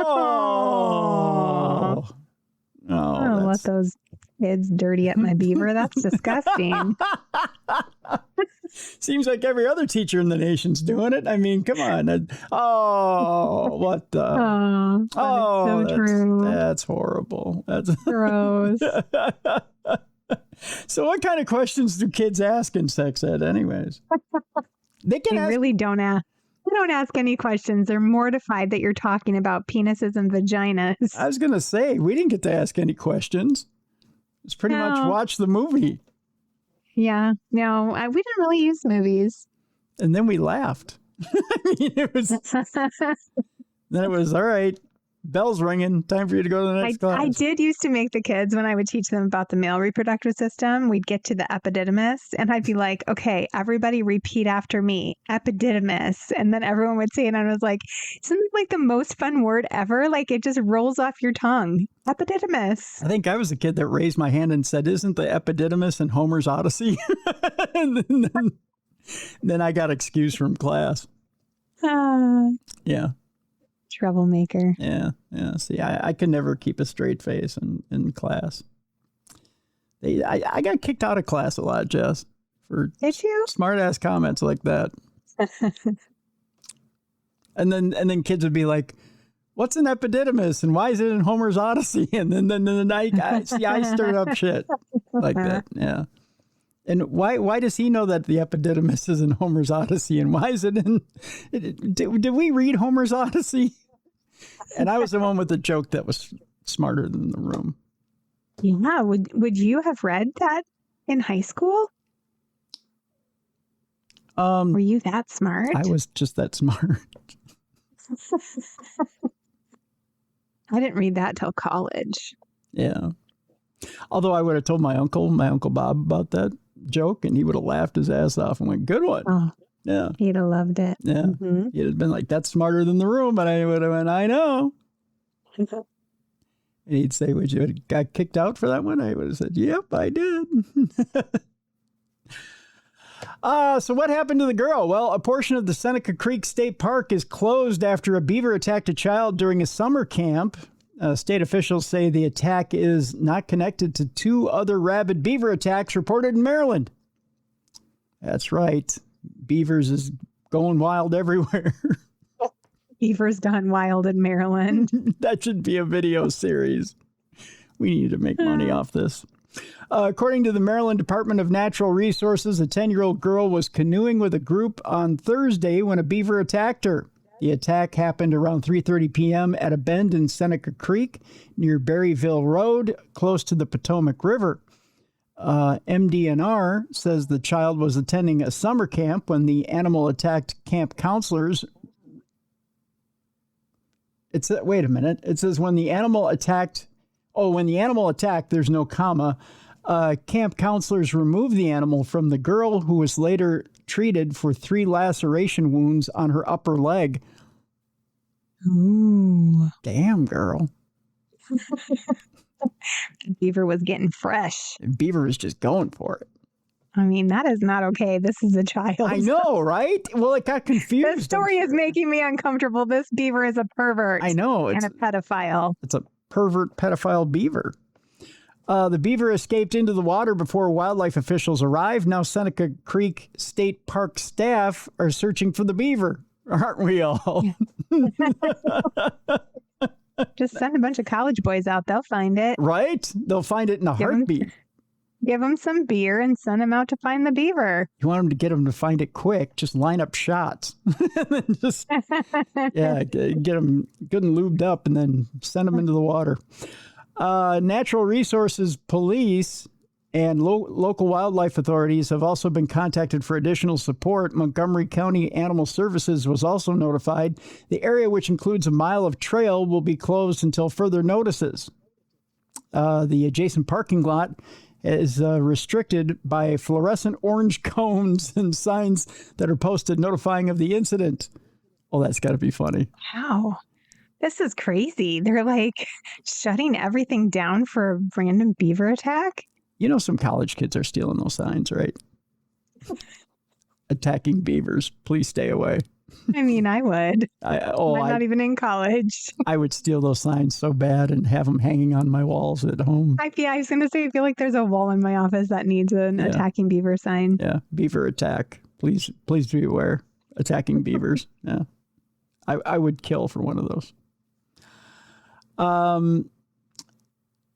I don't let those kids dirty up my beaver. That's disgusting. Seems like every other teacher in the nation's doing it. I mean, come on. Oh, what the? Oh, so true. That's horrible. That's gross. So what kind of questions do kids ask in sex ed anyways? They really don't ask. They don't ask any questions. They're mortified that you're talking about penises and vaginas. I was going to say, we didn't get to ask any questions. It's pretty much watch the movie. Yeah. No, we didn't really use movies. And then we laughed. I mean, it was... Then it was, all right, Bell's ringing. Time for you to go to the next class. I did used to make the kids, when I would teach them about the male reproductive system, we'd get to the epididymis and I'd be like, okay, everybody repeat after me, epididymis. And then everyone would say it and I was like, isn't it like the most fun word ever? Like it just rolls off your tongue. Epididymis. I think I was the kid that raised my hand and said, isn't the epididymis in Homer's Odyssey? and then I got excused from class. Yeah. Troublemaker. Yeah. See, I could never keep a straight face in class. I got kicked out of class a lot, Jess, for smart ass comments like that. and then kids would be like, "What's an epididymis and why is it in Homer's Odyssey?" And then I stirred up shit like that. Yeah. And why does he know that the epididymis is in Homer's Odyssey? And why is it in? Did we read Homer's Odyssey? And I was the one with the joke that was smarter than the room. Yeah. Would you have read that in high school? Were you that smart? I was just that smart. I didn't read that till college. Yeah. Although I would have told my uncle Bob, about that joke, and he would have laughed his ass off and went, "Good one." Oh, yeah. He'd have loved it. Yeah. Mm-hmm. He'd have been like, "That's smarter than the room." And I would have went, "I know." And he'd say, "Would you have got kicked out for that one?" I would have said, "Yep, I did." So what happened to the girl? Well, a portion of the Seneca Creek State Park is closed after a beaver attacked a child during a summer camp. State officials say the attack is not connected to two other rabid beaver attacks reported in Maryland. That's right. Beavers is going wild everywhere. Beavers gone wild in Maryland. That should be a video series. We need to make money off this. According to the Maryland Department of Natural Resources, a 10-year-old girl was canoeing with a group on Thursday when a beaver attacked her. The attack happened around 3:30 p.m. at a bend in Seneca Creek near Berryville Road, close to the Potomac River. MDNR says the child was attending a summer camp when the animal attacked camp counselors. Wait a minute. It says when the animal attacked, there's no comma. Camp counselors removed the animal from the girl, who was later treated for 3 laceration wounds on her upper leg. Ooh. Damn, girl. Beaver was getting fresh. Beaver was just going for it. I mean, that is not okay. This is a child. I know, right? Well, it got confused. This story is making me uncomfortable. This beaver is a pervert. I know. And a pedophile. It's a pervert pedophile beaver. The beaver escaped into the water before wildlife officials arrived. Now Seneca Creek State Park staff are searching for the beaver. Aren't we all? Just send a bunch of college boys out. They'll find it. Right? They'll find it in a heartbeat. Give them some beer and send them out to find the beaver. You want them to get them to find it quick. Just line up shots. And then just, get them good and lubed up and then send them into the water. Natural Resources Police and local wildlife authorities have also been contacted for additional support. Montgomery County Animal Services was also notified. The area, which includes a mile of trail, will be closed until further notices. The adjacent parking lot is restricted by fluorescent orange cones and signs that are posted notifying of the incident. Oh, that's got to be funny. Wow. This is crazy. They're like shutting everything down for a random beaver attack. You know, some college kids are stealing those signs, right? Attacking beavers. Please stay away. I mean, I would. I'm not even in college. I would steal those signs so bad and have them hanging on my walls at home. I was going to say, I feel like there's a wall in my office that needs an attacking beaver sign. Yeah, beaver attack. Please be aware. Attacking beavers. Yeah, I would kill for one of those.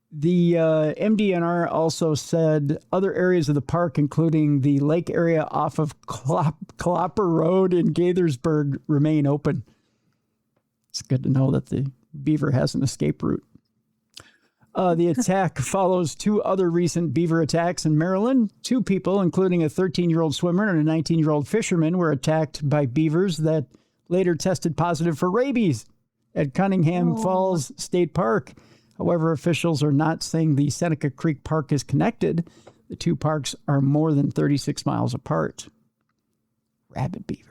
The MDNR also said other areas of the park, including the lake area off of Clopper Road in Gaithersburg, remain open. It's good to know that the beaver has an escape route. The attack follows 2 other recent beaver attacks in Maryland. 2 people, including a 13-year-old swimmer and a 19-year-old fisherman, were attacked by beavers that later tested positive for rabies at Cunningham Falls State Park. However, officials are not saying the Seneca Creek Park is connected. The two parks are more than 36 miles apart. Rabid beavers.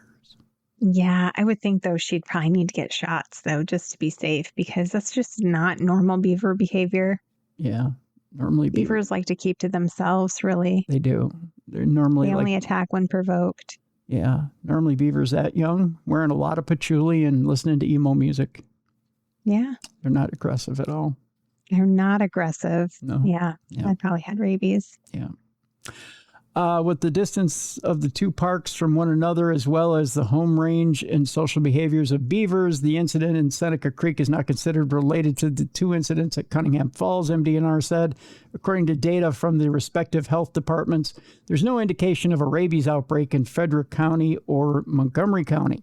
Yeah, I would think, though, she'd probably need to get shots, though, just to be safe, because that's just not normal beaver behavior. Yeah, normally beavers like to keep to themselves, really. They do. They're normally they only attack when provoked. Yeah, normally beavers that young, wearing a lot of patchouli and listening to emo music. Yeah. They're not aggressive at all. They're not aggressive. No. Yeah. I probably had rabies. Yeah. With the distance of the two parks from one another, as well as the home range and social behaviors of beavers, the incident in Seneca Creek is not considered related to the two incidents at Cunningham Falls, MDNR said. According to data from the respective health departments, there's no indication of a rabies outbreak in Frederick County or Montgomery County.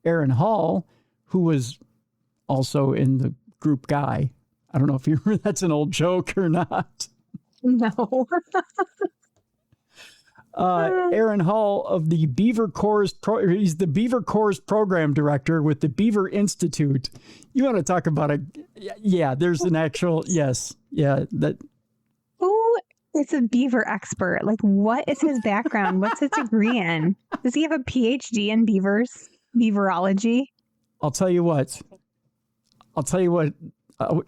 Aaron Hall, who was also in the group Guy, I don't know if you remember, that's an old joke or not. No. Aaron Hall of the Beaver Corps, he's the Beaver Corps program director with the Beaver Institute. You want to talk about there's an actual, that. Who is a beaver expert? Like, what is his background? What's his degree in? Does he have a PhD in beavers, beaverology? I'll tell you what.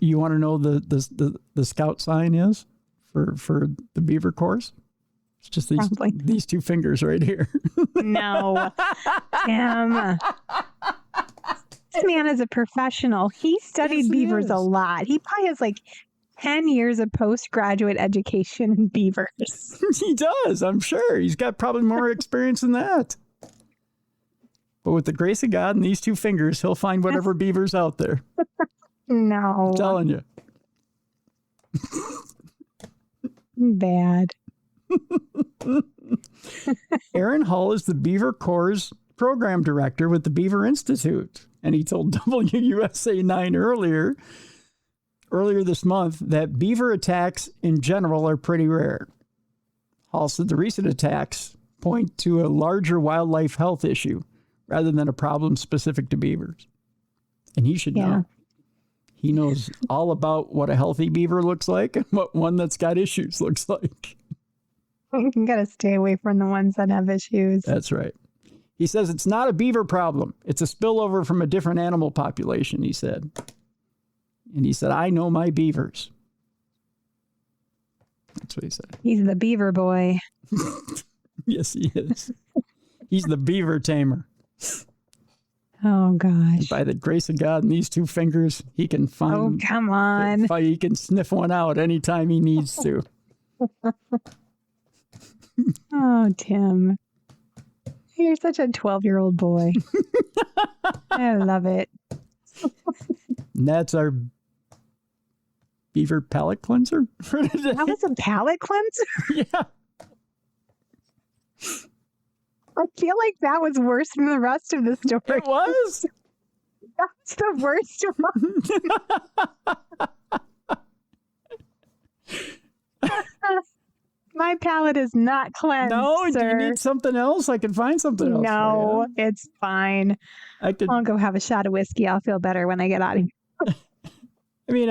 You want to know the scout sign is for the Beaver Corps? It's just these two fingers right here. No. Tim. This man is a professional. He studied beavers a lot. He probably has like 10 years of postgraduate education in beavers. He does, I'm sure. He's got probably more experience than that. But with the grace of God and these two fingers, he'll find whatever beaver's out there. No. I'm telling you. Bad. Aaron Hall is the Beaver Corps program director with the Beaver Institute. And he told WUSA 9 earlier this month that beaver attacks in general are pretty rare. Hall said the recent attacks point to a larger wildlife health issue rather than a problem specific to beavers. And he should know. He knows all about what a healthy beaver looks like and what one that's got issues looks like. You got to stay away from the ones that have issues. That's right. He says it's not a beaver problem. It's a spillover from a different animal population, he said. And he said, I know my beavers. That's what he said. He's the beaver boy. Yes, he is. He's the beaver tamer. Oh, gosh. And by the grace of God and these two fingers, he can find... Oh, come on. He can sniff one out anytime he needs to. Oh, Tim. You're such a 12-year-old boy. I love it. And that's our beaver palate cleanser for today. That was a palate cleanser? Yeah. I feel like that was worse than the rest of the story. It was? That's the worst one. My palate is not cleansed. No, sir. do you need something else? I can find something else. No, it's fine. I'll go have a shot of whiskey. I'll feel better when I get out of here. I mean,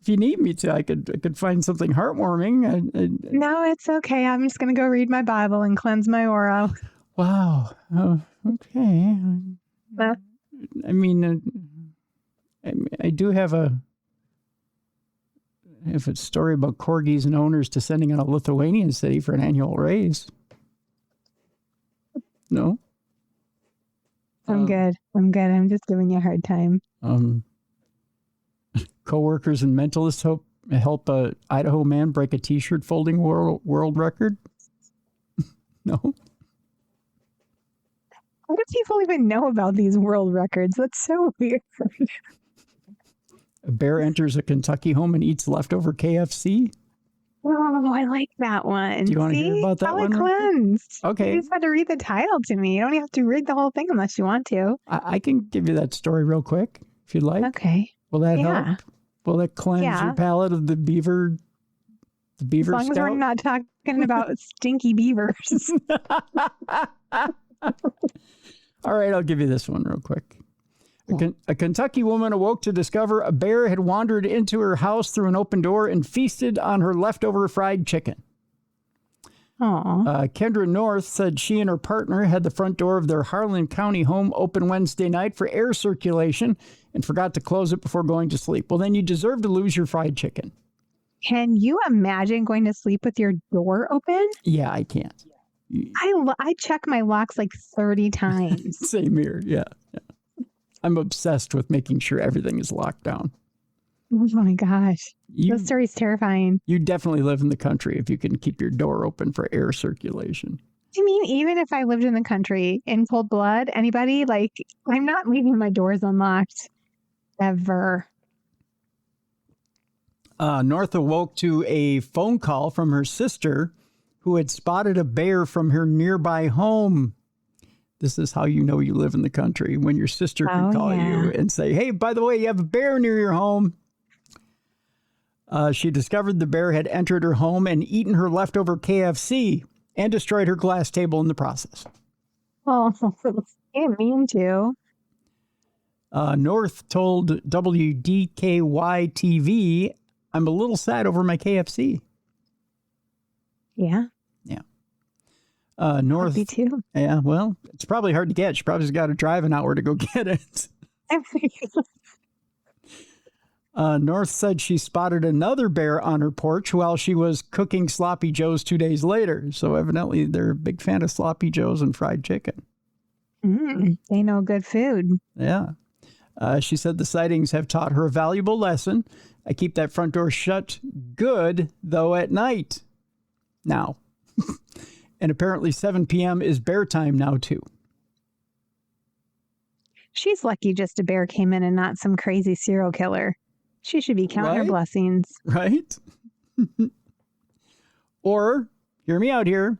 if you need me to, I could find something heartwarming. No, it's okay. I'm just going to go read my Bible and cleanse my aura. Wow. Oh, okay. I mean, I do have a story about corgis and owners descending on a Lithuanian city for an annual raise. No? I'm good. I'm just giving you a hard time. Co-workers and mentalists help a Idaho man break a t-shirt folding world record. No? How do people even know about these world records? That's so weird. A bear enters a Kentucky home and eats leftover KFC. Oh, I like that one. Do you want to hear about that palate one? Cleansed. Okay. You just had to read the title to me. You don't have to read the whole thing unless you want to. I can give you that story real quick if you'd like. Okay. Will that help? Will that cleanse your palate of the beaver? The beaver as long scout? as we're not talking about stinky beavers. All right, I'll give you this one real quick. A Kentucky woman awoke to discover a bear had wandered into her house through an open door and feasted on her leftover fried chicken. Kendra North said she and her partner had the front door of their Harlan County home open Wednesday night for air circulation and forgot to close it before going to sleep. Well, then you deserve to lose your fried chicken. Can you imagine going to sleep with your door open? Yeah, I can't. I check my locks like 30 times. Same here. Yeah. I'm obsessed with making sure everything is locked down. Oh my gosh. This story's terrifying. You definitely live in the country if you can keep your door open for air circulation. I mean, even if I lived in the country in cold blood, anybody, like, I'm not leaving my doors unlocked ever. North awoke to a phone call from her sister who had spotted a bear from her nearby home. This is how you know you live in the country, when your sister can call you and say, hey, by the way, you have a bear near your home. She discovered the bear had entered her home and eaten her leftover KFC and destroyed her glass table in the process. Oh, I didn't mean to. North told WDKY-TV, I'm a little sad over my KFC. Yeah. North. Me too. Yeah, well, it's probably hard to get. She probably got to drive an hour to go get it. North said she spotted another bear on her porch while she was cooking Sloppy Joes 2 days later. So evidently they're a big fan of Sloppy Joes and fried chicken. They know good food. Yeah. She said the sightings have taught her a valuable lesson. I keep that front door shut good, though, at night. Now. And apparently 7 p.m. is bear time now, too. She's lucky just a bear came in and not some crazy serial killer. She should be counting her blessings. Right? Or, hear me out here,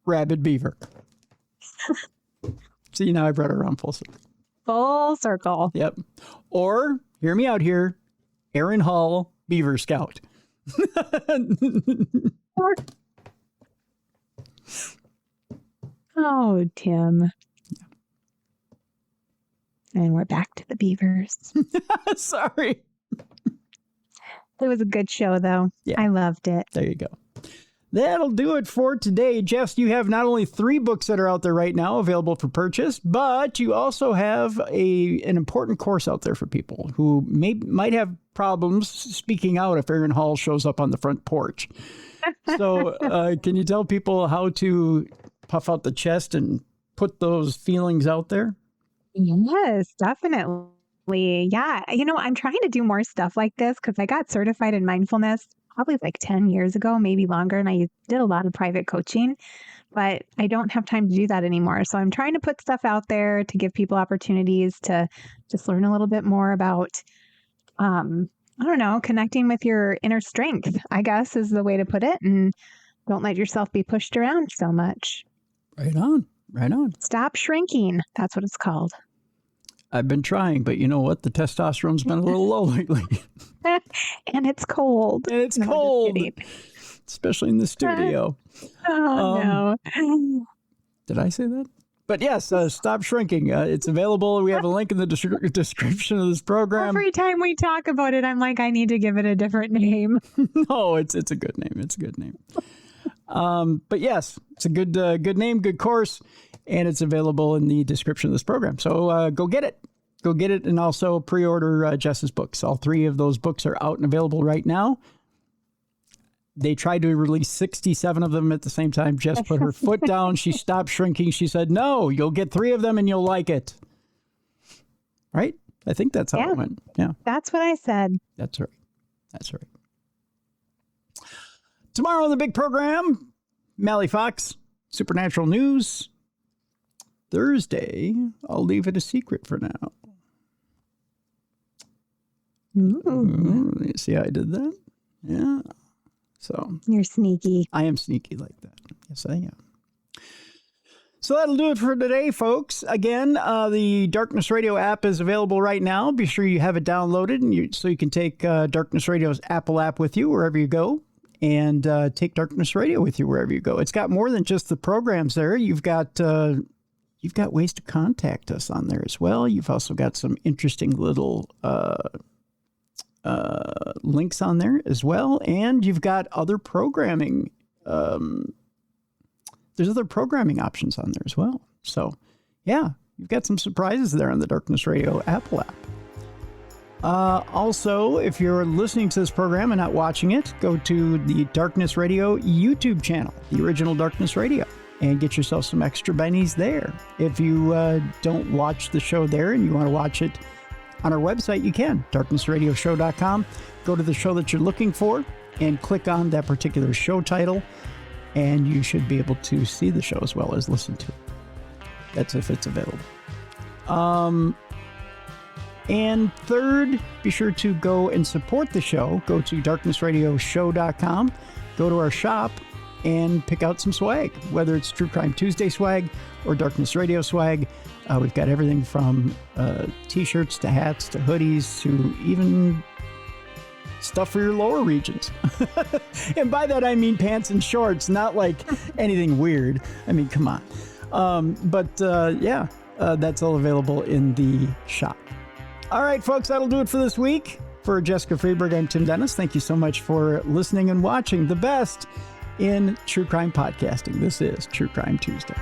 rabid beaver. See, now I brought it around full circle. Full circle. Yep. Or, hear me out here, Aaron Hall, Beaver Scout. Oh, Tim. And we're back to the beavers. Sorry. It was a good show, though. Yeah. I loved it. There you go. That'll do it for today. Jess, you have not only 3 books that are out there right now available for purchase, but you also have an important course out there for people who might have problems speaking out if Aaron Hall shows up on the front porch. So can you tell people how to puff out the chest and put those feelings out there? Yes, definitely. Yeah. I'm trying to do more stuff like this because I got certified in mindfulness probably like 10 years ago, maybe longer. And I did a lot of private coaching, but I don't have time to do that anymore. So I'm trying to put stuff out there to give people opportunities to just learn a little bit more about, connecting with your inner strength, I guess is the way to put it. And don't let yourself be pushed around so much. Right on. Right on. Stop shrinking. That's what it's called. I've been trying, but you know what? The testosterone's been a little low lately. And it's cold. Cold. Especially in the studio. No. Did I say that? But yes, stop shrinking. It's available. We have a link in the description of this program. Every time we talk about it, I'm like, I need to give it a different name. No, it's a good name. It's a good name. But yes, it's a good name, good course, and it's available in the description of this program. So go get it. Go get it, and also pre-order Jess's books. All 3 of those books are out and available right now. They tried to release 67 of them at the same time. Jess put her foot down. She stopped shrinking. She said, no, you'll get 3 of them and you'll like it. Right? I think that's how it went. Yeah. That's what I said. That's right. That's right. Tomorrow on the big program, Mally Fox, Supernatural News. Thursday, I'll leave it a secret for now. See how I did that? Yeah. So you're sneaky. I am sneaky like that. Yes, I am. So that'll do it for today, folks. Again, the Darkness Radio app is available right now. Be sure you have it downloaded and so you can take Darkness Radio's Apple app with you wherever you go. And take Darkness Radio with you wherever you go. It's got more than just the programs there. You've got you've got ways to contact us on there as well. You've also got some interesting little links on there as well. And you've got other programming. There's other programming options on there as well. So, yeah, you've got some surprises there on the Darkness Radio Apple app. Also, if you're listening to this program and not watching it, go to the Darkness Radio YouTube channel, the original Darkness Radio, and get yourself some extra bennies there. If you don't watch the show there and you want to watch it on our website, you can, darknessradioshow.com. Go to the show that you're looking for and click on that particular show title, and you should be able to see the show as well as listen to it. That's if it's available. And third, be sure to go and support the show. Go to darknessradioshow.com, go to our shop, and pick out some swag, whether it's True Crime Tuesday swag or Darkness Radio swag. We've got everything from t-shirts to hats to hoodies to even stuff for your lower regions. And by that, I mean pants and shorts, not like anything weird. I mean, come on. That's all available in the shop. All right, folks, that'll do it for this week. For Jessica FREEBURG, I'm Tim Dennis. Thank you so much for listening and watching the best in true crime podcasting. This is True Crime Tuesday.